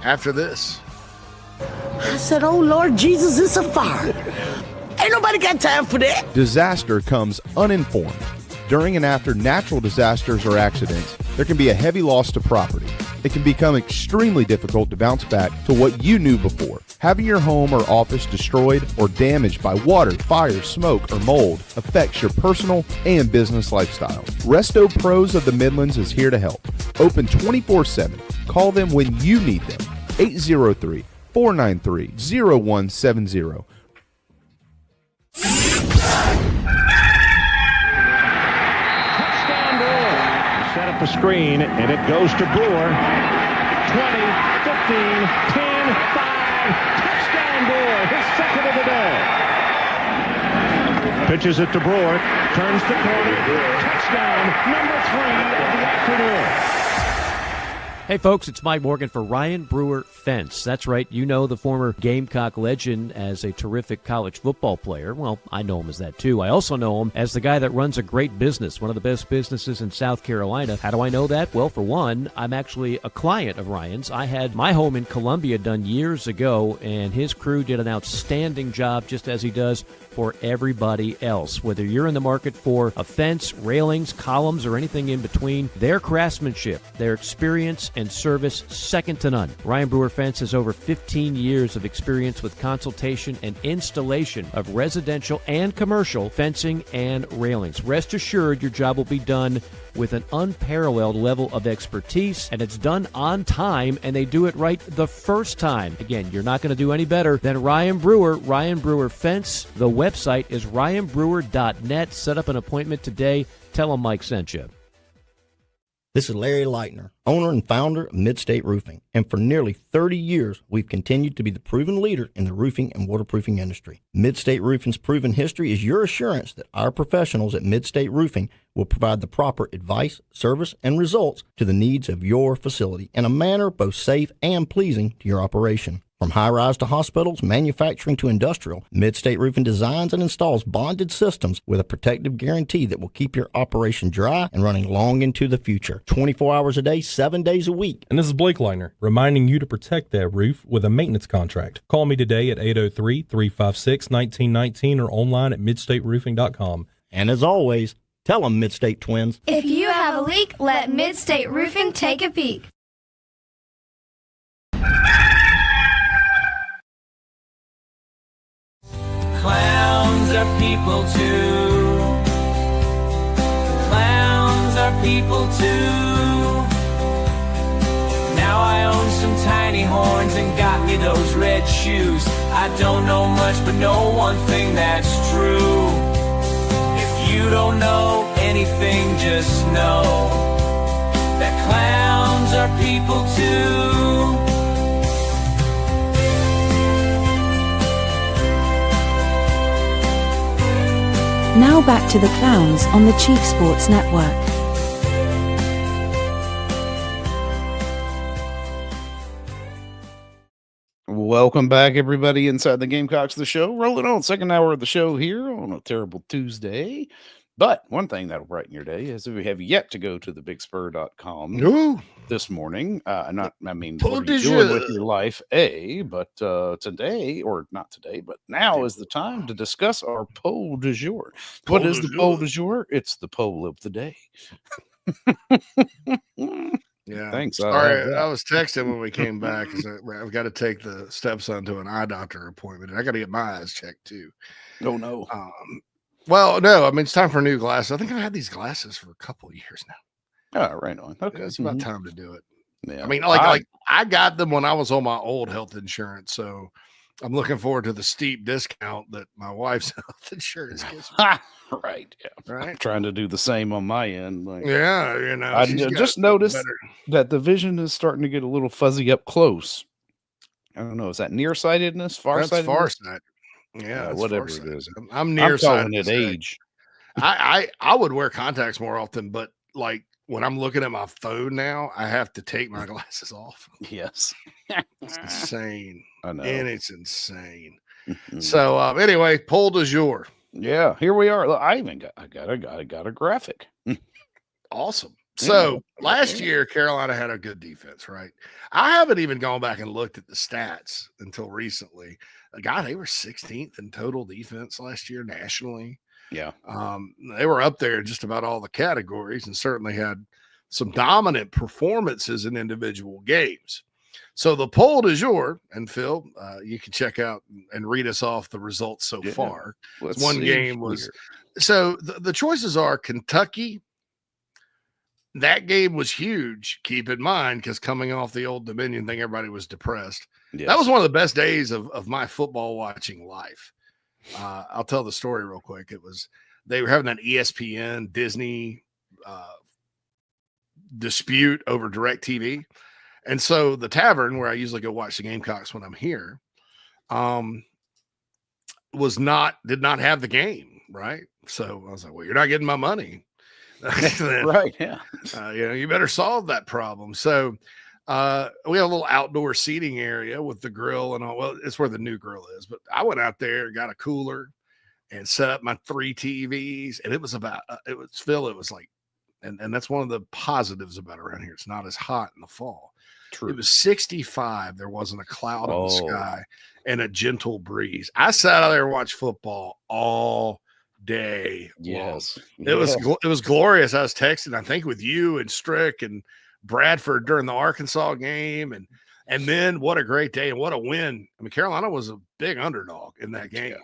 after this. I said, oh, Lord Jesus, it's a fire. Ain't nobody got time for that. Disaster comes uninformed. During and after natural disasters or accidents, there can be a heavy loss to property. It can become extremely difficult to bounce back to what you knew before. Having your home or office destroyed or damaged by water, fire, smoke, or mold affects your personal and business lifestyle. Resto Pros of the Midlands is here to help. Open 24/7. Call them when you need them. 803-493-0170. Touchdown Brewer. Set up a screen, and it goes to Brewer. 20, 15, 10, 5. Touchdown Brewer, his second of the day. Pitches it to Brewer, turns the corner. Touchdown, number 3 of the afternoon. Hey folks, it's Mike Morgan for Ryan Brewer Fence. That's right, you know the former Gamecock legend as a terrific college football player. Well, I know him as that too. I also know him as the guy that runs a great business, one of the best businesses in South Carolina. How do I know that? Well, for one, I'm actually a client of Ryan's. I had my home in Columbia done years ago, and his crew did an outstanding job, just as he does for everybody else. Whether you're in the market for a fence, railings, columns, or anything in between, their craftsmanship, their experience, and service second to none. Ryan Brewer Fence has over 15 years of experience with consultation and installation of residential and commercial fencing and railings. Rest assured your job will be done with an unparalleled level of expertise, and it's done on time, and they do it right the first time. Again, you're not going to do any better than Ryan Brewer Fence. The website is ryanbrewer.net. Set up an appointment today. Tell them Mike sent you. This is Larry Leitner, owner and founder of Midstate Roofing, and for nearly 30 years, we've continued to be the proven leader in the roofing and waterproofing industry. Midstate Roofing's proven history is your assurance that our professionals at Midstate Roofing will provide the proper advice, service, and results to the needs of your facility in a manner both safe and pleasing to your operation. From high-rise to hospitals, manufacturing to industrial, Midstate Roofing designs and installs bonded systems with a protective guarantee that will keep your operation dry and running long into the future. 24 hours a day, 7 days a week. And this is Blake Leitner, reminding you to protect that roof with a maintenance contract. Call me today at 803-356-1919 or online at midstateroofing.com. And as always, tell them Midstate Twins. If you have a leak, let Midstate Roofing take a peek. Clowns are people too. Clowns are people too. Now I own some tiny horns and got me those red shoes. I don't know much, but know one thing that's true. If you don't know anything, just know that clowns are people too. Now back to the clowns on the Chief Sports Network. Welcome back, everybody, inside the Gamecocks The Show. Rolling on second hour of the show here on a terrible Tuesday. But one thing that'll brighten your day is if you have yet to go to thebigspur.com this morning. What are you doing with your life? But today, or not today, but now is the time to discuss our poll du jour. What is the poll du jour? It's the poll of the day. Yeah. Thanks. Sorry, I was texting when we came back. I've got to take the stepson to an eye doctor appointment. And I got to get my eyes checked too. Oh, no. Well, no, I mean, it's time for new glasses. I think I've had these glasses for a couple of years now. Oh, right on. Okay. It's about time to do it. Yeah. I mean, like I got them when I was on my old health insurance. So I'm looking forward to the steep discount that my wife's health insurance gives me. Right. Yeah. Right. I'm trying to do the same on my end. Yeah. You know, I just noticed that the vision is starting to get a little fuzzy up close. I don't know. Is that nearsightedness? Farsightedness? That's farsight. Yeah. Whatever it is. I'm nearsighted. I'm calling it age. I would wear contacts more often, but like when I'm looking at my phone now, I have to take my glasses off. Yes. It's insane. I know. And it's insane. So anyway, poll du jour. Yeah, here we are. Look, I got a graphic. Awesome. So last year, Carolina had a good defense, right? I haven't even gone back and looked at the stats until recently. God, they were 16th in total defense last year nationally. Yeah. They were up there in just about all the categories and certainly had some dominant performances in individual games. So the poll is yours, and Phil, you can check out and read us off the results so far. One game was so the choices are Kentucky. That game was huge. Keep in mind, because coming off the Old Dominion thing, everybody was depressed. Yes. That was one of the best days of my football watching life. I'll tell the story real quick. They were having that ESPN Disney dispute over DirecTV. And so the tavern where I usually go watch the Gamecocks when I'm here did not have the game, right? So I was like, well, you're not getting my money. Right, yeah. You better solve that problem. So we have a little outdoor seating area with the grill and all. Well, it's where the new grill is. But I went out there, got a cooler, and set up my 3 TVs. And it was like, and that's one of the positives about around here. It's not as hot in the fall. True. It was 65. There wasn't a cloud in the sky and a gentle breeze. I sat out there and watched football all day. Yes. It was glorious. I was texting, I think, with you and Strick and Bradford during the Arkansas game. And then what a great day and what a win. I mean, Carolina was a big underdog in that game.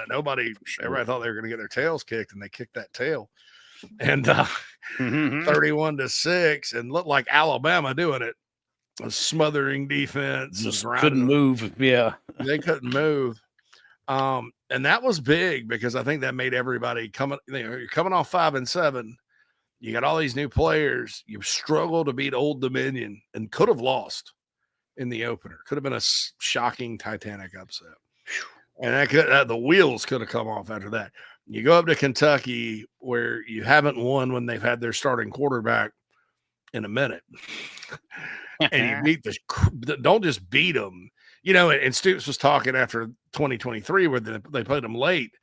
Everybody thought they were going to get their tails kicked, and they kicked that tail. And 31-6, and looked like Alabama doing it. A smothering defense. Just couldn't move. Yeah. They couldn't move. And that was big because I think that made everybody you're coming off 5-7. You got all these new players. You struggle to beat Old Dominion and could have lost in the opener. Could have been a shocking Titanic upset. And the wheels could have come off after that. You go up to Kentucky where you haven't won when they've had their starting quarterback in a minute. And you don't just beat them. And Stoops was talking after 2023 where they played them late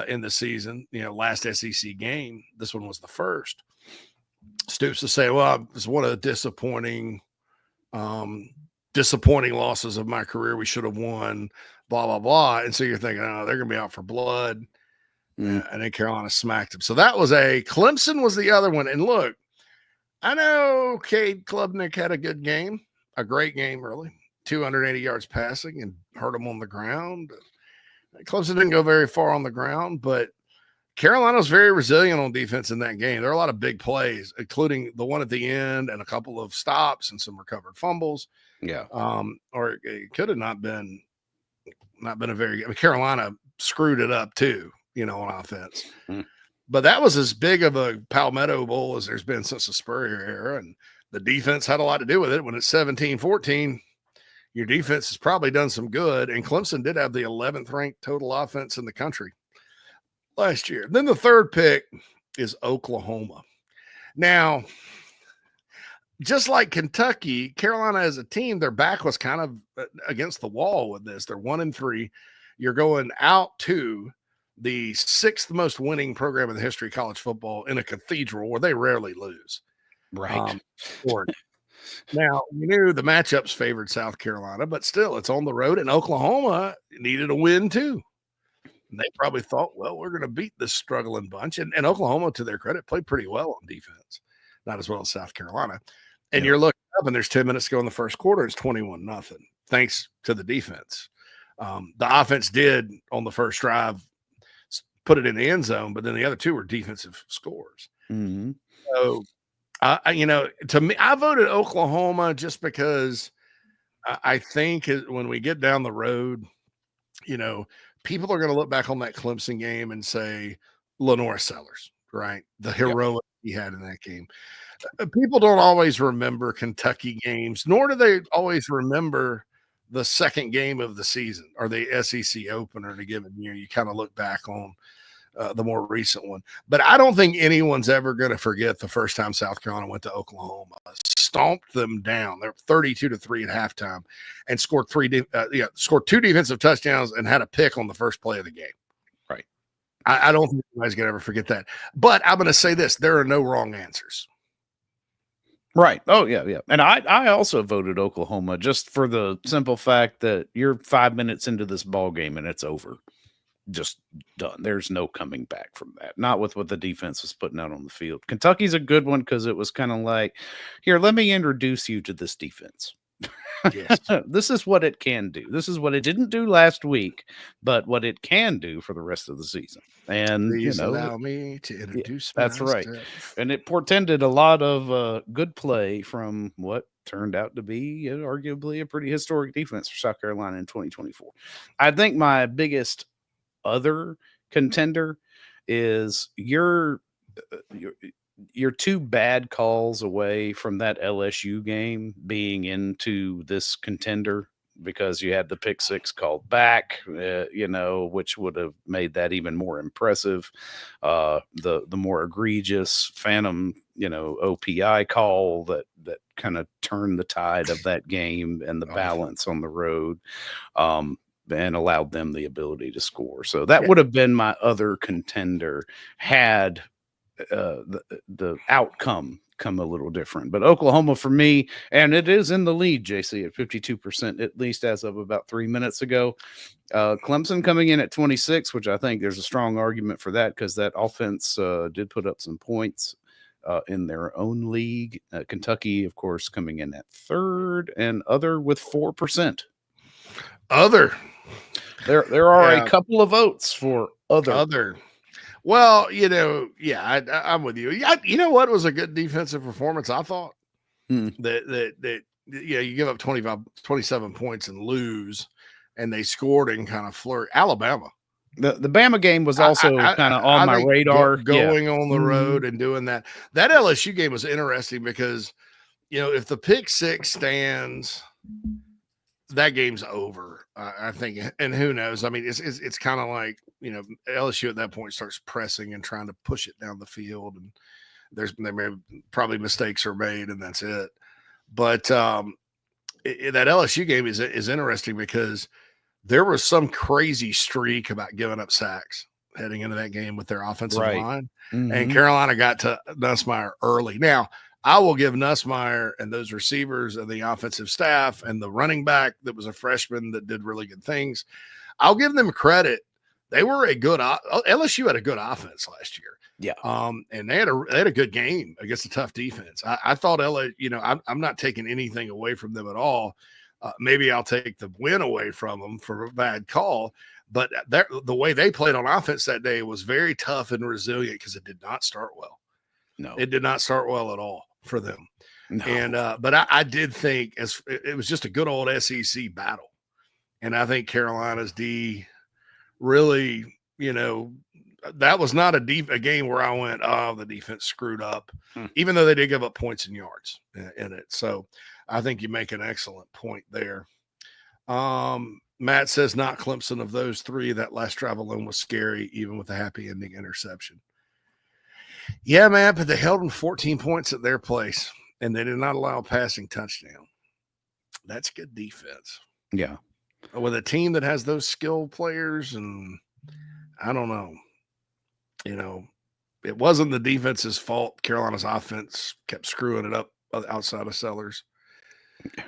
in the season, last SEC game. This one was the first. Stoops was saying, well, it's one of the disappointing losses of my career. We should have won, blah, blah, blah. And so you're thinking, oh, they're going to be out for blood. And then Carolina smacked them. So that was Clemson was the other one. And look, I know Cade Klubnik had a good game, a great game, really. 280 yards passing and hurt him on the ground. Clemson didn't go very far on the ground, but Carolina was very resilient on defense in that game. There are a lot of big plays, including the one at the end and a couple of stops and some recovered fumbles. Yeah. Or it could have not been a very. Carolina screwed it up too, on offense. But that was as big of a Palmetto Bowl as there's been since the Spurrier era, and the defense had a lot to do with it. When it's 17-14, your defense has probably done some good, and Clemson did have the 11th ranked total offense in the country last year. Then the third pick is Oklahoma. Now, just like Kentucky, Carolina as a team, their back was kind of against the wall with this. They're 1-3. You're going out to the 6th most winning program in the history of college football in a cathedral where they rarely lose. Right. Now, we knew the matchups favored South Carolina, but still, it's on the road, and Oklahoma needed a win too. And they probably thought, well, we're going to beat this struggling bunch. And Oklahoma, to their credit, played pretty well on defense, not as well as South Carolina. And you're looking up, and there's 10 minutes to go in the first quarter. It's 21-0, thanks to the defense. The offense did, on the first drive, put it in the end zone, but then the other two were defensive scores. Mm-hmm. So, to me, I voted Oklahoma just because I think when we get down the road, people are going to look back on that Clemson game and say LaNorris Sellers, right? The heroic he had in that game. People don't always remember Kentucky games, nor do they always remember the second game of the season or the SEC opener in a given year. You kind of look back on the more recent one. But I don't think anyone's ever going to forget the first time South Carolina went to Oklahoma, stomped them down. They're 32-3 at halftime and scored 2 defensive touchdowns and had a pick on the first play of the game. Right. I don't think anybody's going to ever forget that. But I'm going to say this, there are no wrong answers. Right. Oh, yeah. And I also voted Oklahoma just for the simple fact that you're 5 minutes into this ball game and it's over. just done. There's no coming back from that. Not with what the defense was putting out on the field. Kentucky's a good one because it was kind of like, here, let me introduce you to this defense. Yes. This is what it can do. This is what it didn't do last week, but what it can do for the rest of the season. And Please allow me to introduce that's right. myself. And it portended a lot of good play from what turned out to be arguably a pretty historic defense for South Carolina in 2024. I think my biggest other contender is you're 2 bad calls away from that LSU game being into this contender, because you had the pick 6 called back, which would have made that even more impressive. The more egregious phantom, OPI call that kind of turned the tide of that game and the balance on the road, and allowed them the ability to score. So that would have been my other contender had the outcome come a little different. But Oklahoma for me, and it is in the lead, JC, at 52%, at least as of about 3 minutes ago. Clemson coming in at 26, which I think there's a strong argument for that because that offense did put up some points in their own league. Kentucky, of course, coming in at 3rd, and other with 4%. Other. There are a couple of votes for other. Well, I'm with you. You know what was a good defensive performance, I thought? That you give up 27 points and lose, and they scored and kind of flirt. Alabama. The Bama game was also kind of on my radar. Going on the road and doing that. That LSU game was interesting because, if the pick 6 stands, that game's over, I think. And who knows? I mean, it's kind of like, LSU at that point starts pressing and trying to push it down the field, and probably mistakes are made, and that's it. But that LSU game is interesting because there was some crazy streak about giving up sacks heading into that game with their offensive line, and Carolina got to Nussmeier early. Now, I will give Nussmeier and those receivers and the offensive staff and the running back that was a freshman that did really good things. I'll give them credit. They were LSU had a good offense last year. Yeah. And they had a good game against a tough defense. I thought I'm not taking anything away from them at all. Maybe I'll take the win away from them for a bad call, but the way they played on offense that day was very tough and resilient because it did not start well. No, it did not start well at all for them. No. And but I did think it was just a good old SEC battle, and I think Carolina's D really, that was not a game where I went, oh, the defense screwed up, even though they did give up points and yards in it. So I think you make an excellent point there. Matt says not Clemson of those 3. That last drive alone was scary, even with a happy ending interception. Yeah, man, but they held them 14 points at their place, and they did not allow a passing touchdown. That's good defense. Yeah. With a team that has those skill players, and I don't know, it wasn't the defense's fault. Carolina's offense kept screwing it up outside of Sellers.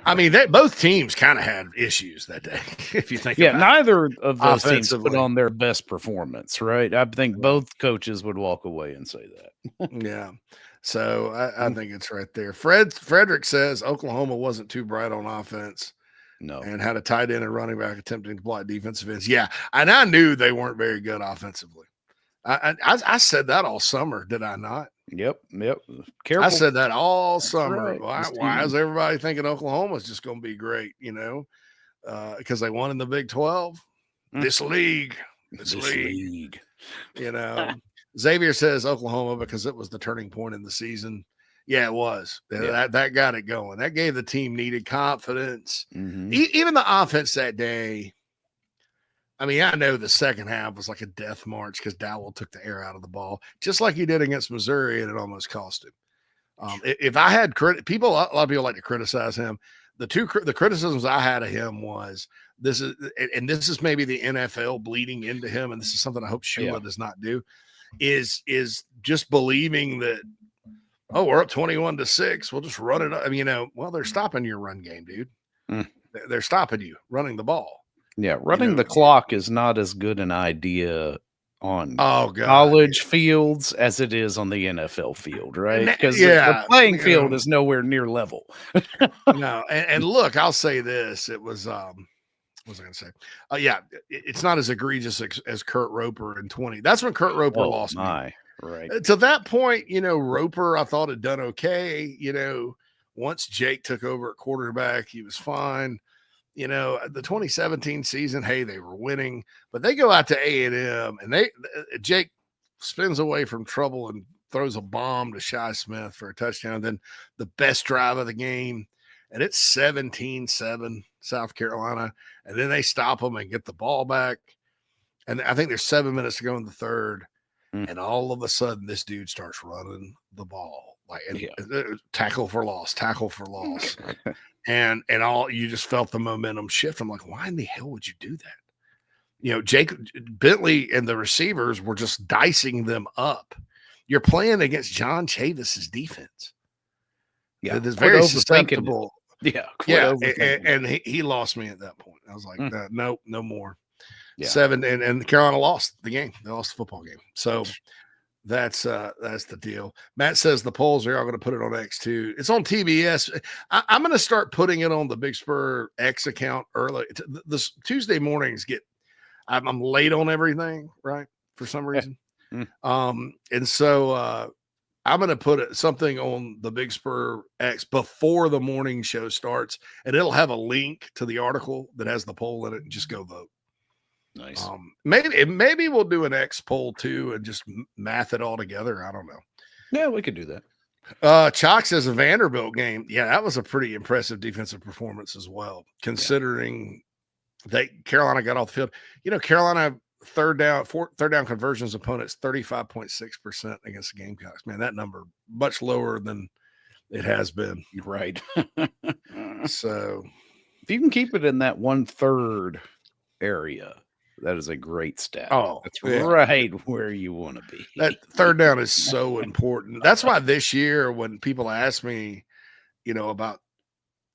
I mean, both teams kind of had issues that day, if you think about it. Neither of those teams put on their best performance, right? I think both coaches would walk away and say that. Yeah. So I think it's right there. Frederick says Oklahoma wasn't too bright on offense. No. And had a tight end and running back attempting to block defensive ends. Yeah. And I knew they weren't very good offensively. I said that all summer, did I not? Yep. Careful. I said that all summer. Right. Why is everybody thinking Oklahoma's just going to be great, because they won in the Big 12? This league. Xavier says Oklahoma because it was the turning point in the season. Yeah, it was. Yeah. That got it going. That gave the team needed confidence. Even the offense that day. I mean, I know the second half was like a death march because Dowell took the air out of the ball, just like he did against Missouri, and it almost cost him. If I had a lot of people like to criticize him. The criticisms I had of him was this is maybe the NFL bleeding into him, and this is something I hope Shula does not do, is just believing that, oh, we're up 21-6. We'll just run it up. I mean, they're stopping your run game, dude. They're stopping you running the ball. Yeah, running the clock is not as good an idea on God, college fields as it is on the NFL field, right? Because the playing field is nowhere near level. No, and look, I'll say this: it was what was I going to say? It's not as egregious as Kurt Roper in 20. That's when Kurt Roper lost me. Right. To that point, Roper, I thought had done okay. Once Jake took over at quarterback, he was fine. The 2017 season, hey, they were winning, but they go out to A&M and Jake spins away from trouble and throws a bomb to Shi Smith for a touchdown. Then the best drive of the game, and it's 17-7 South Carolina. And then they stop them and get the ball back. And I think there's 7 minutes to go in the third. And all of a sudden, this dude starts running the ball tackle for loss. And all you just felt the momentum shift. I'm like, why in the hell would you do that? Jake Bentley and the receivers were just dicing them up. You're playing against John Chavis's defense. Yeah, it's very susceptible. Yeah. And he lost me at that point. I was like, no more. Yeah. 7 and Carolina lost the game. They lost the football game. So that's the deal. Matt says the polls are all going to put it on X2. It's on TBS. I'm going to start putting it on the Big Spur X account early. This Tuesday mornings I'm late on everything, right? For some reason. And so I'm going to put something on the Big Spur X before the morning show starts, and it'll have a link to the article that has the poll in it, and just go vote. Nice. Maybe we'll do an X poll too and just math it all together. I don't know. Yeah, we could do that. Chalk says a Vanderbilt game. Yeah, that was a pretty impressive defensive performance as well, considering that Carolina got off the field. Carolina third down conversions opponents 35.6% against the Gamecocks. Man, that number much lower than it has been. Right. So if you can keep it in that 1/3 area, that is a great stat. Oh, that's right where you want to be. That third down is so important. That's why this year, when people ask me, about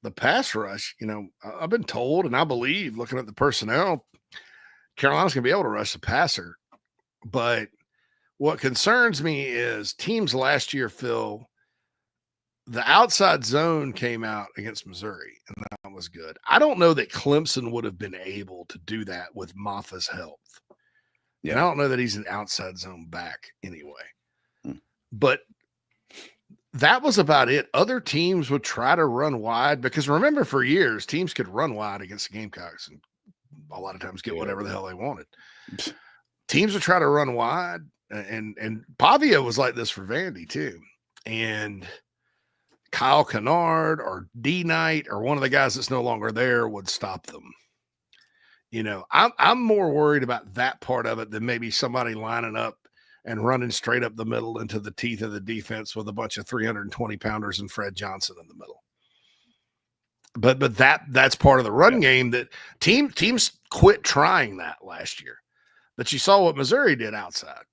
the pass rush, I've been told, and I believe, looking at the personnel, Carolina's going to be able to rush the passer. But what concerns me is teams last year, Phil, the outside zone came out against Missouri, and that was good. I don't know that Clemson would have been able to do that with Maffa's health. Yeah. And I don't know that he's an outside zone back anyway. But that was about it. Other teams would try to run wide because, remember, for years, teams could run wide against the Gamecocks and a lot of times get whatever the hell they wanted. Teams would try to run wide, and Pavia was like this for Vandy too. And Kyle Kennard or D Knight or one of the guys that's no longer there would stop them. I'm more worried about that part of it than maybe somebody lining up and running straight up the middle into the teeth of the defense with a bunch of 320 pounders and Fred Johnson in the middle. But that's part of the run game that teams quit trying that last year. But you saw what Missouri did outside.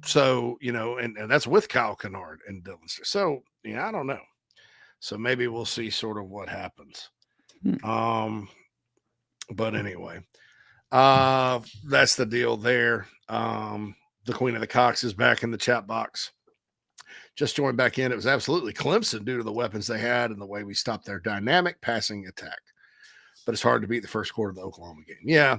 So, and that's with Kyle Kennard and Dylan. So, I don't know. So maybe we'll see sort of what happens. But anyway, that's the deal there. The Queen of the Cox is back in the chat box. Just joined back in. It was absolutely Clemson due to the weapons they had and the way we stopped their dynamic passing attack. But it's hard to beat the first quarter of the Oklahoma game. Yeah,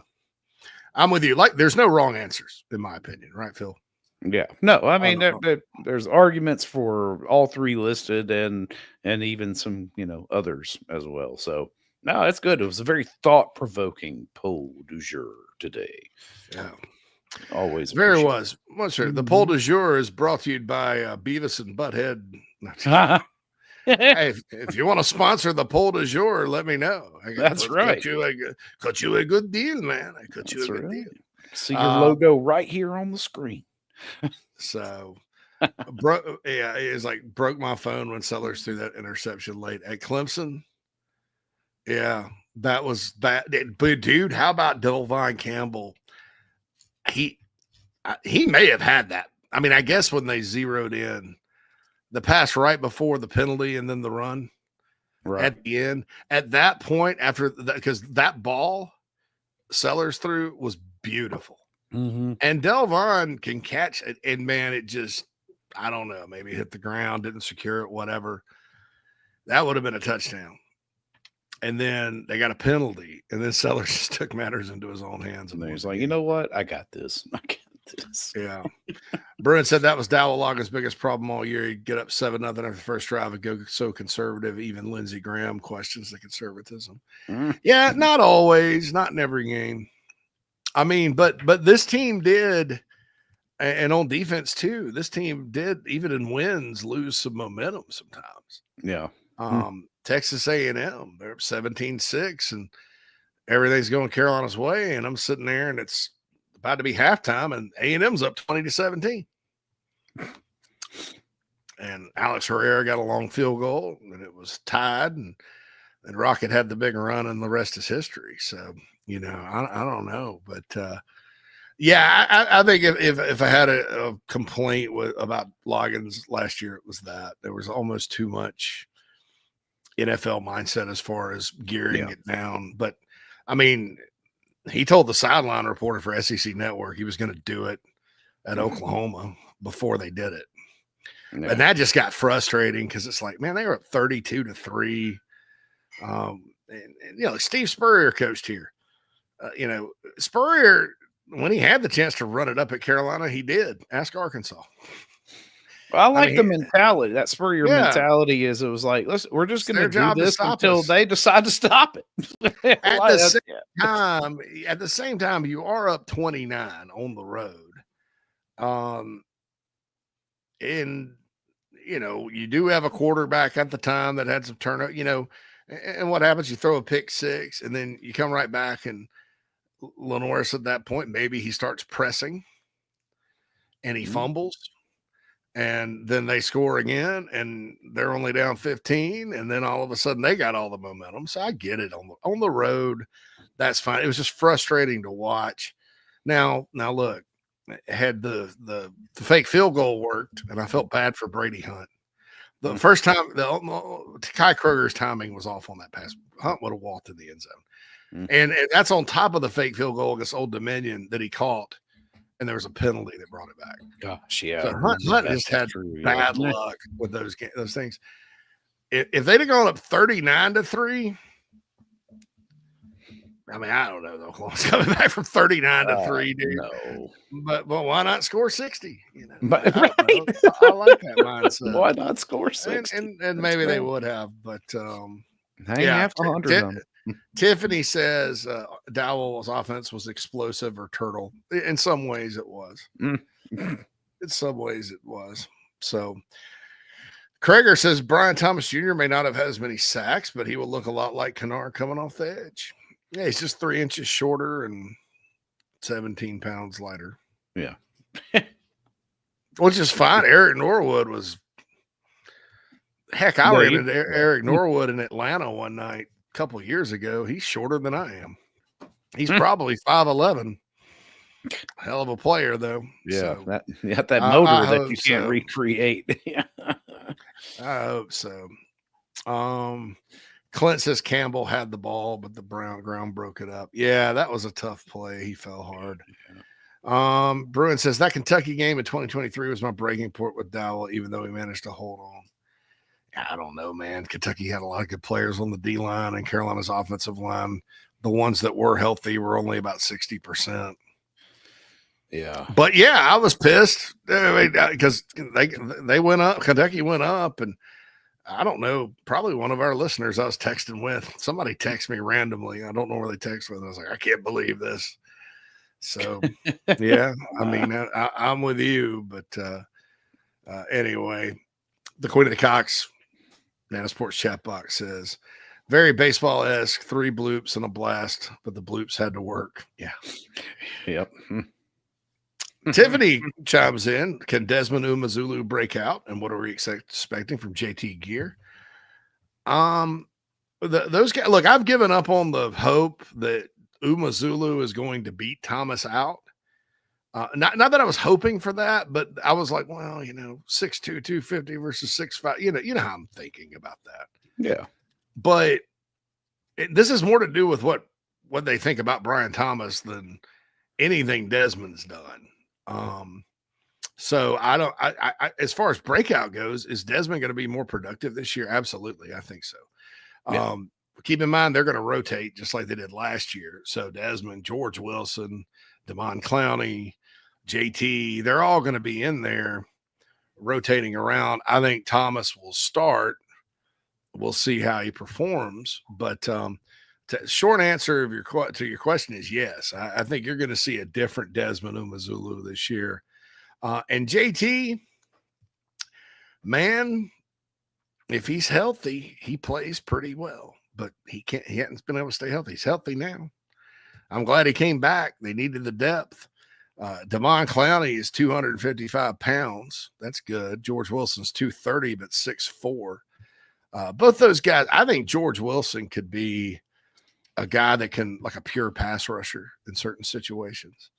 I'm with you. There's no wrong answers, in my opinion. Right, Phil? Yeah. No, I mean, there's arguments for all three listed and even some, others as well. So, no, that's good. It was a very thought-provoking poll du jour today. Yeah. Always. Very was. Well, sure. The poll du jour is brought to you by Beavis and Butthead. Hey, if you want to sponsor the poll du jour, let me know. That's right. Cut you a good deal, man. I cut you a good deal. See your logo right here on the screen. So, it's like broke my phone when Sellers threw that interception late at Clemson. Yeah, that was bad. But dude, how about Delvine Campbell? He may have had that. I mean, I guess when they zeroed in the pass right before the penalty and then the run at the end, at that point, after that, because that ball Sellers threw was beautiful. Mm-hmm. And Delvon can catch it. And man, it just, I don't know, maybe hit the ground, didn't secure it, whatever. That would have been a touchdown. And then they got a penalty. And then Sellers just took matters into his own hands. And then he's like, you know what? I got this. Yeah. Bruin said that was Dowell Logan's biggest problem all year. He'd get up 7-0 after the first drive and go so conservative. Even Lindsey Graham questions the conservatism. Yeah, not always, not in every game. I mean, but this team did, and on defense too, this team did, even in wins, lose some momentum sometimes. Yeah. Texas A&M, they're up 17-6, and everything's going Carolina's way, and I'm sitting there, and it's about to be halftime, and A&M's up 20-17. And Alex Herrera got a long field goal, and it was tied, and Rocket had the big run, and the rest is history. So, you know, I don't know, but yeah, I think if I had a complaint about Loggins last year, it was that there was almost too much NFL mindset as far as gearing it down. But I mean, he told the sideline reporter for SEC Network he was going to do it at Oklahoma before they did it. Yeah. And that just got frustrating because it's like, man, they were up 32-3. And you know, Steve Spurrier coached here. You know, Spurrier, when he had the chance to run it up at Carolina, he did. Ask Arkansas. Well, I like the mentality. That Spurrier mentality is, it was like, listen, we're just going to do this until they decide to stop it. At the same time, you are up 29 on the road. And, you know, you do have a quarterback at the time that had some turnover, you know, and what happens? You throw a pick six and then you come right back, and LaNorris at that point, maybe he starts pressing and he fumbles. And then they score again, and they're only down 15, and then all of a sudden they got all the momentum. So I get it on the road. That's fine. It was just frustrating to watch. Now look, had the fake field goal worked, and I felt bad for Brady Hunt. The first time, Kai Kroger's timing was off on that pass. Hunt would have walked in the end zone, and that's on top of the fake field goal against Old Dominion that he caught. And there was a penalty that brought it back. Gosh, yeah. So Hunt just had bad luck with those things. If they'd have gone up 39-3, I mean, I don't know. Oklahoma's coming back from 39-3, dude. No. But why not score 60? You know, but I like that mindset. Why not score 60? And maybe they would have, but after 100. Tiffany says Dowell's offense was explosive or turtle. In some ways it was. In some ways it was. So Krager says Brian Thomas Jr. may not have had as many sacks, but he will look a lot like Kennard coming off the edge. Yeah, he's just 3 inches shorter and 17 pounds lighter. Yeah. Which is fine. Eric Norwood was heck, I ran into Eric Norwood in Atlanta one night a couple of years ago. He's shorter than I am. He's probably 5'11". Hell of a player, though. Yeah, so, that motor that you can't recreate. Yeah, I hope so. Clint says Campbell had the ball, but the ground broke it up. Yeah, that was a tough play. He fell hard. Bruin says that Kentucky game in 2023 was my breaking point with Dowell, even though he managed to hold on. I don't know, man. Kentucky had a lot of good players on the D line, and Carolina's offensive line, the ones that were healthy, were only about 60%. Yeah. But yeah, I was pissed because they went up. Kentucky went up, and I don't know, probably one of our listeners I was texting with, somebody texted me randomly. I don't know where they text with. I was like, I can't believe this. So yeah, I mean, I'm with you, but anyway, the Queen of the Cocks, Nana Sports chat box says, very baseball-esque, 3 bloops and a blast, but the bloops had to work. Yeah. Yep. Tiffany chimes in. Can Desmond Umazulu break out? And what are we expecting from JT Gear? Those guys, look, I've given up on the hope that Umazulu is going to beat Thomas out. Not that I was hoping for that, but I was like, well, 6'2", 250 versus 6'5". You know how I'm thinking about that. Yeah. But this is more to do with what what they think about Brian Thomas than anything Desmond's done. So I as far as breakout goes, is Desmond going to be more productive this year? Absolutely. I think so. Yeah. Keep in mind, they're going to rotate just like they did last year. So Desmond, George Wilson, Damon Clowney, JT, they're all going to be in there rotating around. I think Thomas will start. We'll see how he performs. But short answer of your question is yes. I think you're going to see a different Desmond Umeozulu this year. And JT, man, if he's healthy, he plays pretty well. But he hasn't been able to stay healthy. He's healthy now. I'm glad he came back. They needed the depth. Damon Clowney is 255 pounds. That's good. George Wilson's 230, but 6'4". Both those guys, I think George Wilson could be a guy that can, like a pure pass rusher in certain situations.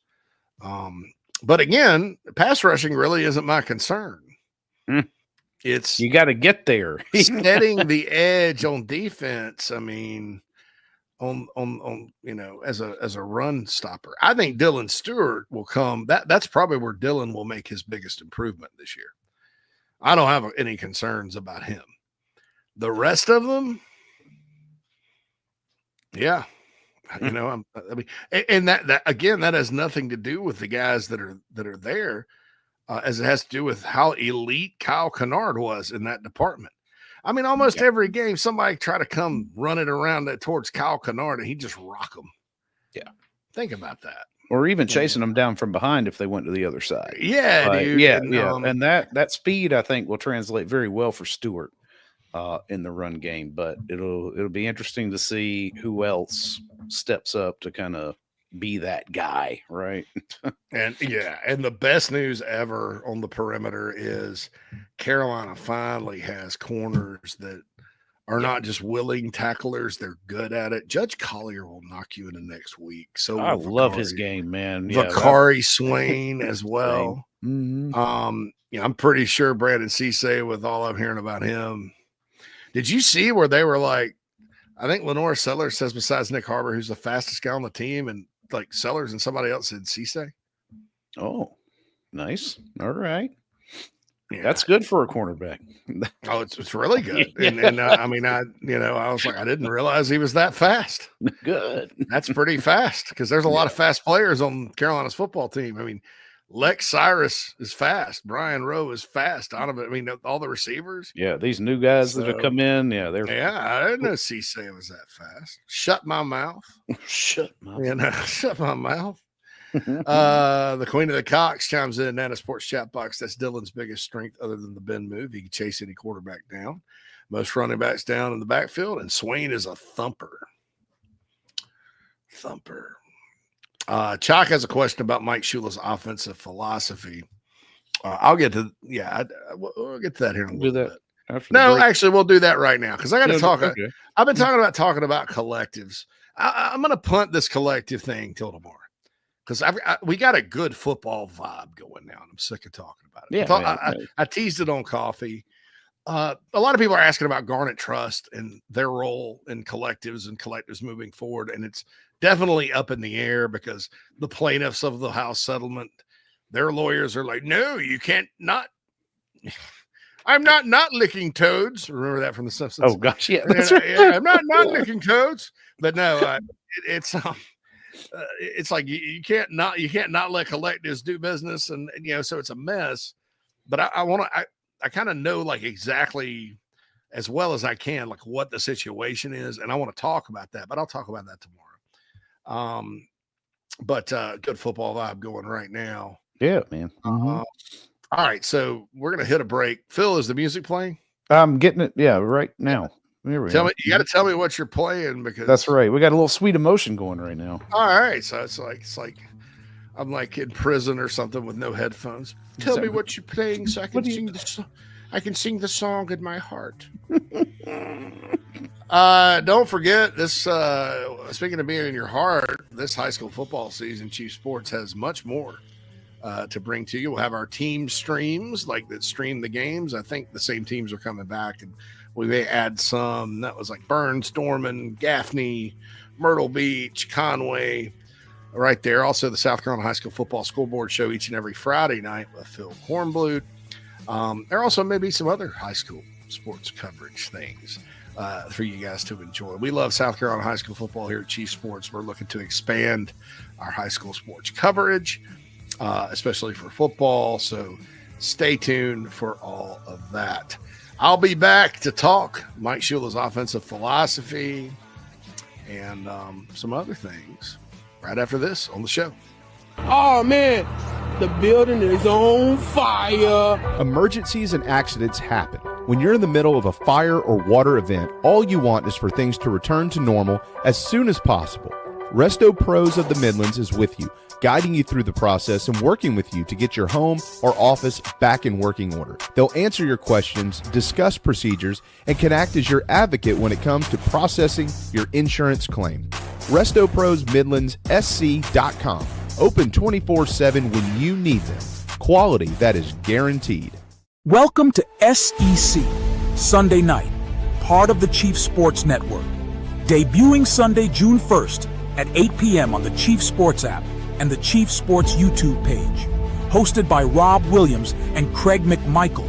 But again, pass rushing really isn't my concern. It's you got to get there. setting the edge on defense. I mean, on as a run stopper. I think Dylan Stewart will come. That's probably where Dylan will make his biggest improvement this year. I don't have any concerns about him. The rest of them, yeah. I mean, and that again, that has nothing to do with the guys that are there, as it has to do with how elite Kyle Kennard was in that department. I mean, almost every game, somebody try to come running around towards Kyle Kennard, and he just rock them. Yeah, think about that. Or even chasing them down from behind if they went to the other side. Yeah, dude. Yeah, and that speed I think will translate very well for Stewart in the run game. But it'll be interesting to see who else steps up to kind of be that guy, right? And the best news ever on the perimeter is Carolina finally has corners that are not just willing tacklers, they're good at it. Judge Collier will knock you in the next week. So I love his game, man. Vakari Swain as well. Mm-hmm. I'm pretty sure Brandon Cisse, with all I'm hearing about him. Did you see where they were like, I think LaNorris Sellers says besides Nick Harbor, who's the fastest guy on the team, and like Sellers and somebody else said Cisse. Oh, nice. All right. Yeah. That's good for a cornerback. Oh, it's really good. And I mean, I was like, I didn't realize he was that fast. Good. That's pretty fast because there's a lot of fast players on Carolina's football team. I mean, Lex Cyrus is fast. Brian Rowe is fast. Donovan, I mean, all the receivers. Yeah, these new guys that have come in. Yeah, I didn't know Cisse was that fast. Shut my mouth. Shut my mouth. The Queen of the Cocks chimes in Nana Sports chat box. That's Dylan's biggest strength other than the bend move. He can chase any quarterback down. Most running backs down in the backfield. And Swain is a thumper. Chalk has a question about Mike Shula's offensive philosophy. I'll get to we'll get to that here in a little bit. No, actually, we'll do that right now because I got to talk. Okay. I've been talking about collectives. I'm going to punt this collective thing till tomorrow because we got a good football vibe going now, and I'm sick of talking about it. Yeah, I teased it on coffee. A lot of people are asking about Garnet Trust and their role in collectives and collectives moving forward, and it's definitely up in the air because the plaintiffs of the house settlement, their lawyers are like, no, you can't not. I'm not licking toads. Remember that from The Simpsons? Oh gosh, yeah, that's right. I'm not licking toads. But no, it's like you can't not let collectives do business, and so it's a mess. But I kind of know like exactly as well as I can like what the situation is, and I want to talk about that. But I'll talk about that tomorrow. But good football vibe going right now. Yeah, man. Mm-hmm. All right, so we're gonna hit a break. Phil, is the music playing? I'm getting it. Yeah, right now. You got to tell me what you're playing because that's right. We got a little sweet emotion going right now. All right, so it's like I'm like in prison or something with no headphones. Tell me what you're playing so I can sing the song. I can sing the song in my heart. Don't forget this. Speaking of being in your heart, this high school football season, Chief Sports has much more to bring to you. We'll have our team streams that stream the games. I think the same teams are coming back, and we may add some. That was like Burns, Dorman, Gaffney, Myrtle Beach, Conway, right there. Also, the South Carolina High School Football Scoreboard Show each and every Friday night with Phil Kornblut. There also may be some other high school sports coverage things for you guys to enjoy. We love South Carolina high school football here at Chief Sports. We're looking to expand our high school sports coverage, especially for football. So stay tuned for all of that. I'll be back to talk Mike Shula's offensive philosophy and some other things right after this on the show. Oh, man, the building is on fire. Emergencies and accidents happen. When you're in the middle of a fire or water event, all you want is for things to return to normal as soon as possible. Resto Pros of the Midlands is with you, guiding you through the process and working with you to get your home or office back in working order. They'll answer your questions, discuss procedures, and can act as your advocate when it comes to processing your insurance claim. Resto Pros Midlands SC.com. Open 24/7 when you need them. Quality that is guaranteed. Welcome to SEC, Sunday Night, part of the Chief Sports Network. Debuting Sunday, June 1st at 8 p.m. on the Chief Sports app and the Chief Sports YouTube page. Hosted by Rob Williams and Craig McMichael,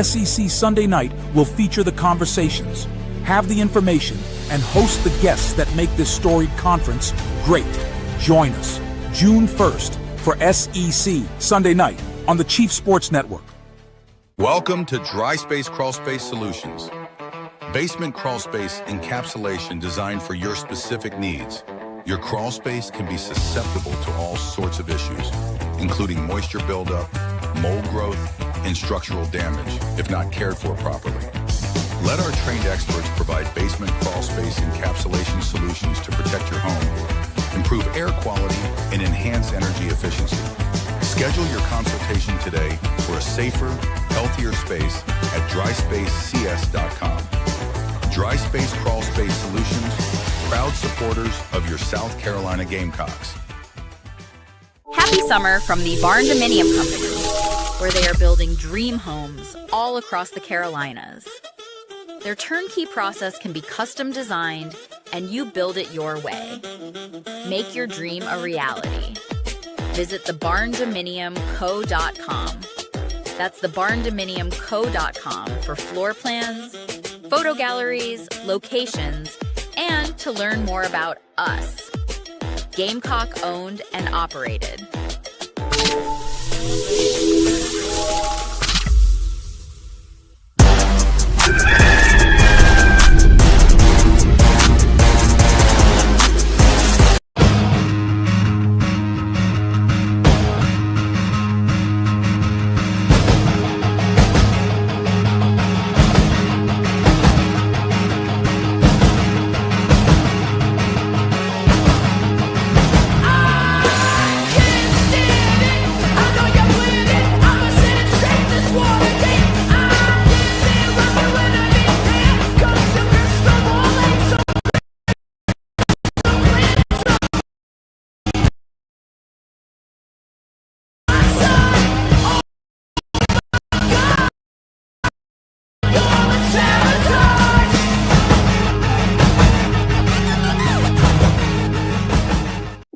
SEC Sunday Night will feature the conversations, have the information, and host the guests that make this storied conference great. Join us June 1st for SEC Sunday Night on the Chief Sports Network. Welcome to Dry Space Crawl Space Solutions. Basement crawl space encapsulation designed for your specific needs. Your crawl space can be susceptible to all sorts of issues, including moisture buildup, mold growth, and structural damage if not cared for properly. Let our trained experts provide basement crawl space encapsulation solutions to protect your home, improve air quality, and enhance energy efficiency. Schedule your consultation today for a safer, healthier space at dryspacecs.com. Dry Space Crawl Space Solutions, proud supporters of your South Carolina Gamecocks. Happy summer from the Barn Dominium Company, where they are building dream homes all across the Carolinas. Their turnkey process can be custom designed, and you build it your way. Make your dream a reality. Visit thebarndominiumco.com. That's thebarndominiumco.com for floor plans, photo galleries, locations, and to learn more about us. Gamecock owned and operated.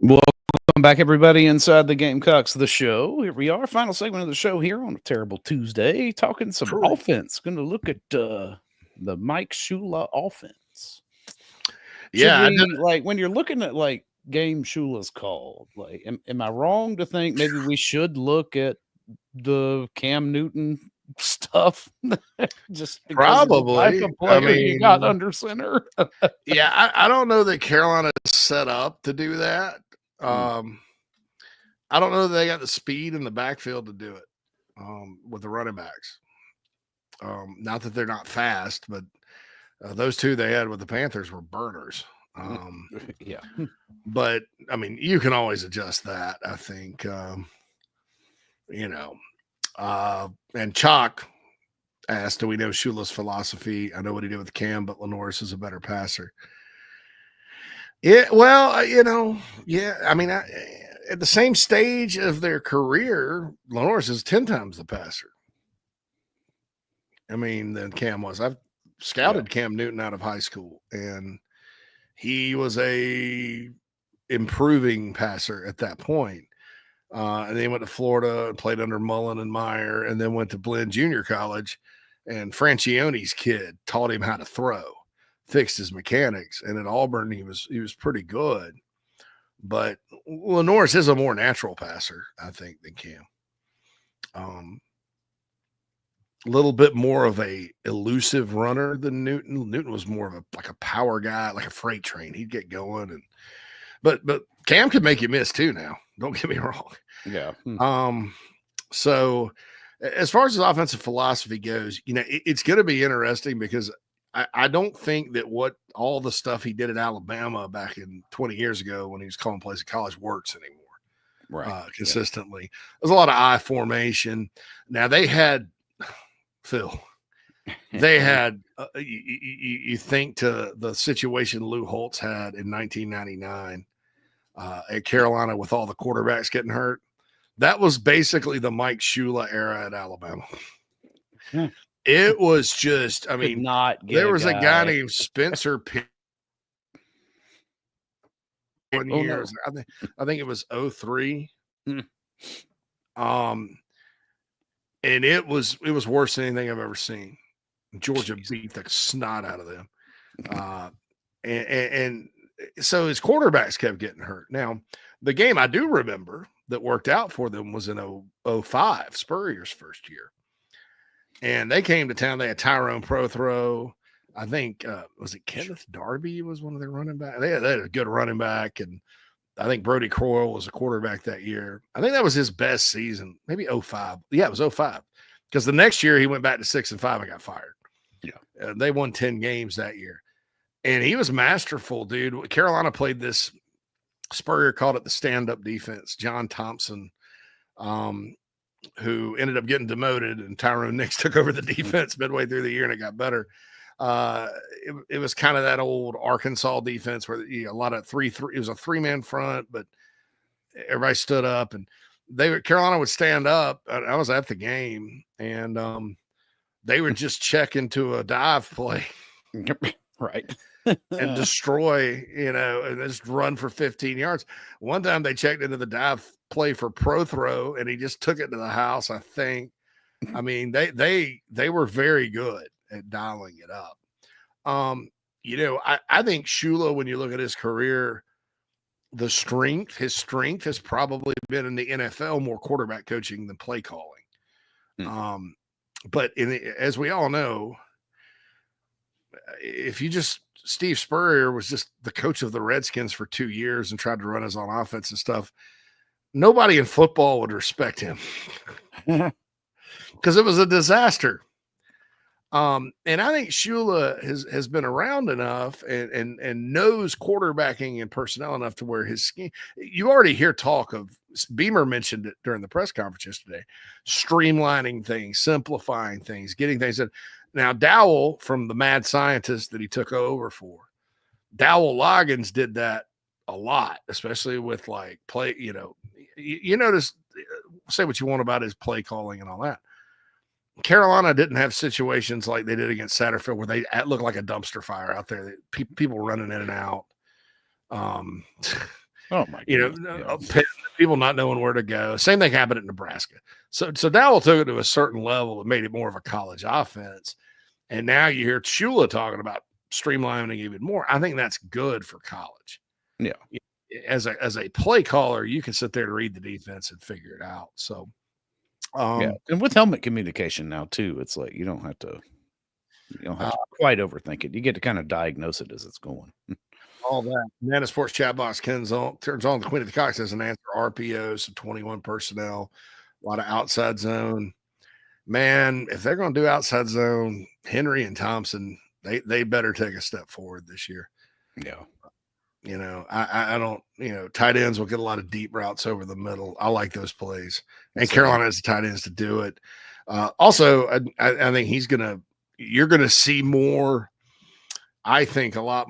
Welcome back, everybody, inside the Gamecocks The Show. Here we are, final segment of the show here on a terrible Tuesday, talking some offense. Going to look at the Mike Shula offense. Yeah, like when you're looking at like game Shula's called, like, am I wrong to think maybe we should look at the Cam Newton stuff? Just probably. I mean, you got under center. Yeah, I don't know that Carolina is set up to do that. I don't know that they got the speed in the backfield to do it with the running backs. Not that they're not fast, but those two they had with the Panthers were burners. Yeah. But, I mean, you can always adjust that, I think. And Chalk asked, do we know Shula's philosophy? I know what he did with Cam, but LaNorris is a better passer. Yeah, well, yeah. I mean, at the same stage of their career, LaNorris is 10 times the passer. I mean, than Cam was. I've scouted Cam Newton out of high school, and he was a improving passer at that point. And then he went to Florida and played under Mullen and Meyer, and then went to Blinn Junior College. And Franchione's kid taught him how to throw, fixed his mechanics. And at Auburn, he was pretty good. But LaNorris is a more natural passer, I think, than Cam. A little bit more of a elusive runner than Newton. Newton was more of a power guy, like a freight train. He'd get going, but Cam could make you miss too. Now, don't get me wrong. Yeah. So as far as his offensive philosophy goes, it's going to be interesting because I don't think that what all the stuff he did at Alabama back in 20 years ago when he was calling plays at college works anymore. Right. Consistently. There's a lot of I formation. Now they had Phil. They had you think to the situation Lou Holtz had in 1999 at Carolina with all the quarterbacks getting hurt. That was basically the Mike Shula era at Alabama. It was just, I mean, there was a guy named Spencer Pitt. 1 year, I think it was 03. And it was worse than anything I've ever seen. Georgia beat the snot out of them. And so his quarterbacks kept getting hurt. Now, the game I do remember that worked out for them was in 05, Spurrier's first year. And they came to town. They had Tyrone Prothro. I think, was it Kenneth Darby was one of their running backs? They had a good running back. And I think Brody Croyle was a quarterback that year. I think that was his best season, maybe 05. Yeah, it was 05. Because the next year he went back to 6-5 and got fired. Yeah. They won 10 games that year. And he was masterful, dude. Carolina played this, Spurrier called it the stand-up defense. John Thompson, who ended up getting demoted, and Tyrone Nix took over the defense midway through the year, and it got better. It was kind of that old Arkansas defense where a lot of 3-3. It was a 3-man front, but everybody stood up, and Carolina would stand up. I was at the game, and they would just check into a dive play, right, and destroy, and just run for 15 yards. One time they checked into the dive play for Prothro, and he just took it to the house, I think. I mean, they were very good at dialing it up. I think Shula, when you look at his career, his strength has probably been in the NFL, more quarterback coaching than play calling. But as we all know, if you Steve Spurrier was just the coach of the Redskins for 2 years and tried to run his own offense and stuff, nobody in football would respect him because it was a disaster. And I think Shula has been around enough and knows quarterbacking and personnel enough to where his scheme. You already hear talk of, Beamer mentioned it during the press conference yesterday, streamlining things, simplifying things, getting things in. Now, Dowell, from the mad scientist that he took over for, Dowell Loggins did that a lot, especially with like play. You notice, say what you want about his play calling and all that. Carolina didn't have situations like they did against Satterfield where they look like a dumpster fire out there. People running in and out. Oh my God. People not knowing where to go. Same thing happened at Nebraska. So Dowell took it to a certain level and made it more of a college offense. And now you hear Shula talking about streamlining even more. I think that's good for college. Yeah. As a play caller, you can sit there and read the defense and figure it out. So, and with helmet communication now too, it's like you don't have to quite overthink it. You get to kind of diagnose it as it's going. All that. Nana Sports chat box turns on. The Queen of the Cox has an answer. RPOs, some 21 personnel, a lot of outside zone. Man, if they're going to do outside zone, Henry and Thompson, they better take a step forward this year. Yeah. I don't, tight ends will get a lot of deep routes over the middle. I like those plays. And Carolina has the tight ends to do it. Also, I think you're going to see more, I think a lot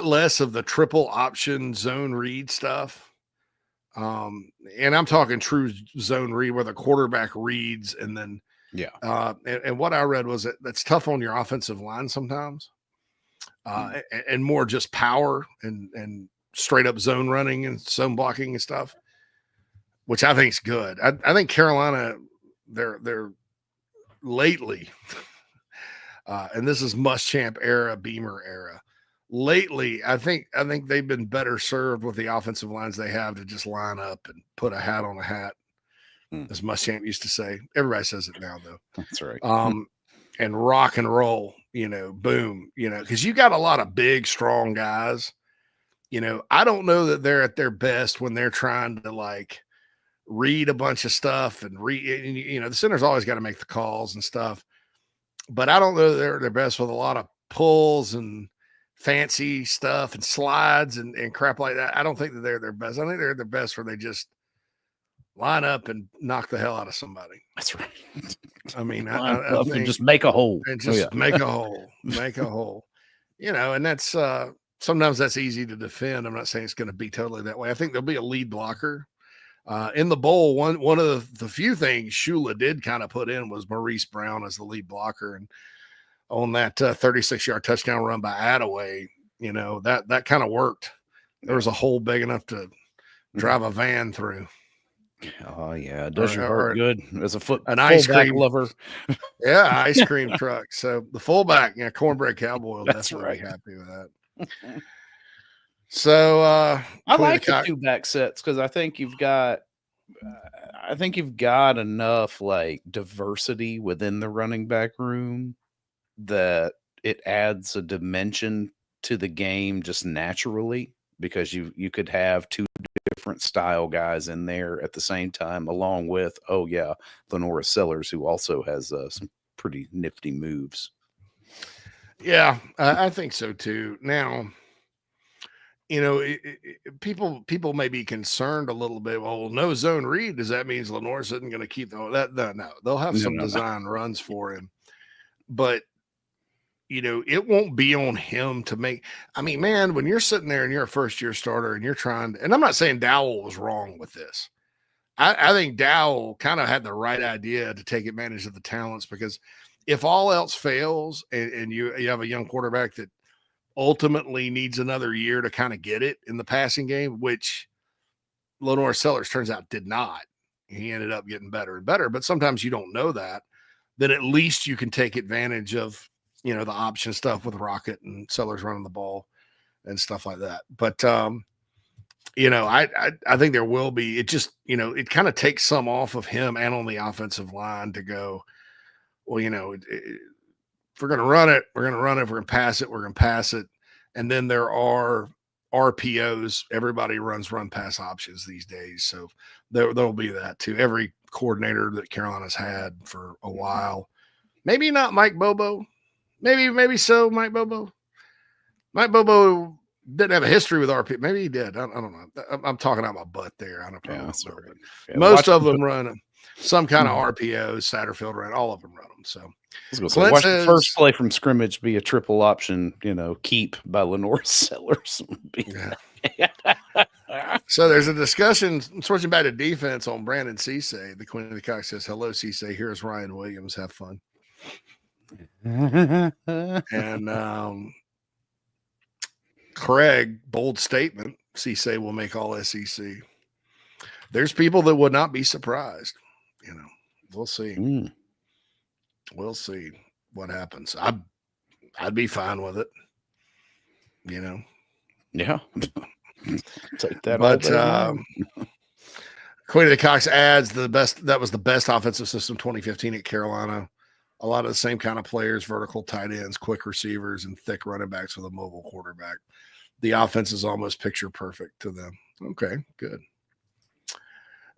less of the triple option zone read stuff. And I'm talking true zone read where the quarterback reads and then, and what I read was that's tough on your offensive line sometimes. and more just power and straight up zone running and zone blocking and stuff, which I think is good. I think Carolina, they're lately, and this is Muschamp era, Beamer era. Lately, I think they've been better served with the offensive lines they have to just line up and put a hat on a hat, as Muschamp used to say. Everybody says it now, though. That's right. And rock and roll, boom, because you got a lot of big, strong guys. I don't know that they're at their best when they're trying to like read a bunch of stuff and the center's always got to make the calls and stuff. But I don't know that they're at their best with a lot of pulls and fancy stuff and slides and crap like that. I don't think that they're their best. I think they're their best where they just line up and knock the hell out of somebody. That's right. I mean, I think just make a hole. And just make a hole. Make a hole. And that's sometimes that's easy to defend. I'm not saying it's going to be totally that way. I think there'll be a lead blocker. In the bowl, one of the few things Shula did kind of put in was Maurice Brown as the lead blocker. And on that 36-yard touchdown run by Attaway, that kind of worked. There was a hole big enough to drive a van through. Oh yeah, it does your heart good as an ice cream lover. Yeah, ice cream truck. So the fullback, cornbread cowboy will That's definitely right. be happy with that. So I like the two back sets because I think you've got enough like diversity within the running back room that it adds a dimension to the game just naturally, because you could have two different style guys in there at the same time, along with LaNorris Sellers, who also has some pretty nifty moves. Yeah, I think so too. Now, people may be concerned a little bit. Well, no zone read. Does that mean LaNorris isn't going to keep that? No, they'll have some design runs for him, but it won't be on him to make. I mean, man, when you're sitting there and you're a first-year starter and you're trying, and I'm not saying Dowell was wrong with this. I think Dowell kind of had the right idea to take advantage of the talents, because if all else fails and you have a young quarterback that ultimately needs another year to kind of get it in the passing game, which LaNorris Sellers turns out did not. He ended up getting better and better, but sometimes you don't know that. Then at least you can take advantage of the option stuff with Rocket and Sellers running the ball and stuff like that. But, I think there will be, it just, it kind of takes some off of him and on the offensive line to go, well, if we're going to run it, we're going to run it. If we're going to pass it, we're going to pass it. And then there are RPOs. Everybody runs run pass options these days. So there'll be that too. Every coordinator that Carolina's had for a while, maybe not Mike Bobo. Maybe so, Mike Bobo. Mike Bobo didn't have a history with RP. Maybe he did. I don't know. I'm talking out my butt there. I don't know. Yeah, most of them run some kind of RPO. Satterfield ran. All of them run them. So watch the first play from scrimmage be a triple option, keep by LaNorris Sellers. So there's a discussion, switching back to defense, on Brandon Cisse. The Queen of the Cock says, "Hello, Cisse. Here's Ryan Williams. Have fun." And Craig, bold statement, Cisse will make all SEC. There's people that would not be surprised. We'll see. We'll see what happens. I'd be fine with it. Yeah. Take that. But Queen of the Cox adds that was the best offensive system 2015 at Carolina. A lot of the same kind of players, vertical tight ends, quick receivers, and thick running backs with a mobile quarterback. The offense is almost picture perfect to them. Okay, good.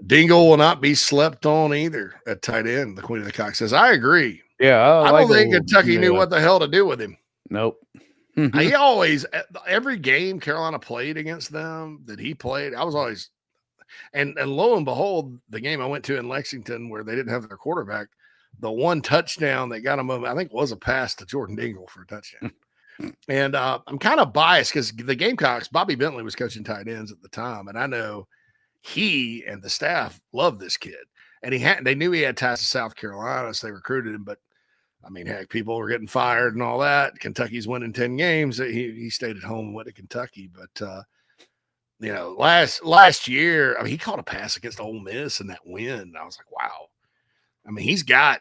Dingle will not be slept on either at tight end. The Queen of the Cock says, I agree. Yeah. I don't think Kentucky knew what the hell to do with him. Nope. He always, every game Carolina played against them that he played, I was always, and lo and behold, the game I went to in Lexington where they didn't have their quarterback, the one touchdown that got him, I think, was a pass to Jordan Dingle for a touchdown. And I'm kind of biased because the Gamecocks, Bobby Bentley was coaching tight ends at the time, and I know he and the staff loved this kid. And they knew he had ties to South Carolina, so they recruited him. But I mean, heck, people were getting fired and all that. Kentucky's winning 10 games. He stayed at home and went to Kentucky. But, last year, I mean, he caught a pass against Ole Miss in that win. I was like, wow. I mean, he's got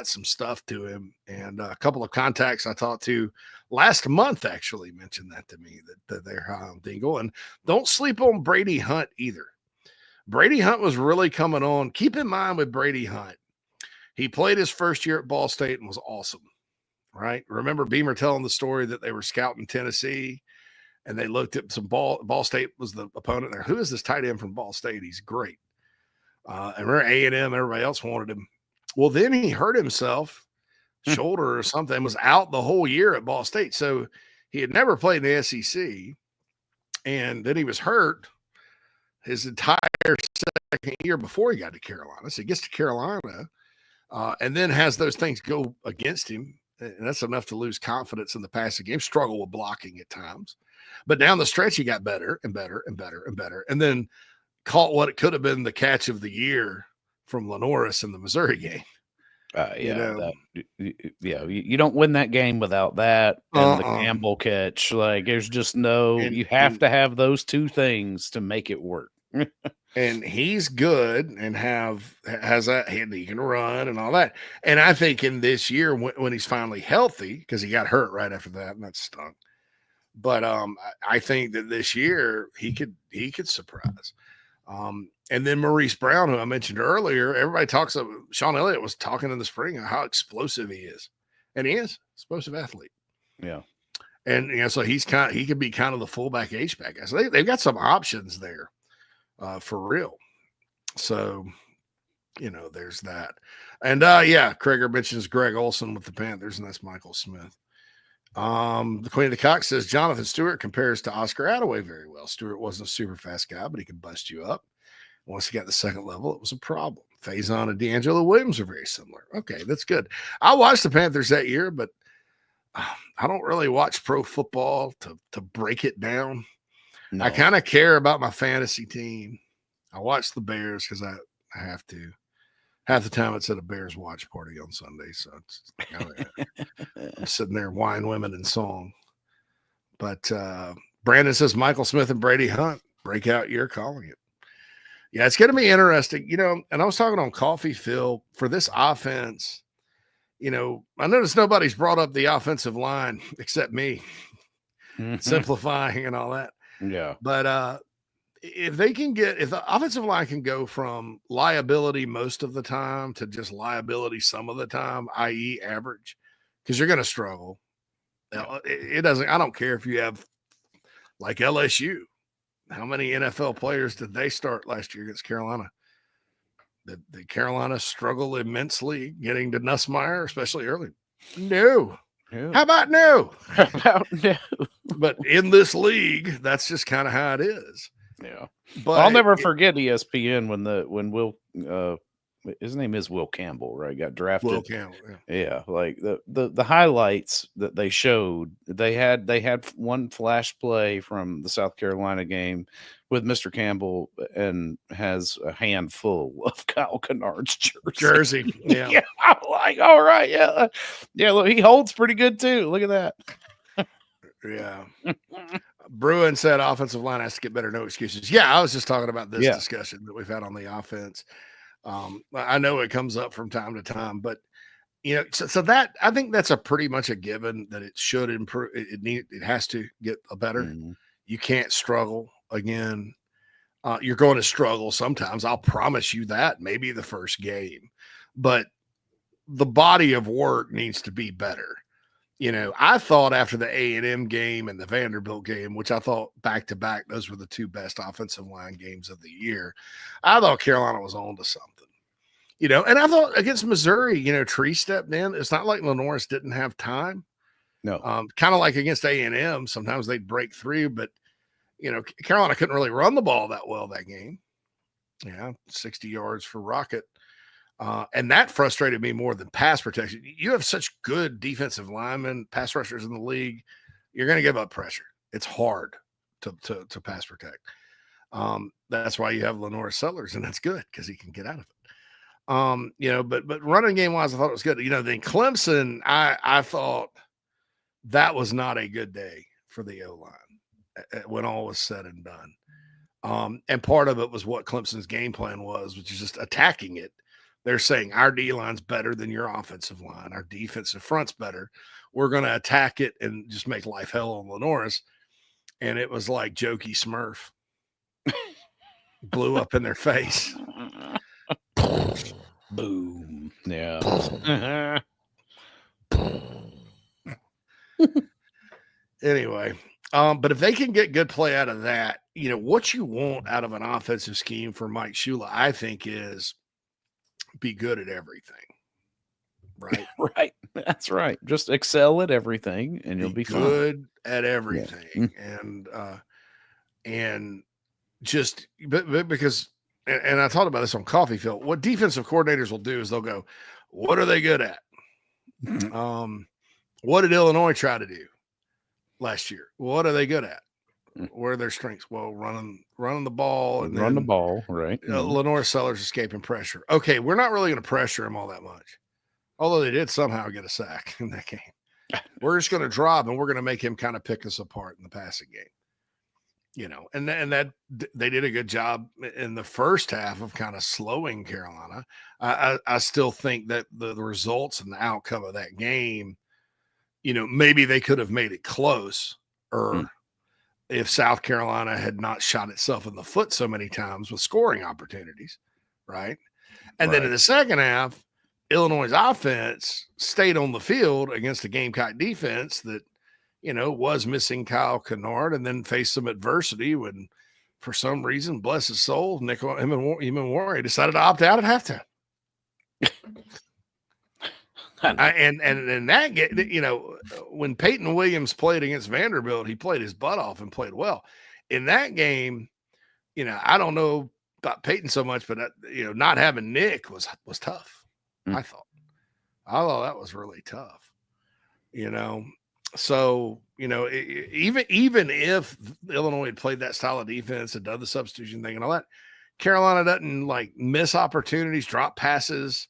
some stuff to him. And a couple of contacts I talked to last month actually mentioned that to me, that they're high on Dingle. And don't sleep on Brady Hunt either. Brady Hunt was really coming on. Keep in mind with Brady Hunt, he played his first year at Ball State and was awesome, right? Remember Beamer telling the story that they were scouting Tennessee and they looked at some Ball State was the opponent there. Who is this tight end from Ball State? He's great. And remember A&M, everybody else wanted him. Well, then he hurt himself, shoulder or something, was out the whole year at Ball State. So he had never played in the SEC. And then he was hurt his entire second year before he got to Carolina. So he gets to Carolina and then has those things go against him. And that's enough to lose confidence in the passing game, struggle with blocking at times. But down the stretch, he got better and better and better and better. And then caught what it could have been the catch of the year from LaNorris in the Missouri game. You don't win that game without that and the Campbell catch. Like, there's just you have to have those two things to make it work. And he's good and has that hand he can run and all that. And I think in this year when he's finally healthy, because he got hurt right after that and that stunk. But I think that this year he could surprise. And then Maurice Brown, who I mentioned earlier, everybody talks of Sean Elliott was talking in the spring how explosive he is. And he is explosive athlete. Yeah. And so he could be kind of the fullback H-back guy. So they've got some options there for real. So, there's that. And Krager mentions Greg Olson with the Panthers, and that's Michael Smith. The Queen of the Cock says Jonathan Stewart compares to Oscar Attaway very well. Stewart wasn't a super fast guy, but he could bust you up. Once he got the second level, it was a problem. Faison and D'Angelo Williams are very similar. Okay, that's good. I watched the Panthers that year, but I don't really watch pro football to break it down. No. I kind of care about my fantasy team. I watch the Bears because I have to. Half the time it's at a Bears watch party on Sunday, so it's I'm sitting there wine, women, and song. But Brandon says Michael Smith and Brady Hunt breakout year, calling it. Yeah, it's going to be interesting, and I was talking on Coffee, Phil, for this offense. I noticed nobody's brought up the offensive line except me, simplifying and all that. Yeah. But if the offensive line can go from liability most of the time to just liability some of the time, i.e. average, because you're going to struggle. Yeah. I don't care if you have like LSU. How many NFL players did they start last year against Carolina? Did Carolina struggle immensely getting to Nussmeier, especially early? No. Yeah. How about no? But in this league, that's just kind of how it is. Yeah. But I'll never forget ESPN when Will his name is Will Campbell, right? Got drafted. Will Campbell, yeah. Like the highlights that they showed, they had one flash play from the South Carolina game with Mr. Campbell and has a handful of Kyle Kennard's jersey. Yeah. Yeah. I'm like, all right, yeah. Yeah, look, he holds pretty good too. Look at that. Yeah. Bruin said offensive line has to get better. No excuses. Yeah, I was just talking about this discussion that we've had on the offense. I know it comes up from time to time, but so that I think that's a pretty much a given that it should improve. It has to get a better. Mm-hmm. You can't struggle again. You're going to struggle sometimes. I'll promise you that. Maybe the first game, but the body of work needs to be better. I thought after the A&M game and the Vanderbilt game, which I thought back to back, those were the two best offensive line games of the year. I thought Carolina was on to something, and I thought against Missouri, Tree stepped in. It's not like LaNorris didn't have time. No, kind of like against A&M, sometimes they'd break through, but Carolina couldn't really run the ball that well that game. Yeah. 60 yards for Rocket. And that frustrated me more than pass protection. You have such good defensive linemen, pass rushers in the league. You're going to give up pressure. It's hard to pass protect. That's why you have LaNorris Settlers, and that's good because he can get out of it. But running game wise, I thought it was good. Then Clemson, I thought that was not a good day for the O-line when all was said and done. And part of it was what Clemson's game plan was, which is just attacking it. They're saying our D-line's better than your offensive line. Our defensive front's better. We're going to attack it and just make life hell on LaNorris. And it was like Jokey Smurf. Blew up in their face. Boom. Yeah. Anyway, but if they can get good play out of that, what you want out of an offensive scheme for Mike Shula, I think, is be good at everything. Right. Right. That's right. Just excel at everything and you'll be good fine. At everything. Yeah. And just because, and I talked about this on Coffee Field, what defensive coordinators will do is they'll go, what are they good at? What did Illinois try to do last year? What are they good at? Where are their strengths? Well, running the ball and run the ball, right? LaNorris Sellers escaping pressure. Okay, we're not really going to pressure him all that much, although they did somehow get a sack in that game. We're just going to drop and we're going to make him kind of pick us apart in the passing game. And that they did a good job in the first half of kind of slowing Carolina. I still think that the results and the outcome of that game, maybe they could have made it close, or if South Carolina had not shot itself in the foot so many times with scoring opportunities, right? And then in the second half, Illinois' offense stayed on the field against a Gamecock defense that, was missing Kyle Kennard, and then faced some adversity when, for some reason, bless his soul, Nick Warren decided to opt out at halftime. And that game, when Peyton Williams played against Vanderbilt, he played his butt off and played well. In that game, I don't know about Peyton so much, but not having Nick was tough. I thought that was really tough. So, even if Illinois had played that style of defense and done the substitution thing and all that, Carolina doesn't miss opportunities, drop passes,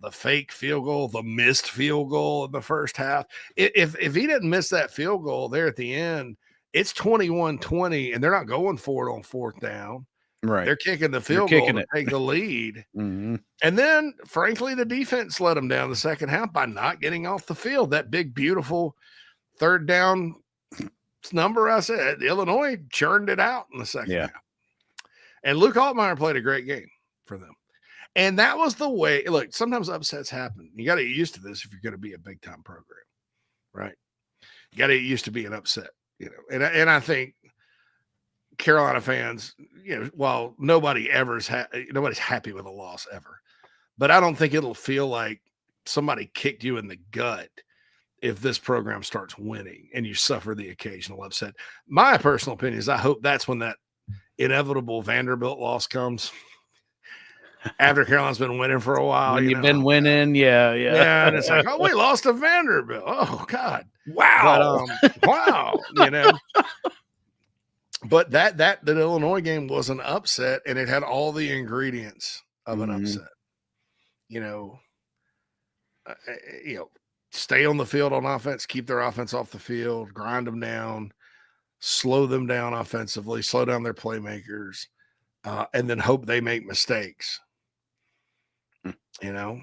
the fake field goal, the missed field goal in the first half. If he didn't miss that field goal there at the end, it's 21-20 and they're not going for it on fourth down. Right. They're kicking the field goal to take the lead. And then, frankly, the defense let them down the second half by not getting off the field. That big, beautiful third down number, I said, Illinois churned it out in the second half. And Luke Altmaier played a great game for them. And that was the way. Look, sometimes upsets happen. You got to get used to this if you're going to be a big-time program, right? You got to get used to being upset, And I think Carolina fans, while nobody's happy with a loss ever, but I don't think it'll feel like somebody kicked you in the gut if this program starts winning and you suffer the occasional upset. My personal opinion is I hope that's when that inevitable Vanderbilt loss comes after Carolina's been winning for a while. When you've been winning, yeah. And it's like, oh, we lost to Vanderbilt. Oh, God. Wow. But, wow. But that Illinois game was an upset, and it had all the ingredients of an upset. Stay on the field on offense, keep their offense off the field, grind them down, slow them down offensively, slow down their playmakers, and then hope they make mistakes. Illinois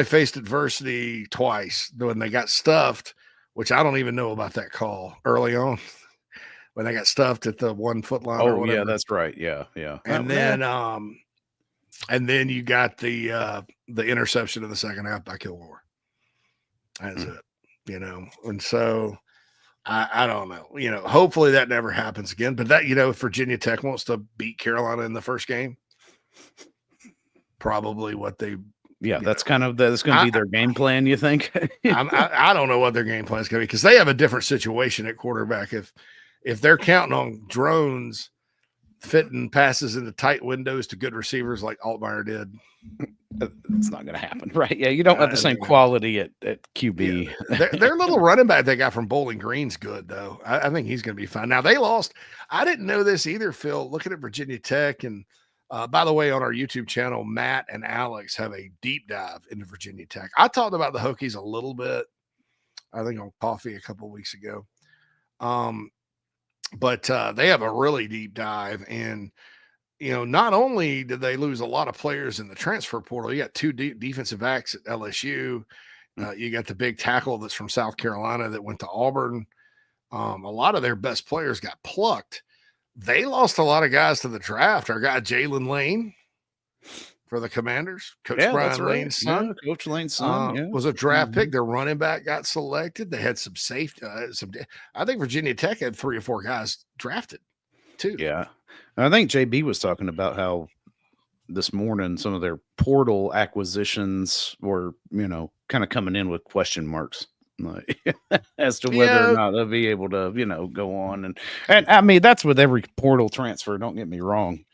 faced adversity twice when they got stuffed, which I don't even know about that call early on when they got stuffed at the 1 foot line. Oh, yeah, that's right. Yeah. And then you got the interception in the second half by Kilgore. That's it, And so I don't know, hopefully that never happens again. But that, if Virginia Tech wants to beat Carolina in the first game, probably what they. Yeah, that's going to be their game plan, you think? I don't know what their game plan is going to be because they have a different situation at quarterback. If they're counting on drones fitting passes into tight windows to good receivers like Altmaier did, it's not going to happen, right? Yeah, you don't have the same quality at QB. Yeah. Their little running back they got from Bowling Green's good, though. I think he's going to be fine. Now, they lost. I didn't know this either, Phil. Looking at Virginia Tech and By the way, on our YouTube channel, Matt and Alex have a deep dive into Virginia Tech. I talked about the Hokies a little bit, I think on Coffee a couple of weeks ago. But they have a really deep dive. And, not only did they lose a lot of players in the transfer portal, you got two defensive backs at LSU. You got the big tackle that's from South Carolina that went to Auburn. A lot of their best players got plucked. They lost a lot of guys to the draft. Our guy Jalen Lane for the Commanders, Coach Brian Lane's son. Yeah, Coach Lane's son was a draft pick. Their running back got selected. They had some safety. I think Virginia Tech had 3 or 4 guys drafted too. Yeah, I think JB was talking about how this morning some of their portal acquisitions were, kind of coming in with question marks. As to whether or not they'll be able to, go on. And I mean, that's with every portal transfer. Don't get me wrong.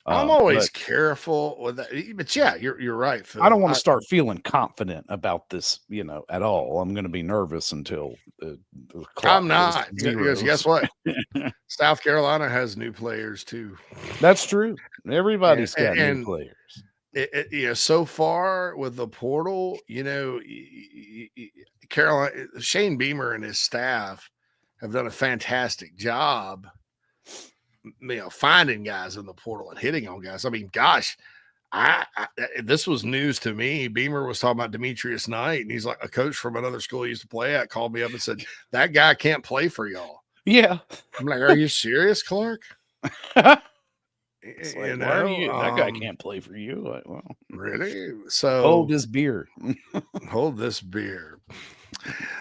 I'm always careful with that. But yeah, you're right, Phil. I don't want to start feeling confident about this, at all. I'm going to be nervous until the clock I'm not. Because guess what? South Carolina has new players too. That's true. Everybody's got new players. So far with the portal, Carolina, Shane Beamer and his staff have done a fantastic job, finding guys in the portal and hitting on guys. I mean, gosh, this was news to me. Beamer was talking about Demetrius Knight, and he's like, a coach from another school he used to play at called me up and said, that guy can't play for y'all. Yeah. I'm like, are you serious, Clark? It's like, that guy can't play for you. Like, well, really? So hold this beer. Hold this beer.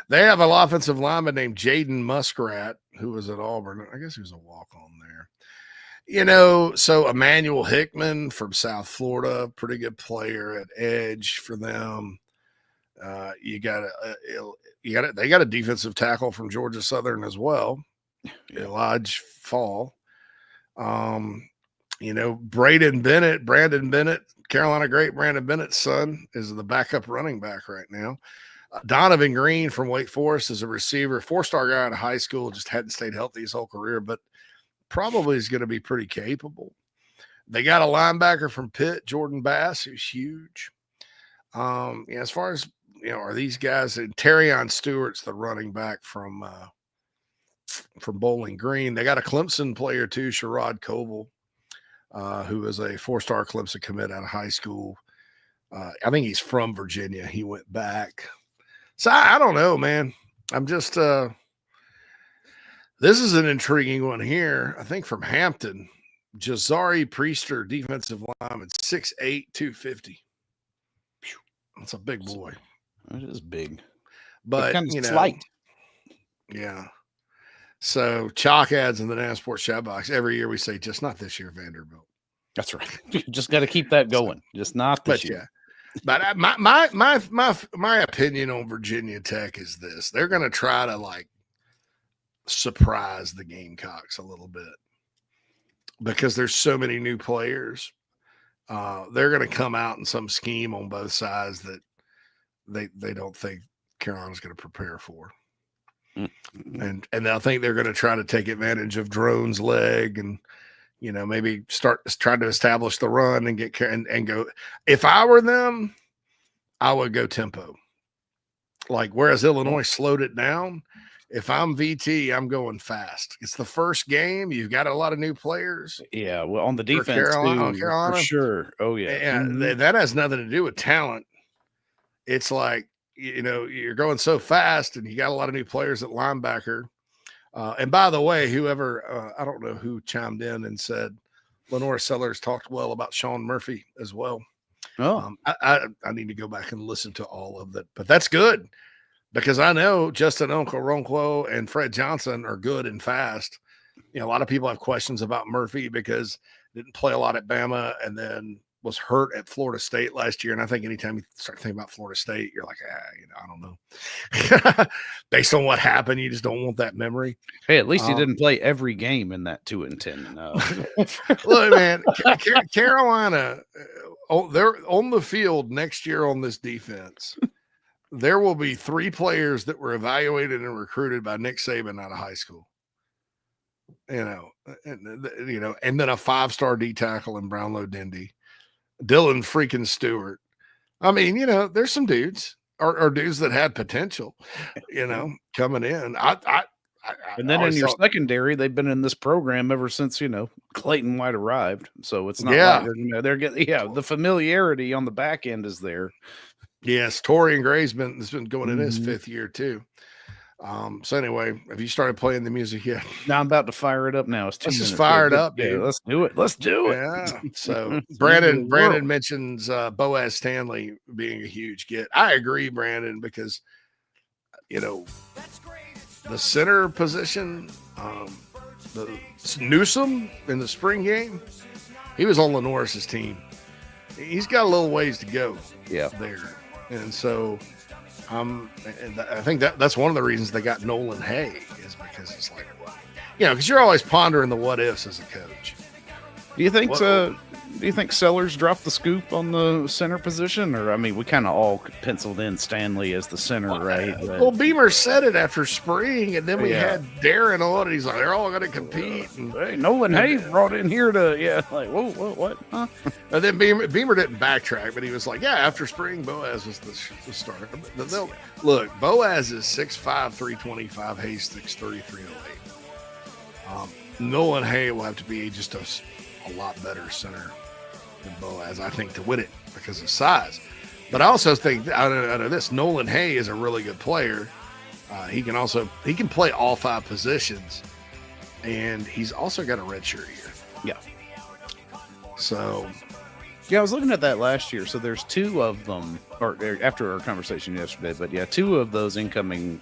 They have an offensive lineman named Jaden Muskrat, who was at Auburn. I guess he was a walk-on there. So Emmanuel Hickman from South Florida, pretty good player at edge for them. They got a defensive tackle from Georgia Southern as well, Elijah Fall. Brandon Bennett, Carolina great Brandon Bennett's son, is the backup running back right now. Donovan Green from Wake Forest is a receiver, 4-star guy out of high school, just hadn't stayed healthy his whole career, but probably is going to be pretty capable. They got a linebacker from Pitt, Jordan Bass, who's huge. As far as, are these guys, and Terrion Stewart's the running back from Bowling Green. They got a Clemson player too, Sherrod Coble, who is a 4-star Clemson commit out of high school. I think he's from Virginia. He went back. So I don't know, man. I'm just this is an intriguing one here. I think from Hampton, Jazari Priester, defensive lineman, 6'8", 250. That's a big boy. It is big. But kind of slight. Yeah. So Chalk adds in the Nana Sports chat box. Every year we say, just not this year, Vanderbilt. That's right. You just got to keep that going. Just not this year. Yeah. But my opinion on Virginia Tech is this: they're going to try to surprise the Gamecocks a little bit because there's so many new players. They're going to come out in some scheme on both sides that they don't think Carolina's going to prepare for. And I think they're going to try to take advantage of Drone's leg and, maybe try to establish the run and get and go. If I were them, I would go tempo. Whereas Illinois slowed it down, if I'm VT, I'm going fast. It's the first game. You've got a lot of new players. Yeah, well, on the defense, Carolina, for sure. Oh, yeah. And that has nothing to do with talent. It's you're going so fast and you got a lot of new players at linebacker. And by the way, whoever, I don't know who chimed in and said LaNorris Sellers talked well about Sean Murphy as well. Oh, I need to go back and listen to all of that, but that's good because I know Justin Okoronkwo and Fred Johnson are good and fast. A lot of people have questions about Murphy because didn't play a lot at Bama and then was hurt at Florida State last year. And I think anytime you start thinking about Florida State, you're like, I don't know. Based on what happened, you just don't want that memory. Hey, at least he didn't play every game in that 2-10. Look, man, Carolina, they're on the field next year on this defense. There will be 3 players that were evaluated and recruited by Nick Saban out of high school. and then a 5-star D tackle in Brownlow Dindy, Dylan freaking Stewart. I mean, there's some dudes or dudes that had potential, coming in. And then in your secondary, they've been in this program ever since, Clayton White arrived. So it's not like they're getting, the familiarity on the back end is there. Yes, Torian Gray's been going in his 5th year too. So anyway, have you started playing the music yet? Now I'm about to fire it up now. Let's just fire it up, dude. Let's do it. Let's do it. Yeah. So Brandon mentions Boaz Stanley being a huge get. I agree, Brandon, because the center position, the Newsome in the spring game, he was on LaNorris' team. He's got a little ways to go there. And so and I think that's one of the reasons they got Nolan Hay, is because it's like, because you're always pondering the what ifs as a coach. Do you think Sellers dropped the scoop on the center position? Or, I mean, we kind of all penciled in Stanley as the center, right? Well, Beamer said it after spring, and then we had Darren on, and he's like, they're all going to compete. And hey, Nolan Hay brought in here to, whoa, what? Huh? And then Beamer didn't backtrack, but he was like, after spring, Boaz was the starter. Look, Boaz is 6'5", 325, Hayes 6'3", 308. Nolan Hay will have to be just a lot better center than Boaz, I think, to win it because of size. But I also think, out of this, Nolan Hay is a really good player. He can play all 5 positions, and he's also got a redshirt year. Yeah. So, I was looking at that last year. So there's 2 of them, or after our conversation yesterday, but 2 of those incoming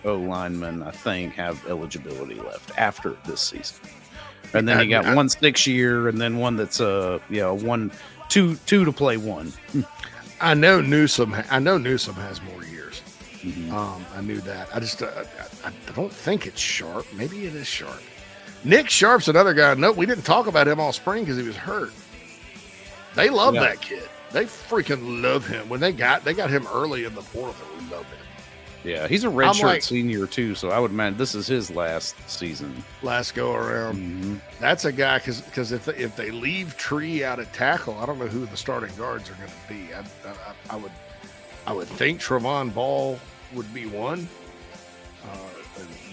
O linemen, I think, have eligibility left after this season. And then you got 1 6-year, and then one that's two to play 1. I know Newsome has more years. I knew that. I just I don't think it's Sharp. Maybe it is Sharp. Nick Sharp's another guy. No, we didn't talk about him all spring because he was hurt. They love that kid. They freaking love him. When they got him early in the portal, we love him. Yeah, he's a redshirt senior too, so I would imagine this is his last season. Last go around. That's a guy, because if they leave Tree out of tackle, I don't know who the starting guards are going to be. I would think Trevon Ball would be one.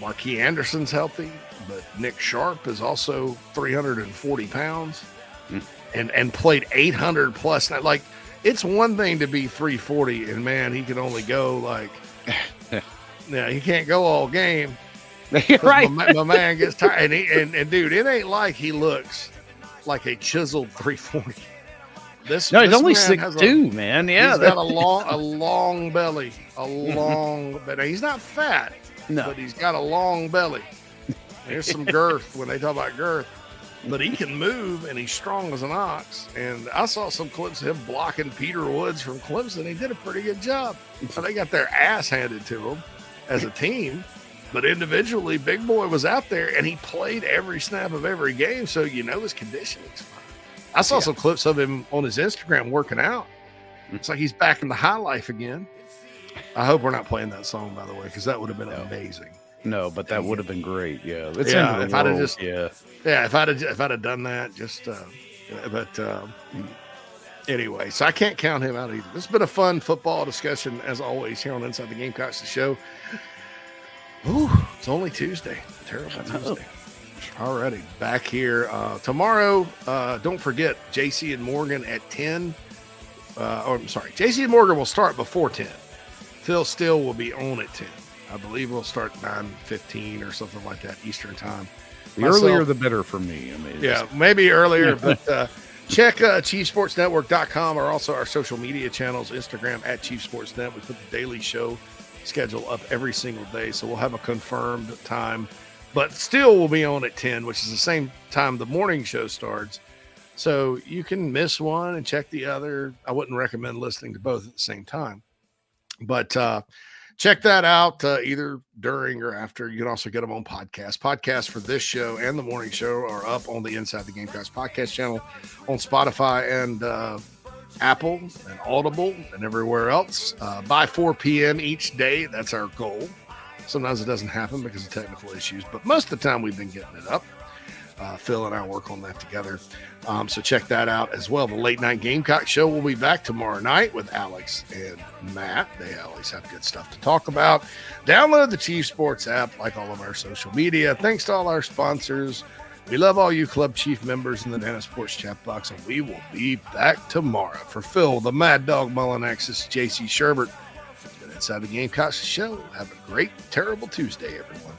Marquis Anderson's healthy, but Nick Sharp is also 340 pounds and played 800 plus. Like, it's one thing to be 340, and man, he can only go like. Yeah, he can't go all game. Right. My man gets tired. And dude, it ain't like he looks like a chiseled 340. He's only 6'2", man. Yeah. He's got a long belly. But he's not fat. No. But he's got a long belly. There's some girth when they talk about girth. But he can move, and he's strong as an ox. And I saw some clips of him blocking Peter Woods from Clemson. He did a pretty good job. So they got their ass handed to him as a team. But individually, Big Boy was out there, and he played every snap of every game. So, his conditioning's fine. I saw some clips of him on his Instagram working out. It's like he's back in the high life again. I hope we're not playing that song, by the way, because that would have been amazing. No, but that would have been great. Yeah, it's if I'd have just if I'd have done that, anyway. So I can't count him out either. This has been a fun football discussion as always here on Inside the Gamecocks The Show. Ooh, it's only Tuesday. Terrible Tuesday. Alrighty, back here tomorrow. Don't forget JC and Morgan at 10. JC and Morgan will start before 10. Phil Steele will be on at 10. I believe we'll start 9:15 or something like that Eastern time. The earlier the better for me. I mean, maybe earlier, but check ChiefSportsNetwork.com or also our social media channels, Instagram at ChiefSportsNet. We put the daily show schedule up every single day, so we'll have a confirmed time. But still we'll be on at 10, which is the same time the morning show starts. So you can miss one and check the other. I wouldn't recommend listening to both at the same time. But check that out either during or after. You can also get them on podcast. Podcasts for this show and the morning show are up on the Inside the Gamecocks podcast channel on Spotify and Apple and Audible and everywhere else by 4 p.m. each day. That's our goal. Sometimes it doesn't happen because of technical issues, but most of the time we've been getting it up. Phil and I work on that together. So check that out as well. The Late Night Gamecock Show will be back tomorrow night with Alex and Matt. They always have good stuff to talk about. Download the Chief Sports app, like all of our social media. Thanks to all our sponsors. We love all you Club Chief members in the Nana Sports chat box, and we will be back tomorrow. For Phil, the Mad Dog Mullinexis, JC Sherbert, and Inside the Gamecocks Show. Have a great, terrible Tuesday, everyone.